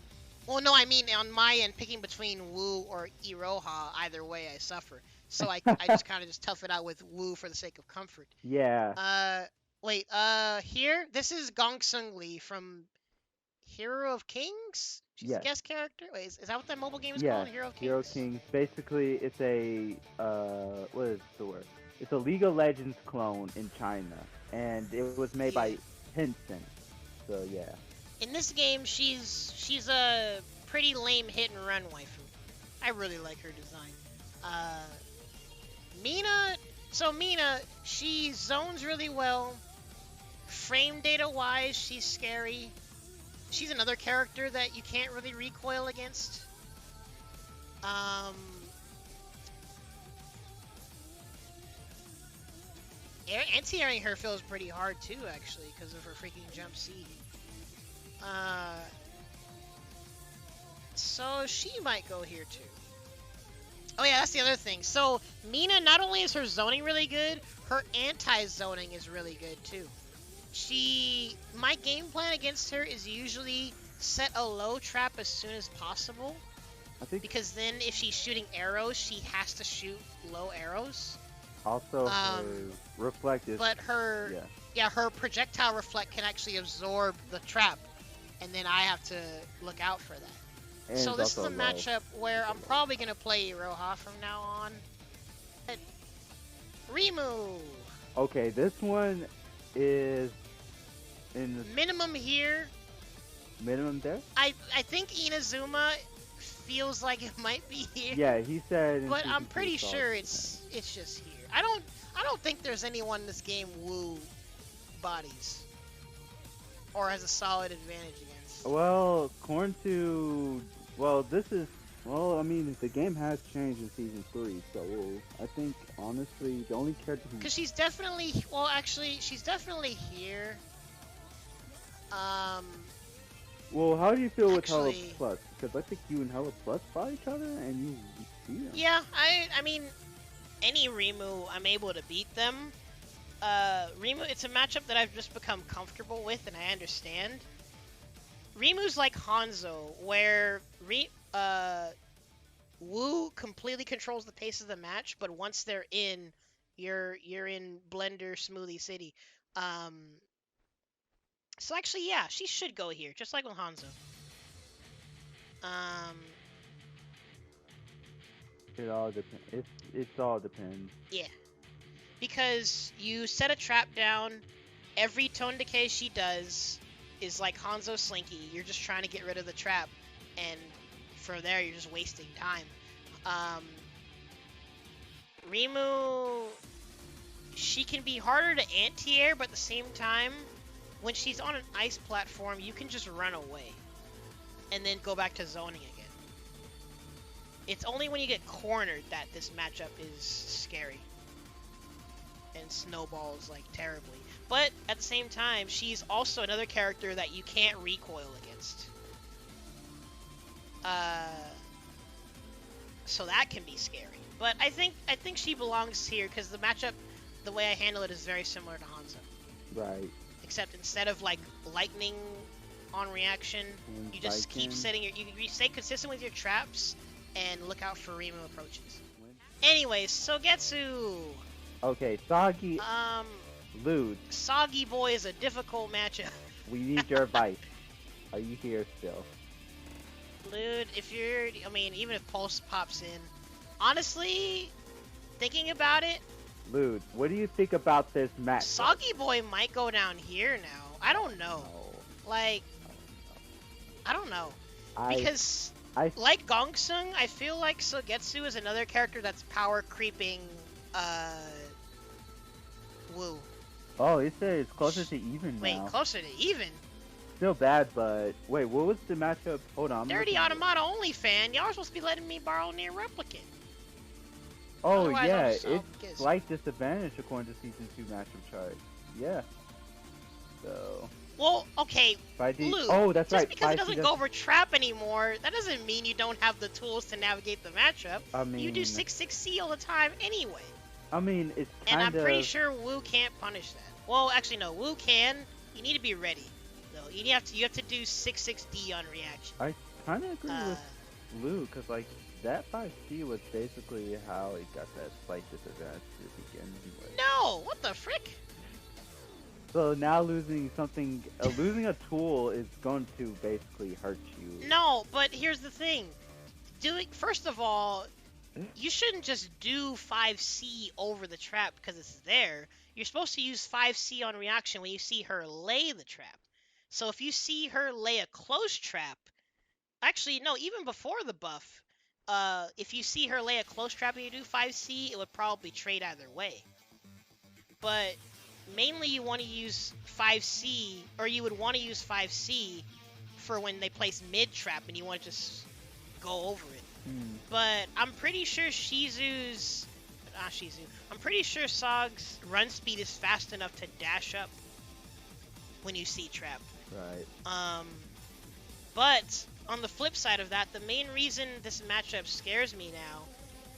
Well, no, I mean on my end, picking between Wu or Iroha, either way I suffer. So I just kind of just tough it out with Wu for the sake of comfort. Yeah. Wait, here? This is Gongsun Li from Hero of Kings? She's a guest character? Wait, is that what that mobile game is called? Hero of Kings? Hero of Kings. Basically, it's a, what is the word? It's a League of Legends clone in China, and it was made by Tencent. So yeah. In this game, she's a pretty lame hit and run waifu. I really like her design. Mina. So Mina, she zones really well. Frame data wise, she's scary. She's another character that you can't really recoil against. Anti-airing her feels pretty hard too, actually, because of her freaking jump C. So she might go here too. Oh yeah, that's the other thing. So Mina, not only is her zoning really good, her anti-zoning is really good too. My game plan against her is usually set a low trap as soon as possible. Because then if she's shooting arrows, she has to shoot low arrows. Also, her reflect is... But her projectile reflect can actually absorb the trap, and then I have to look out for that. And so this is a matchup where I'm probably going to play Iroha from now on. Rimu! Okay, this one is in the... Minimum here. Minimum there? I think Inazuma feels like it might be here. Yeah, he said. In but season I'm 2 pretty Saw sure Japan. it's just here. I don't think there's anyone in this game Wu bodies or has a solid advantage against. Well, according to this is I mean, the game has changed in season 3, so I think honestly the only character who Because she's definitely, well, actually, she's definitely here. how do you feel with Hella Actually, Plus? Because I think you and Hella Plus fought each other and you see them. yeah, I mean, any Rimu, I'm able to beat them. Rimu, it's a matchup that I've just become comfortable with, and I understand. Rimu's like Hanzo, where Wu completely controls the pace of the match, but once they're in, you're in Blender Smoothie City. Um, so actually, yeah, she should go here, just like with Hanzo. Um, It all depends. It's all depends. yeah, because you set a trap down. Every tone decay she does is like Hanzo Slinky. You're just trying to get rid of the trap, and from there you're just wasting time. Rimu, she can be harder to anti-air, but at the same time, when she's on an ice platform, you can just run away and then go back to zoning again. It's only when you get cornered that this matchup is scary and snowballs like terribly. But at the same time, she's also another character that you can't recoil against. So that can be scary. But I think she belongs here because the matchup, the way I handle it, is very similar to Hanzo. Right. Except instead of like lightning on reaction, you just keep setting you stay consistent with your traps and look out for Rimu approaches. Anyways, Sougetsu. Okay, Soggy. Lude. Soggy Boy is a difficult matchup. We need your advice. Are you here still? Lude, even if Pulse pops in, honestly, thinking about it, Lude, what do you think about this match? Soggy Boy might go down here now. I don't know. Like, I don't know. Because, like Gongsun, I feel like Sougetsu is another character that's power creeping, Wu. Oh, he said it's closer to even now. Wait, closer to even? Still bad, but wait, what was the matchup? Hold on. Dirty Automata only fan. Y'all are supposed to be letting me borrow Near Replicant. Oh, Otherwise, yeah, it's slight disadvantage according to Season 2 matchup chart. Yeah. So... Well, okay, Luke, oh, that's just right. because it doesn't go over trap anymore, that doesn't mean you don't have the tools to navigate the matchup. I mean... You do 6-6C all the time anyway. I mean, it's kind of... And I'm pretty sure Wu can't punish that. Well, actually, no, Wu can. You need to be ready, though. You have to do 6-6D on reaction. I kind of agree with Luke, because, like, that 5C was basically how he got that slight disadvantage to begin with. No! What the frick? So now losing a tool is going to basically hurt you. No, but here's the thing. First of all, you shouldn't just do 5C over the trap because it's there. You're supposed to use 5C on reaction when you see her lay the trap. So if you see her lay a close trap, actually, no, even before the buff, if you see her lay a close trap and you do 5C, it would probably trade either way. But mainly you want to use 5C, or you would want to use 5C for when they place mid trap and you want to just go over it. But I'm pretty sure I'm pretty sure Sog's run speed is fast enough to dash up when you see trap. Right. But on the flip side of that, the main reason this matchup scares me now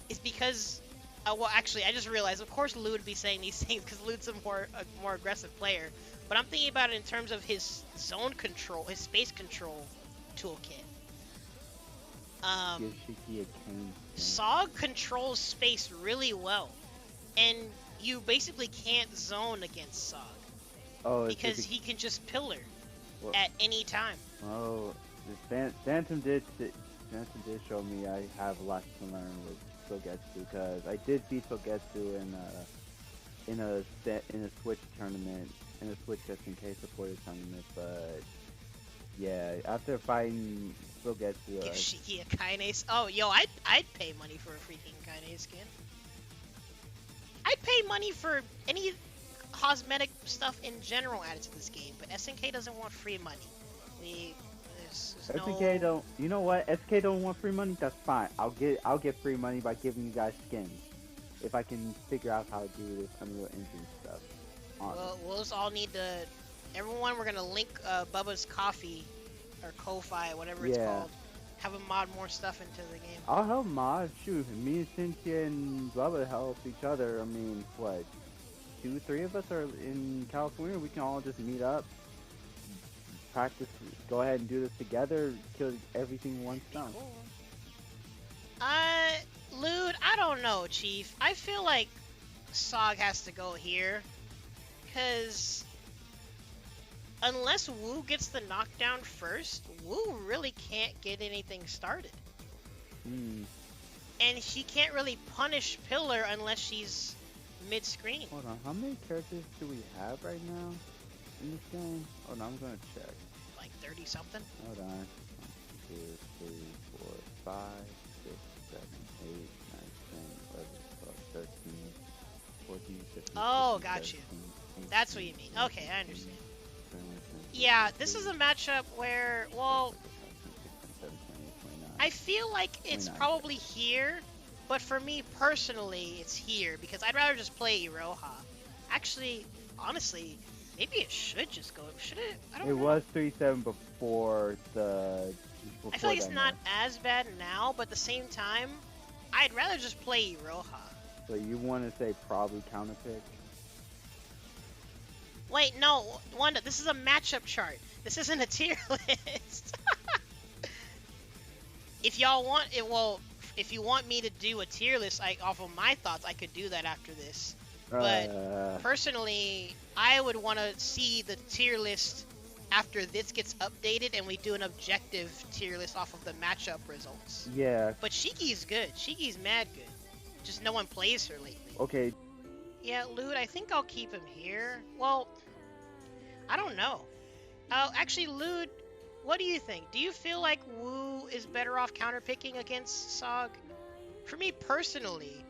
is because, well, actually, I just realized, of course, Lou would be saying these things because Lou's a more aggressive player. But I'm thinking about it in terms of his zone control, his space control toolkit. Give Shiki a cane. Sog controls space really well, and you basically can't zone against Sog. Oh, because he can just pillar at any time. Oh, Phantom did show me I have a lot to learn with Sougetsu, because I did beat Sougetsu in a Switch tournament, in a Switch just in case supported tournament, but Yeah, after fighting Sougetsu, Give Shiki a Kaine. Oh, yo, I'd pay money for a freaking Kaine skin. I'd pay money for any cosmetic stuff in general added to this game, but SNK doesn't want free money. There's SNK no... don't. You know what? SNK don't want free money. That's fine. I'll get free money by giving you guys skins, if I can figure out how to do this Unreal Engine stuff. Well, we'll just all need to... Everyone, we're gonna link Bubba's Coffee, or Ko-Fi, whatever it's called. Have him mod more stuff into the game. I'll help mod. Shoot, me and Cynthia and Bubba help each other. I mean, what? 2, 3 of us are in California. We can all just meet up, practice, go ahead and do this together, kill everything in one stone. Cool. Lude, I don't know, Chief. I feel like Sog has to go here, because unless Wu gets the knockdown first, Wu really can't get anything started. And she can't really punish Pillar unless she's mid-screen. Hold on, how many characters do we have right now in this game? Hold on, I'm gonna check. Like 30 something? Hold on. 1, 2, 3, 4, 5, 6, 7, 8, 9, 10, 11, 12, 13, 14, 15. Oh, 16, got you. 17, 18, That's what you mean. 19, Okay, I understand. 20, 21, Yeah, this is a matchup where, well, 29. I feel like it's probably here, but for me personally, it's here because I'd rather just play Iroha. Actually, honestly, maybe it should just go. Should it? I don't know. It was 3-7 before the. I feel like it's not as bad now, but at the same time, I'd rather just play Iroha. So you want to say probably counterpick? Wait, no, Wanda, this is a matchup chart. This isn't a tier list. If y'all want it, well, if you want me to do a tier list, off of my thoughts, I could do that after this. But personally, I would want to see the tier list after this gets updated and we do an objective tier list off of the matchup results. Yeah. But Shiki's good. Shiki's mad good. Just no one plays her lately. Okay. Yeah, Lude, I think I'll keep him here. Well, I don't know. Actually, Lude, what do you think? Do you feel like Wu is better off counterpicking against Sog? For me personally,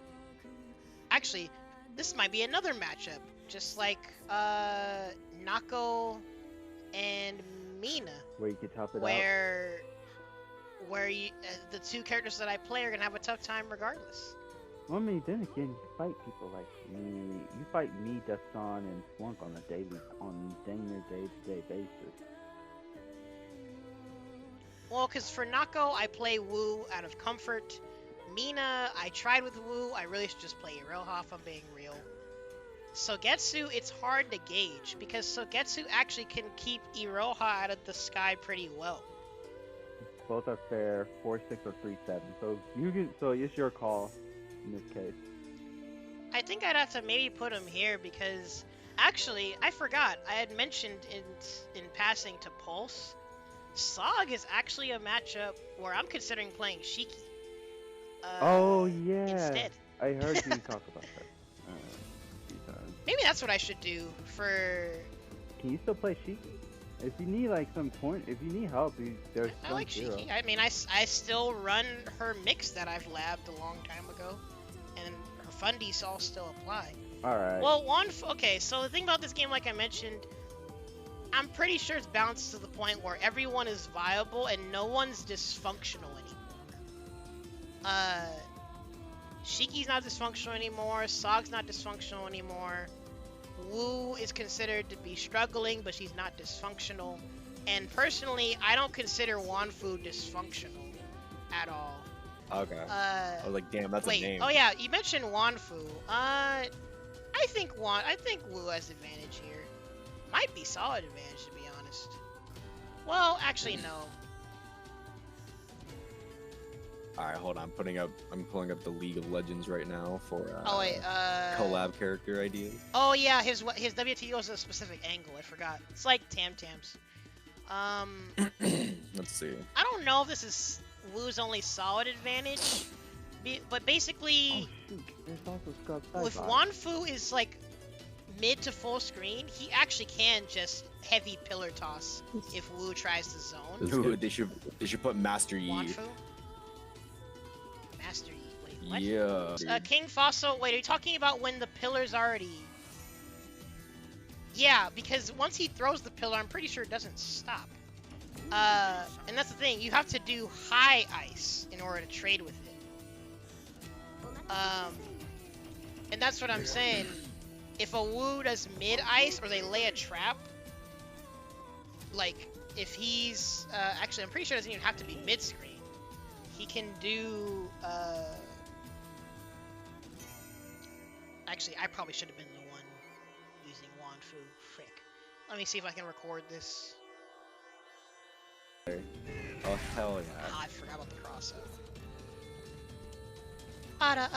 actually, this might be another matchup. Just like Nako and Mina. Where you could top it where you, the two characters that I play are going to have a tough time regardless. Well, I mean, then again, you fight people like me. You fight me, Dastan, and Flunk on a dang near day-to-day basis. Well, because for Nako, I play Wu out of comfort. Mina, I tried with Wu. I really should just play Iroha if I'm being real. Sougetsu, it's hard to gauge, because Sougetsu actually can keep Iroha out of the sky pretty well. Both are fair, 4-6 or 3-7. So it's your call in this case. I think I'd have to maybe put him here because, actually, I forgot. I had mentioned in passing to Pulse, Sog is actually a matchup where I'm considering playing Shiki. Oh yeah. Instead. I heard you talk about that. Maybe that's what I should do for. Can you still play Shiki? If you need like some point, if you need help, there's. I like Shiki. I mean, I still run her mix that I've labbed a long time ago, and her fundies all still apply. All right. Well, okay. So the thing about this game, like I mentioned, I'm pretty sure it's balanced to the point where everyone is viable and no one's dysfunctional anymore. Shiki's not dysfunctional anymore. Sog's not dysfunctional anymore. Wu is considered to be struggling, but she's not dysfunctional. And personally, I don't consider Wan Fu dysfunctional at all. Okay. I was like, damn, that's a name. Oh yeah, you mentioned Wan Fu. I think Wu has advantage here. Might be solid advantage, to be honest. Well, actually, no. Alright, hold on. I'm pulling up the League of Legends right now for collab character ideas. Oh yeah, his WT goes to a specific angle. I forgot. It's like Tam Tam's. Let's see. I don't know if this is Wu's only solid advantage, but basically, Oh shoot, there's also Scrub if Wan Fu is like mid to full screen, he actually can just heavy pillar toss if Wu tries to zone. Ooh, they should put Master Yi. Wan Fu? Master Yi. Wait, what? Yeah. King Fossil, wait, are you talking about when the pillar's already... Yeah, because once he throws the pillar, I'm pretty sure it doesn't stop. And that's the thing, you have to do high ice in order to trade with it. And that's what I'm saying. If a Wu does mid ice or they lay a trap, like if he's actually I'm pretty sure it doesn't even have to be mid screen. He can do actually I probably should have been the one using Wan Fu. Frick. Let me see if I can record this. Oh hell yeah. Ah, I forgot about the cross up. Ada.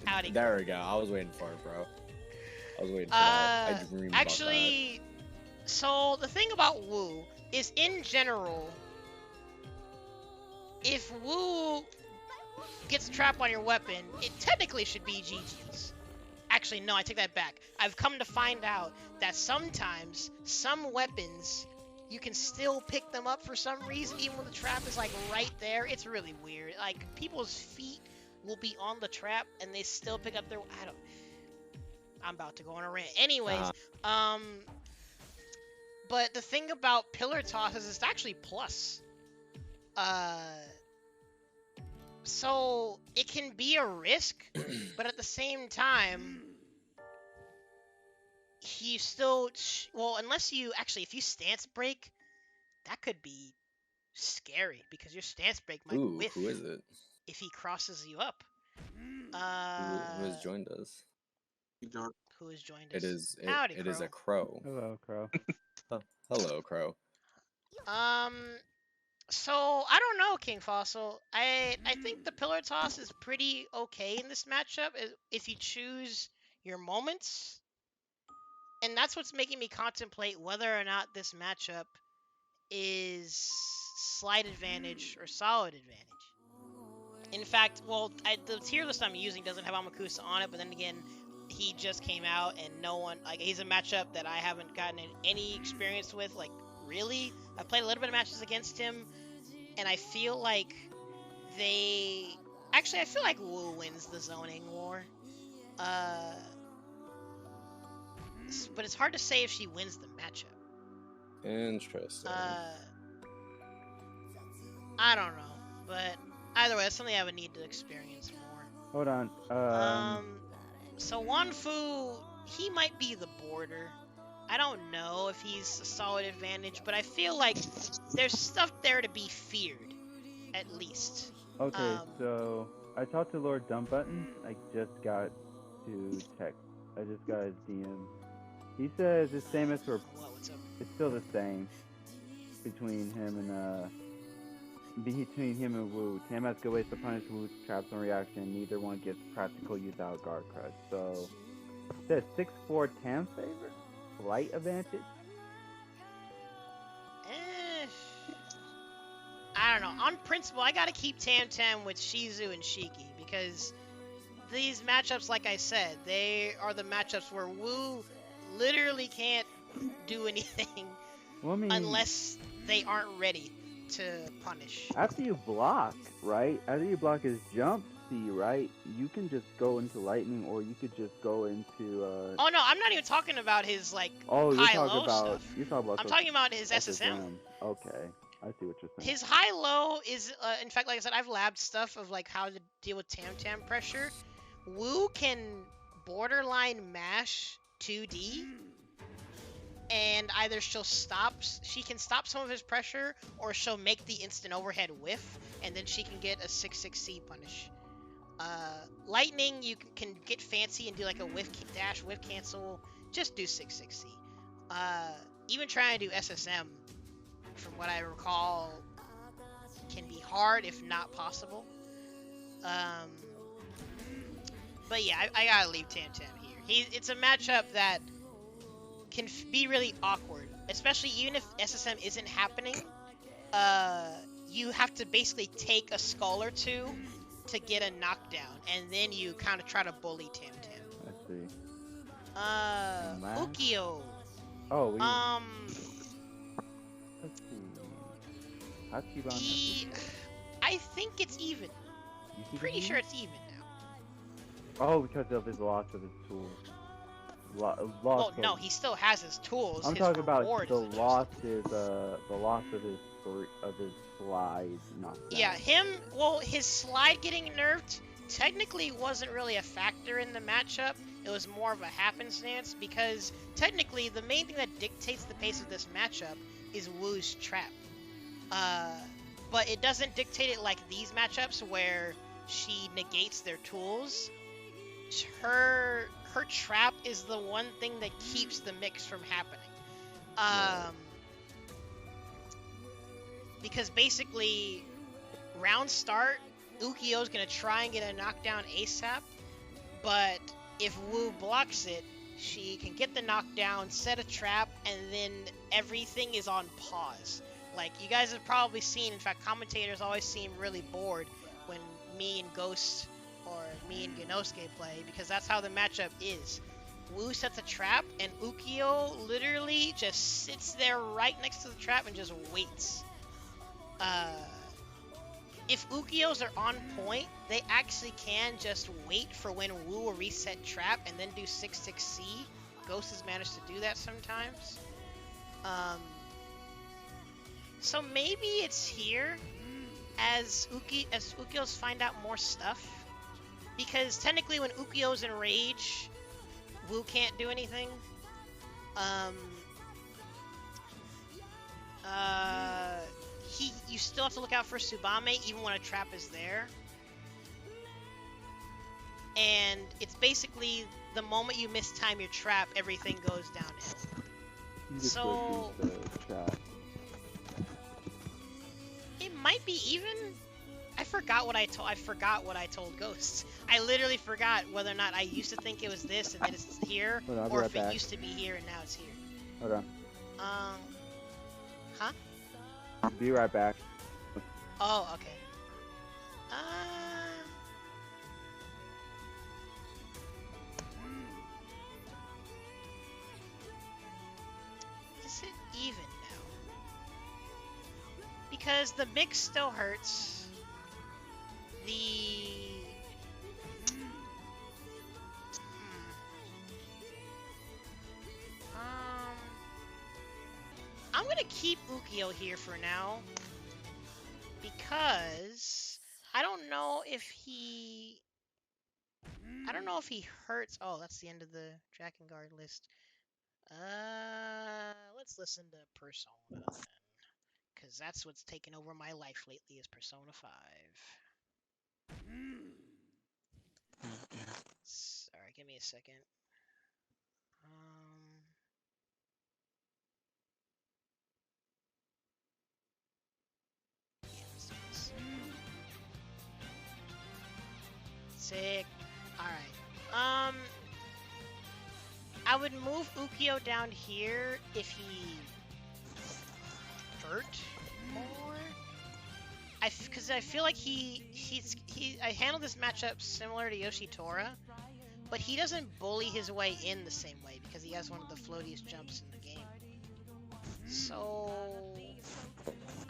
Howdy. There we go. I was waiting for it, bro. I was waiting for that. I dreamed actually, about that. So the thing about Wu is, in general, if Wu gets a trap on your weapon, it technically should be GG's. Actually, no, I take that back. I've come to find out that sometimes some weapons you can still pick them up for some reason, even when the trap is like right there. It's really weird. Like, people's feet will be on the trap and they still pick up their... I'm about to go on a rant. Anyways, but the thing about pillar tosses is it's actually plus. So it can be a risk, but at the same time, he still... Well, unless you... Actually, if you stance break, that could be scary, because your stance break might whiff. Who is it? If he crosses you up. Who has joined us? Who has joined us? It is a crow. Hello, Crow. Oh, hello, Crow. So I don't know, King Fossil. I think the pillar toss is pretty okay in this matchup if you choose your moments. And that's what's making me contemplate whether or not this matchup is slight advantage or solid advantage. In fact, well, the tier list I'm using doesn't have Amakusa on it, but then again, he just came out and no one, like, he's a matchup that I haven't gotten any experience with, like, really. I played a little bit of matches against him, and I feel like I feel like Wu wins the zoning war. But it's hard to say if she wins the matchup. Interesting. I don't know, but either way, it's something I would need to experience more. Hold on. So Wan Fu, he might be the border. I don't know if he's a solid advantage, but I feel like there's stuff there to be feared, at least. Okay, so I talked to Lord Dumbbutton. I just got to text. I just got his DM. He says it's same as for. What's up? It's still the same between him and Wu. Tam has good ways to punish Wu's traps on reaction. Neither one gets practical use out of guard crush. So, it says 6-4 Tam favor? Slight advantage? I don't know. On principle, I gotta keep Tam Tam with Shizu and Shiki, because these matchups, like I said, they are the matchups where Wu literally can't do anything unless they aren't ready to punish. After you block, right? After you block his jump C, right? You can just go into lightning, or you could just go into Oh no, I'm not even talking about his like high-low stuff. You're talking about I'm talking about his SSM. Okay, I see what you're saying. His high-low is, in fact, like I said, I've labbed stuff of like how to deal with Tam Tam pressure. Wu can borderline mash 2D, and either she can stop some of his pressure, or she'll make the instant overhead whiff, and then she can get a 6-6C punish. Lightning, you can get fancy and do like a whiff dash, whiff cancel, just do 6-6C. Even trying to do SSM, from what I recall, can be hard, if not possible. But yeah, I gotta leave Tam Tam here. It's a matchup that can be really awkward, especially even if SSM isn't happening. You have to basically take a skull or two to get a knockdown, and then you kind of try to bully Tam Tam. I see. Ukyo. Oh, we. Let's see. I think it's even. Pretty sure it's even now. Oh, because of his loss of his tools. Well, no, he still has his tools. I'm his talking about the loss of his slide knockdown. Yeah, his slide getting nerfed technically wasn't really a factor in the matchup. It was more of a happenstance because technically the main thing that dictates the pace of this matchup is Wu's trap. But it doesn't dictate it like these matchups where she negates their tools. Her trap is the one thing that keeps the mix from happening. Because basically, round start, Ukyo's gonna try and get a knockdown ASAP, but if Wu blocks it, she can get the knockdown, set a trap, and then everything is on pause. Like, you guys have probably seen, in fact, commentators always seem really bored when me and Ghost or me and Genosuke play, because that's how the matchup is. Wu sets a trap, and Ukyo literally just sits there right next to the trap and just waits. If Ukyos are on point, they actually can just wait for when Wu will reset trap and then do 6-6C. Ghost has managed to do that sometimes. So maybe it's here as Ukyos find out more stuff. Because technically when Ukyo's in rage, Wu can't do anything. You still have to look out for Tsubame even when a trap is there. And it's basically the moment you mistime your trap, everything goes downhill. So it might be even. I forgot what I told Ghosts. I literally forgot whether or not I used to think it was this and then it's here, or if it used to be here and now it's here. Hold on. Huh? Be right back. Oh, okay. Is it even now? Because the mix still hurts. I'm gonna keep Ukyo here for now because I don't know if he hurts. Oh, that's the end of the Drakengard list. Let's listen to Persona then, because that's what's taken over my life lately is Persona 5. Sorry, give me a second. Yeah, let's do this. Sick. Alright. I would move Ukyo down here if he hurt more. Because I feel like I handled this matchup similar to Yoshitora, but he doesn't bully his way in the same way because he has one of the floatiest jumps in the game. So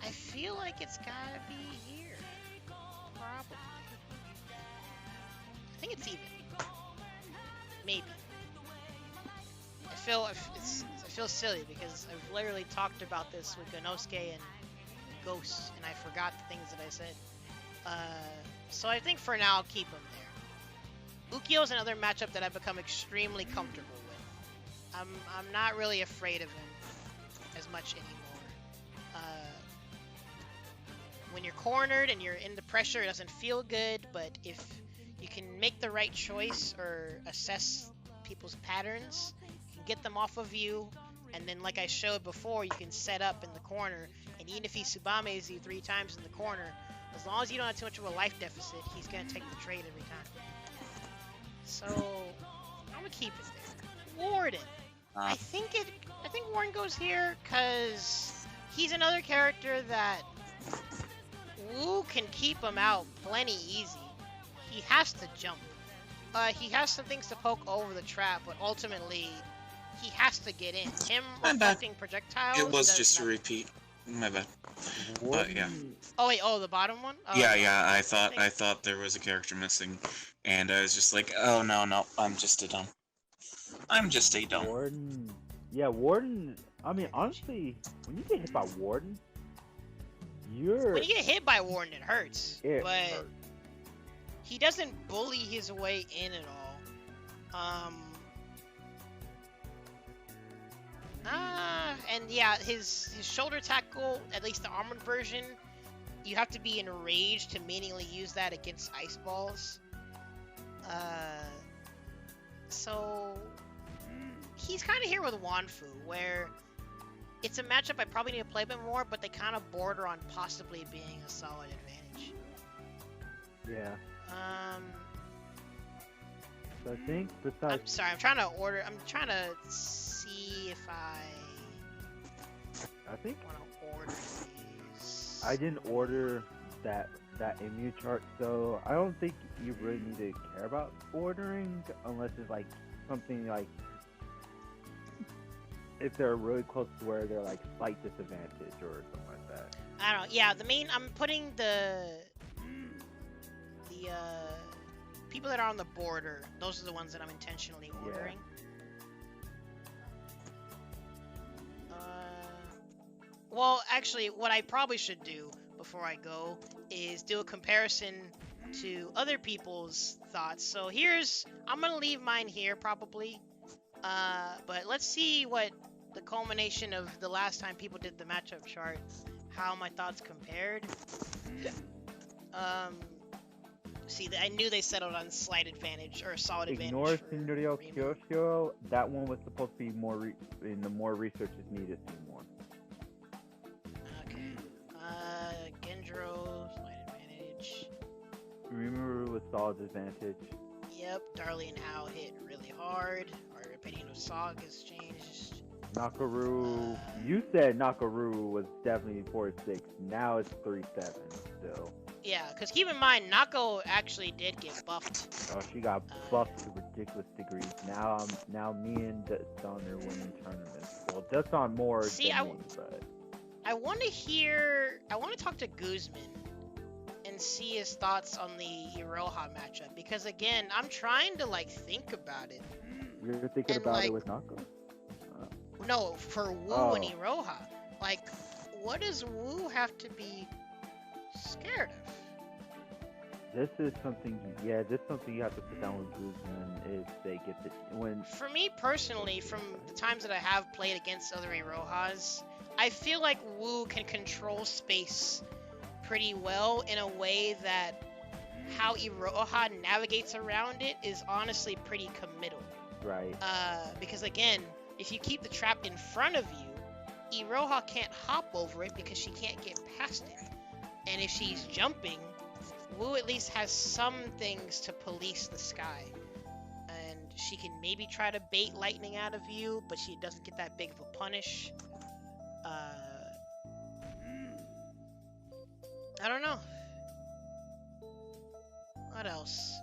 I feel like it's gotta be here. Probably. I think it's even. Maybe. I feel silly because I've literally talked about this with Genosuke and Ghost, and I forgot the things that I said. So I think for now I'll keep him there. Ukyo is another matchup that I've become extremely comfortable with. I'm not really afraid of him as much anymore. When you're cornered and you're in the pressure, it doesn't feel good, but if you can make the right choice or assess people's patterns, you can get them off of you, and then like I showed before, you can set up in the corner, and even if he Tsubames you 3 times in the corner, as long as you don't have too much of a life deficit, he's going to take the trade every time. So, I'm going to keep it there. Warden. I think Warden goes here because he's another character that Wu can keep him out plenty easy. He has to jump. he has some things to poke over the trap, but ultimately, he has to get in. Him My bad. reflecting projectiles. It was does just a nothing. repeat. My bad. Warden, yeah. Oh wait, oh the bottom one? Oh, Yeah, I think- thought there was a character missing, and I was just like, oh no, I'm just a dumb. I'm just a dumb. Warden. Yeah, Warden. I mean, honestly, when you get hit by Warden, When you get hit by Warden, it hurts. It but hurts. he doesn't bully his way in at all. And yeah, his shoulder tackle, at least the armored version, you have to be enraged to meaningfully use that against ice balls. So he's kind of here with Wan Fu, where it's a matchup I probably need to play a bit more, but they kind of border on possibly being a solid advantage. Yeah. So I think I'm besides. sorry, I'm trying to see if I I think want to order these. I didn't order that immune chart, so I don't think you really need to care about ordering unless it's like something like if they're really close to where they're like slight disadvantage or something like that. I don't know. Yeah, I'm putting the people that are on the border. Those are the ones that I'm intentionally ordering. Well, actually, what I probably should do before I go is do a comparison to other people's thoughts. So I'm gonna leave mine here probably, but let's see what the culmination of the last time people did the matchup chart, how my thoughts compared. See, I knew they settled on slight advantage or solid Ignore advantage. Shinryo Kyoshiro. That one was supposed to be more in the more research is needed to more. Okay. Genjuro, slight advantage. Rimururu with solid advantage. Yep, Darli and Hao hit really hard. Our opinion of Sog has changed. Nakoruru. You said Nakoruru was definitely 4-6. Now it's 3-7 still. Yeah, because keep in mind, Nako actually did get buffed. Oh, she got buffed to ridiculous degrees. Now me and Dustin are winning tournaments. Well, Dustin more than me, but I want to talk to Guzman and see his thoughts on the Iroha matchup, because again, I'm trying to like think about it. You're thinking And, about like, it with Nako? No, for Wu and Iroha. Like, what does Wu have to be scared of? This is something you have to sit down with Guzman if they get the when. For me personally, from the times that I have played against other Irohas, I feel like Wu can control space pretty well in a way that how Iroha navigates around it is honestly pretty committal. Right. Because again, if you keep the trap in front of you, Iroha can't hop over it because she can't get past it. And if she's jumping, Wu at least has some things to police the sky. And she can maybe try to bait lightning out of you, but she doesn't get that big of a punish. I don't know. What else?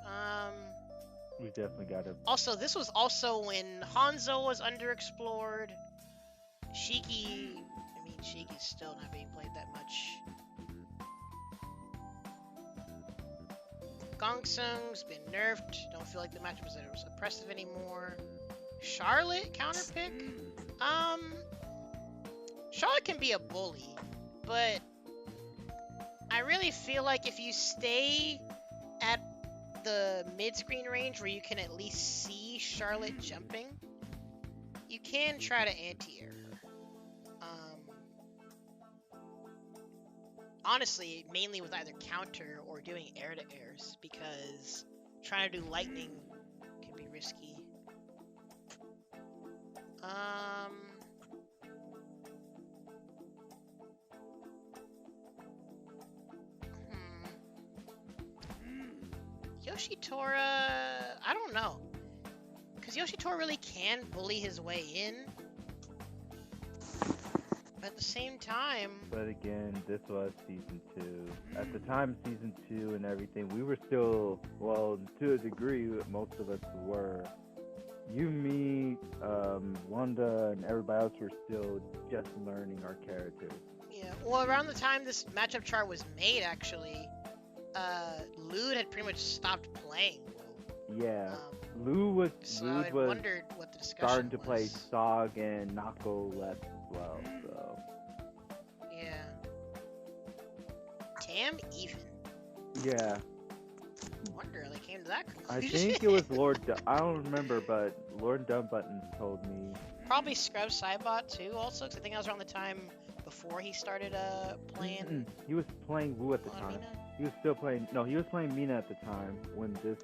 We definitely got to. Also, this was also when Hanzo was underexplored. Shiki's still not being played that much. Gongsung's been nerfed. Don't feel like the matchup was as oppressive anymore. Charlotte counterpick. Charlotte can be a bully, but I really feel like if you stay at the mid-screen range where you can at least see Charlotte jumping, you can try to anti-air her. Honestly, mainly with either counter or doing air-to-airs, because trying to do lightning can be risky. Yoshitora, I don't know. Because Yoshitora really can bully his way in. at the same time... But again, this was season 2. At the time, season 2 and everything, we were still, well, to a degree, most of us were. You, me, Wanda, and everybody else were still just learning our characters. Yeah, well, around the time this matchup chart was made, actually, Lude had pretty much stopped playing. Yeah, Lou was wondered what the discussion starting to was. play Sog, and Nako left as well, so... Yeah. Tam even. Yeah. Wonder they came to that I conclusion. think it was Lord... I don't remember, but Lord Dumbbutton told me. Probably Scrub Cybot too, also, because I think that was around the time before he started playing. He was playing Wu at the time. Mina? He was still playing. No, he was playing Mina at the time when this.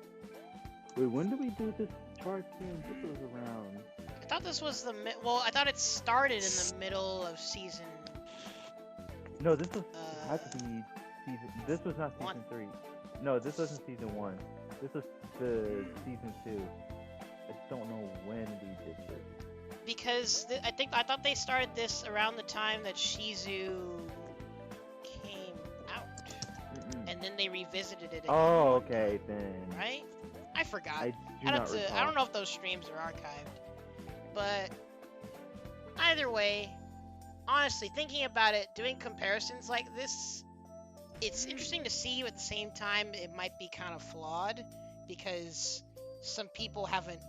Wait, when did we do this chart game? This was around. I thought this was the well, I thought it started in the middle of season. No, this was had to be season. This was not season 3. No, this wasn't season 1. This was the season 2. I just don't know when we did this. Because I thought they started this around the time that Shizu came out, and then they revisited it again. Oh, okay then. Right? I forgot. I don't know if those streams are archived, but either way, honestly, thinking about it, doing comparisons like this, it's interesting to see. At the same time, it might be kind of flawed because some people haven't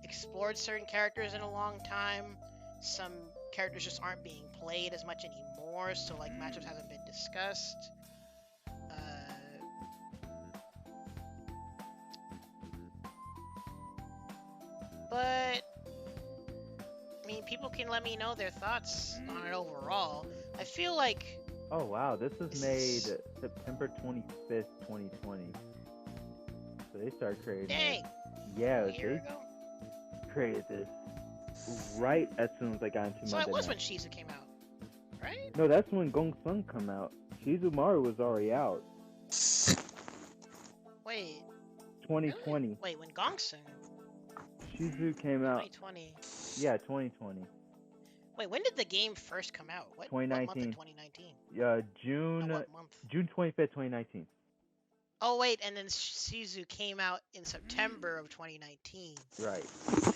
explored certain characters in a long time. Some characters just aren't being played as much anymore, so like matchups haven't been discussed. But I mean, people can let me know their thoughts on it overall. I feel like... Oh wow, this was made September 25th, 2020. So they started creating Dang! Yeah, A year they ago? created this right as soon as I got into So Monday it was Night. when Shizu came out, right? No, that's when Gongsun come out. Shizumaru was already out. Wait. 2020. Really? Wait, when Gongsun? Shizu came out. 2020. Yeah, 2020. Wait, when did the game first come out? What 2019. month in 2019? June. No, what month? June 25th, 2019. Oh wait, and then Shizu came out in September of 2019. Right. And then,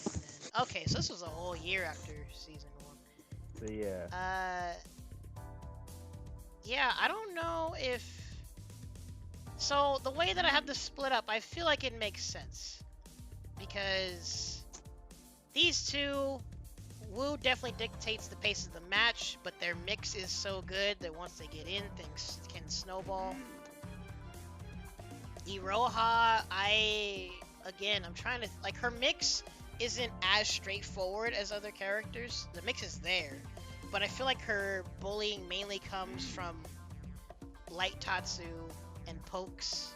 okay, so this was a whole year after season 1. So yeah. Yeah, I don't know if... So, the way that I have this split up, I feel like it makes sense. Because these two, Wu definitely dictates the pace of the match, but their mix is so good that once they get in, things can snowball. Iroha, I'm trying to... Like, her mix isn't as straightforward as other characters. The mix is there. But I feel like her bullying mainly comes from light Tatsu and pokes.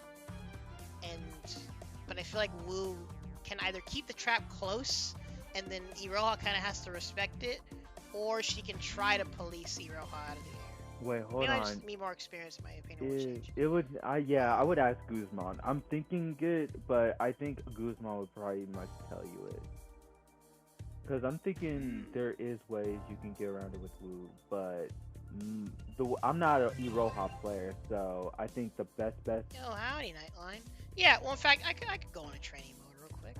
But I feel like Wu can either keep the trap close, and then Iroha kind of has to respect it, or she can try to police Iroha out of the air. Wait, hold Maybe on. I just need more experience, in my opinion will change. It would, I would ask Guzman. I'm thinking it, but I think Guzman would probably much tell you it. Because I'm thinking there is ways you can get around it with Wu, but I'm not an Iroha player, so I think the best. Yo, howdy, Nightline. Yeah, well, in fact, I could go on a training mode real quick.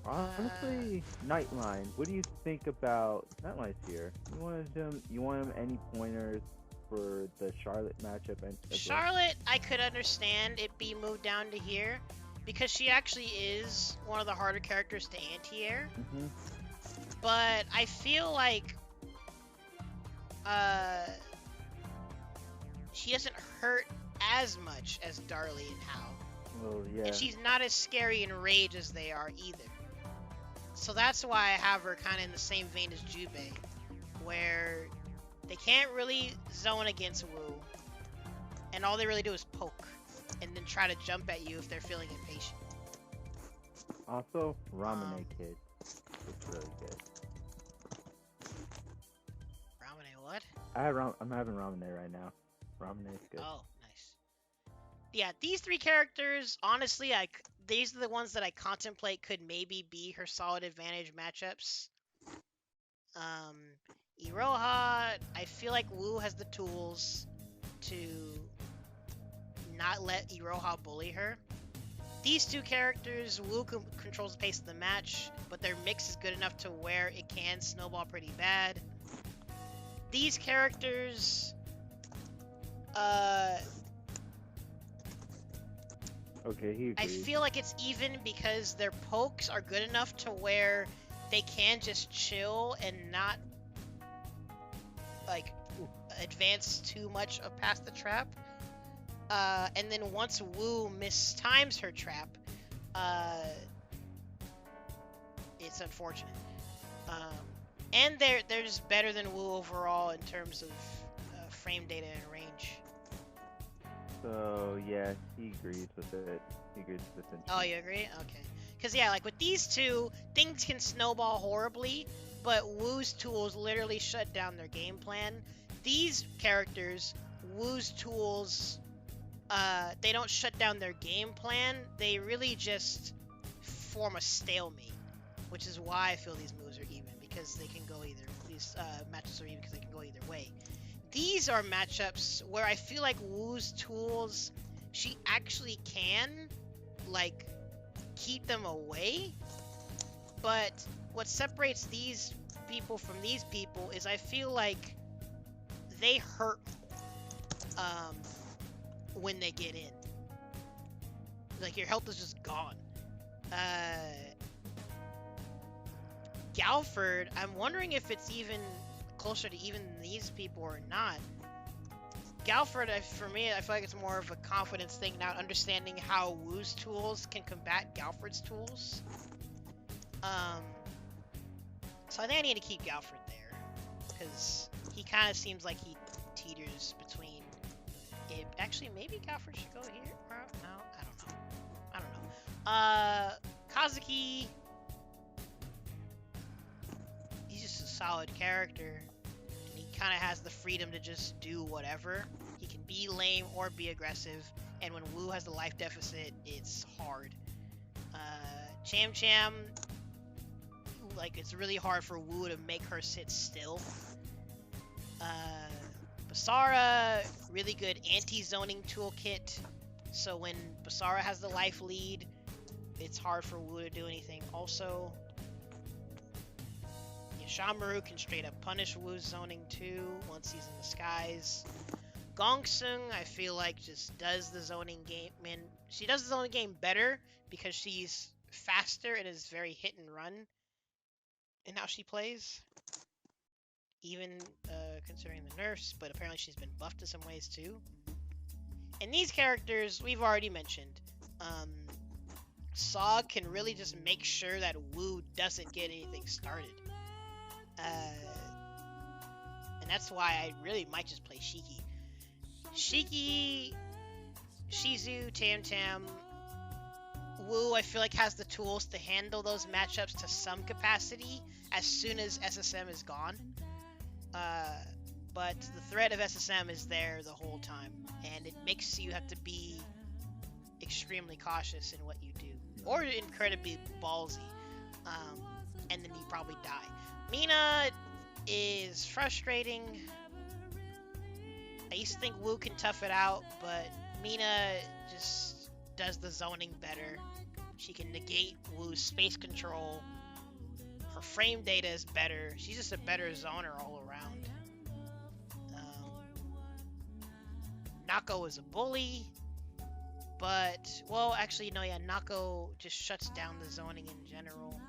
Honestly, Nightline. What do you think about Nightline's here? You want him any pointers for the Charlotte matchup? Charlotte, I could understand it be moved down to here because she actually is one of the harder characters to anti-air. Mm-hmm. But I feel like she doesn't hurt as much as Darli and Hao. Well, yeah. And she's not as scary in rage as they are either. So that's why I have her kind of in the same vein as Jubei, where they can't really zone against Wu, and all they really do is poke, and then try to jump at you if they're feeling impatient. Also, Ramune Kid. It's really good. Ramune what? I'm having Ramune right now. Ramune is good. Oh, nice. Yeah, these three characters, honestly, these are the ones that I contemplate could maybe be her solid advantage matchups. Iroha, I feel like Wu has the tools to not let Iroha bully her. These two characters, Wu controls the pace of the match, but their mix is good enough to where it can snowball pretty bad. These characters, Okay, he agrees. I feel like it's even because their pokes are good enough to where they can just chill and not like advance too much past the trap. And then once Wu mistimes her trap, it's unfortunate. And they're just better than Wu overall in terms of frame data and range. So yeah, he agrees with it. He agrees with it. Oh, you agree? Okay. Because yeah, like with these two, things can snowball horribly, but Wu's tools literally shut down their game plan. These characters, Wu's tools, they don't shut down their game plan. They really just form a stalemate, which is why I feel these moves are even, because they can go either. These matchups are even because they can go either way. These are matchups where I feel like Wu's tools, she actually can, like, keep them away. But what separates these people from these people is I feel like they hurt when they get in. Like, your health is just gone. Galford, I'm wondering if it's even closer to even these people or not. Galford, for me, I feel like it's more of a confidence thing, not understanding how Wu's tools can combat Galford's tools. So I think I need to keep Galford there, because he kind of seems like he teeters between it. Actually, maybe Galford should go here? No, I don't know. Kazuki, he's just a solid character. He kind of has the freedom to just do whatever. He can be lame or be aggressive, and when Wu has the life deficit, it's hard. Cham Cham, like, it's really hard for Wu to make her sit still. Basara, really good anti-zoning toolkit, so when Basara has the life lead, it's hard for Wu to do anything. Also, Yashamaru can straight up punish Wu's zoning too once he's in the skies. Gongsun, I feel like, just does the zoning game. Man, she does the zoning game better because she's faster and is very hit and run in how she plays. Even considering the nerfs, but apparently she's been buffed in some ways too. And these characters, we've already mentioned. Sog can really just make sure that Wu doesn't get anything started. And that's why I really might just play Shiki. Shiki, Shizu, Tam Tam, Wu, I feel like has the tools to handle those matchups to some capacity as soon as SSM is gone. But the threat of SSM is there the whole time, and it makes you have to be extremely cautious in what you do, or incredibly ballsy, and then you probably die. Mina is frustrating. I used to think Wu can tough it out, but Mina just does the zoning better. She can negate Wu's space control. Her frame data is better. She's just a better zoner all around. Nako is a bully, but, well, actually, no, yeah, Nako just shuts down the zoning in general.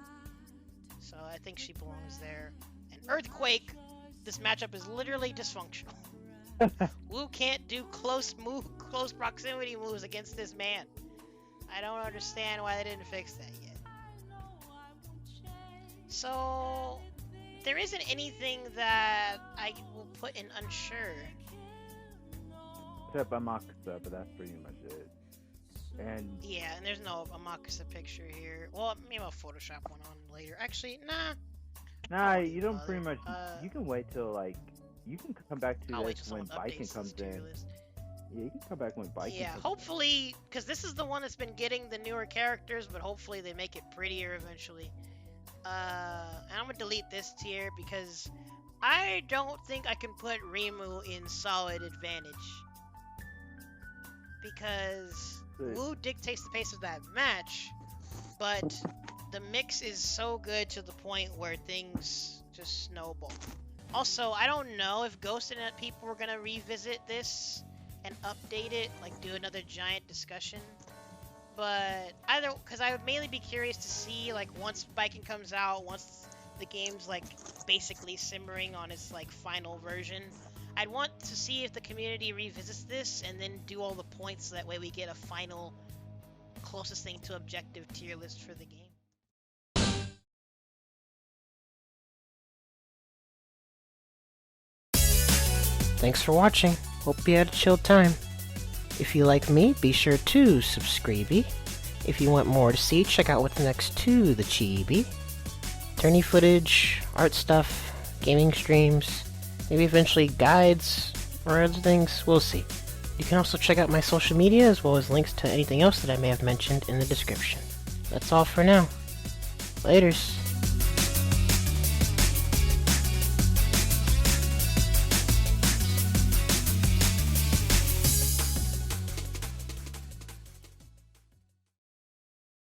So I think she belongs there. And Earthquake, this matchup is literally dysfunctional. Wu can't do close proximity moves against this man. I don't understand why they didn't fix that yet. So there isn't anything that I will put in unsure. Except Amakusa, but that's pretty much it. And yeah, and there's no Amakusa picture here. Well, maybe I'll Photoshop one on later. Actually, nah, you don't pretty much. You can wait till, like, you can come back to this when Baiken comes in. Yeah, you can come back when Baiken comes in. Yeah, hopefully, because this is the one that's been getting the newer characters, but hopefully they make it prettier eventually. And I'm gonna delete this tier because I don't think I can put Rimu in solid advantage. Because Wu dictates the pace of that match, but the mix is so good to the point where things just snowball. Also, I don't know if Ghost and people were gonna revisit this and update it, like do another giant discussion. But either, because I would mainly be curious to see, like, once Biking comes out, once the game's like basically simmering on its like final version, I'd want to see if the community revisits this and then do all the points so that way we get a final closest thing to objective tier list for the game. Thanks for watching. Hope you had a chill time. If you like me, be sure to subscribe. If you want more to see, check out what's next to the Chibi. Tourney footage, art stuff, gaming streams, maybe eventually guides or other things, we'll see. You can also check out my social media as well as links to anything else that I may have mentioned in the description. That's all for now. Laters.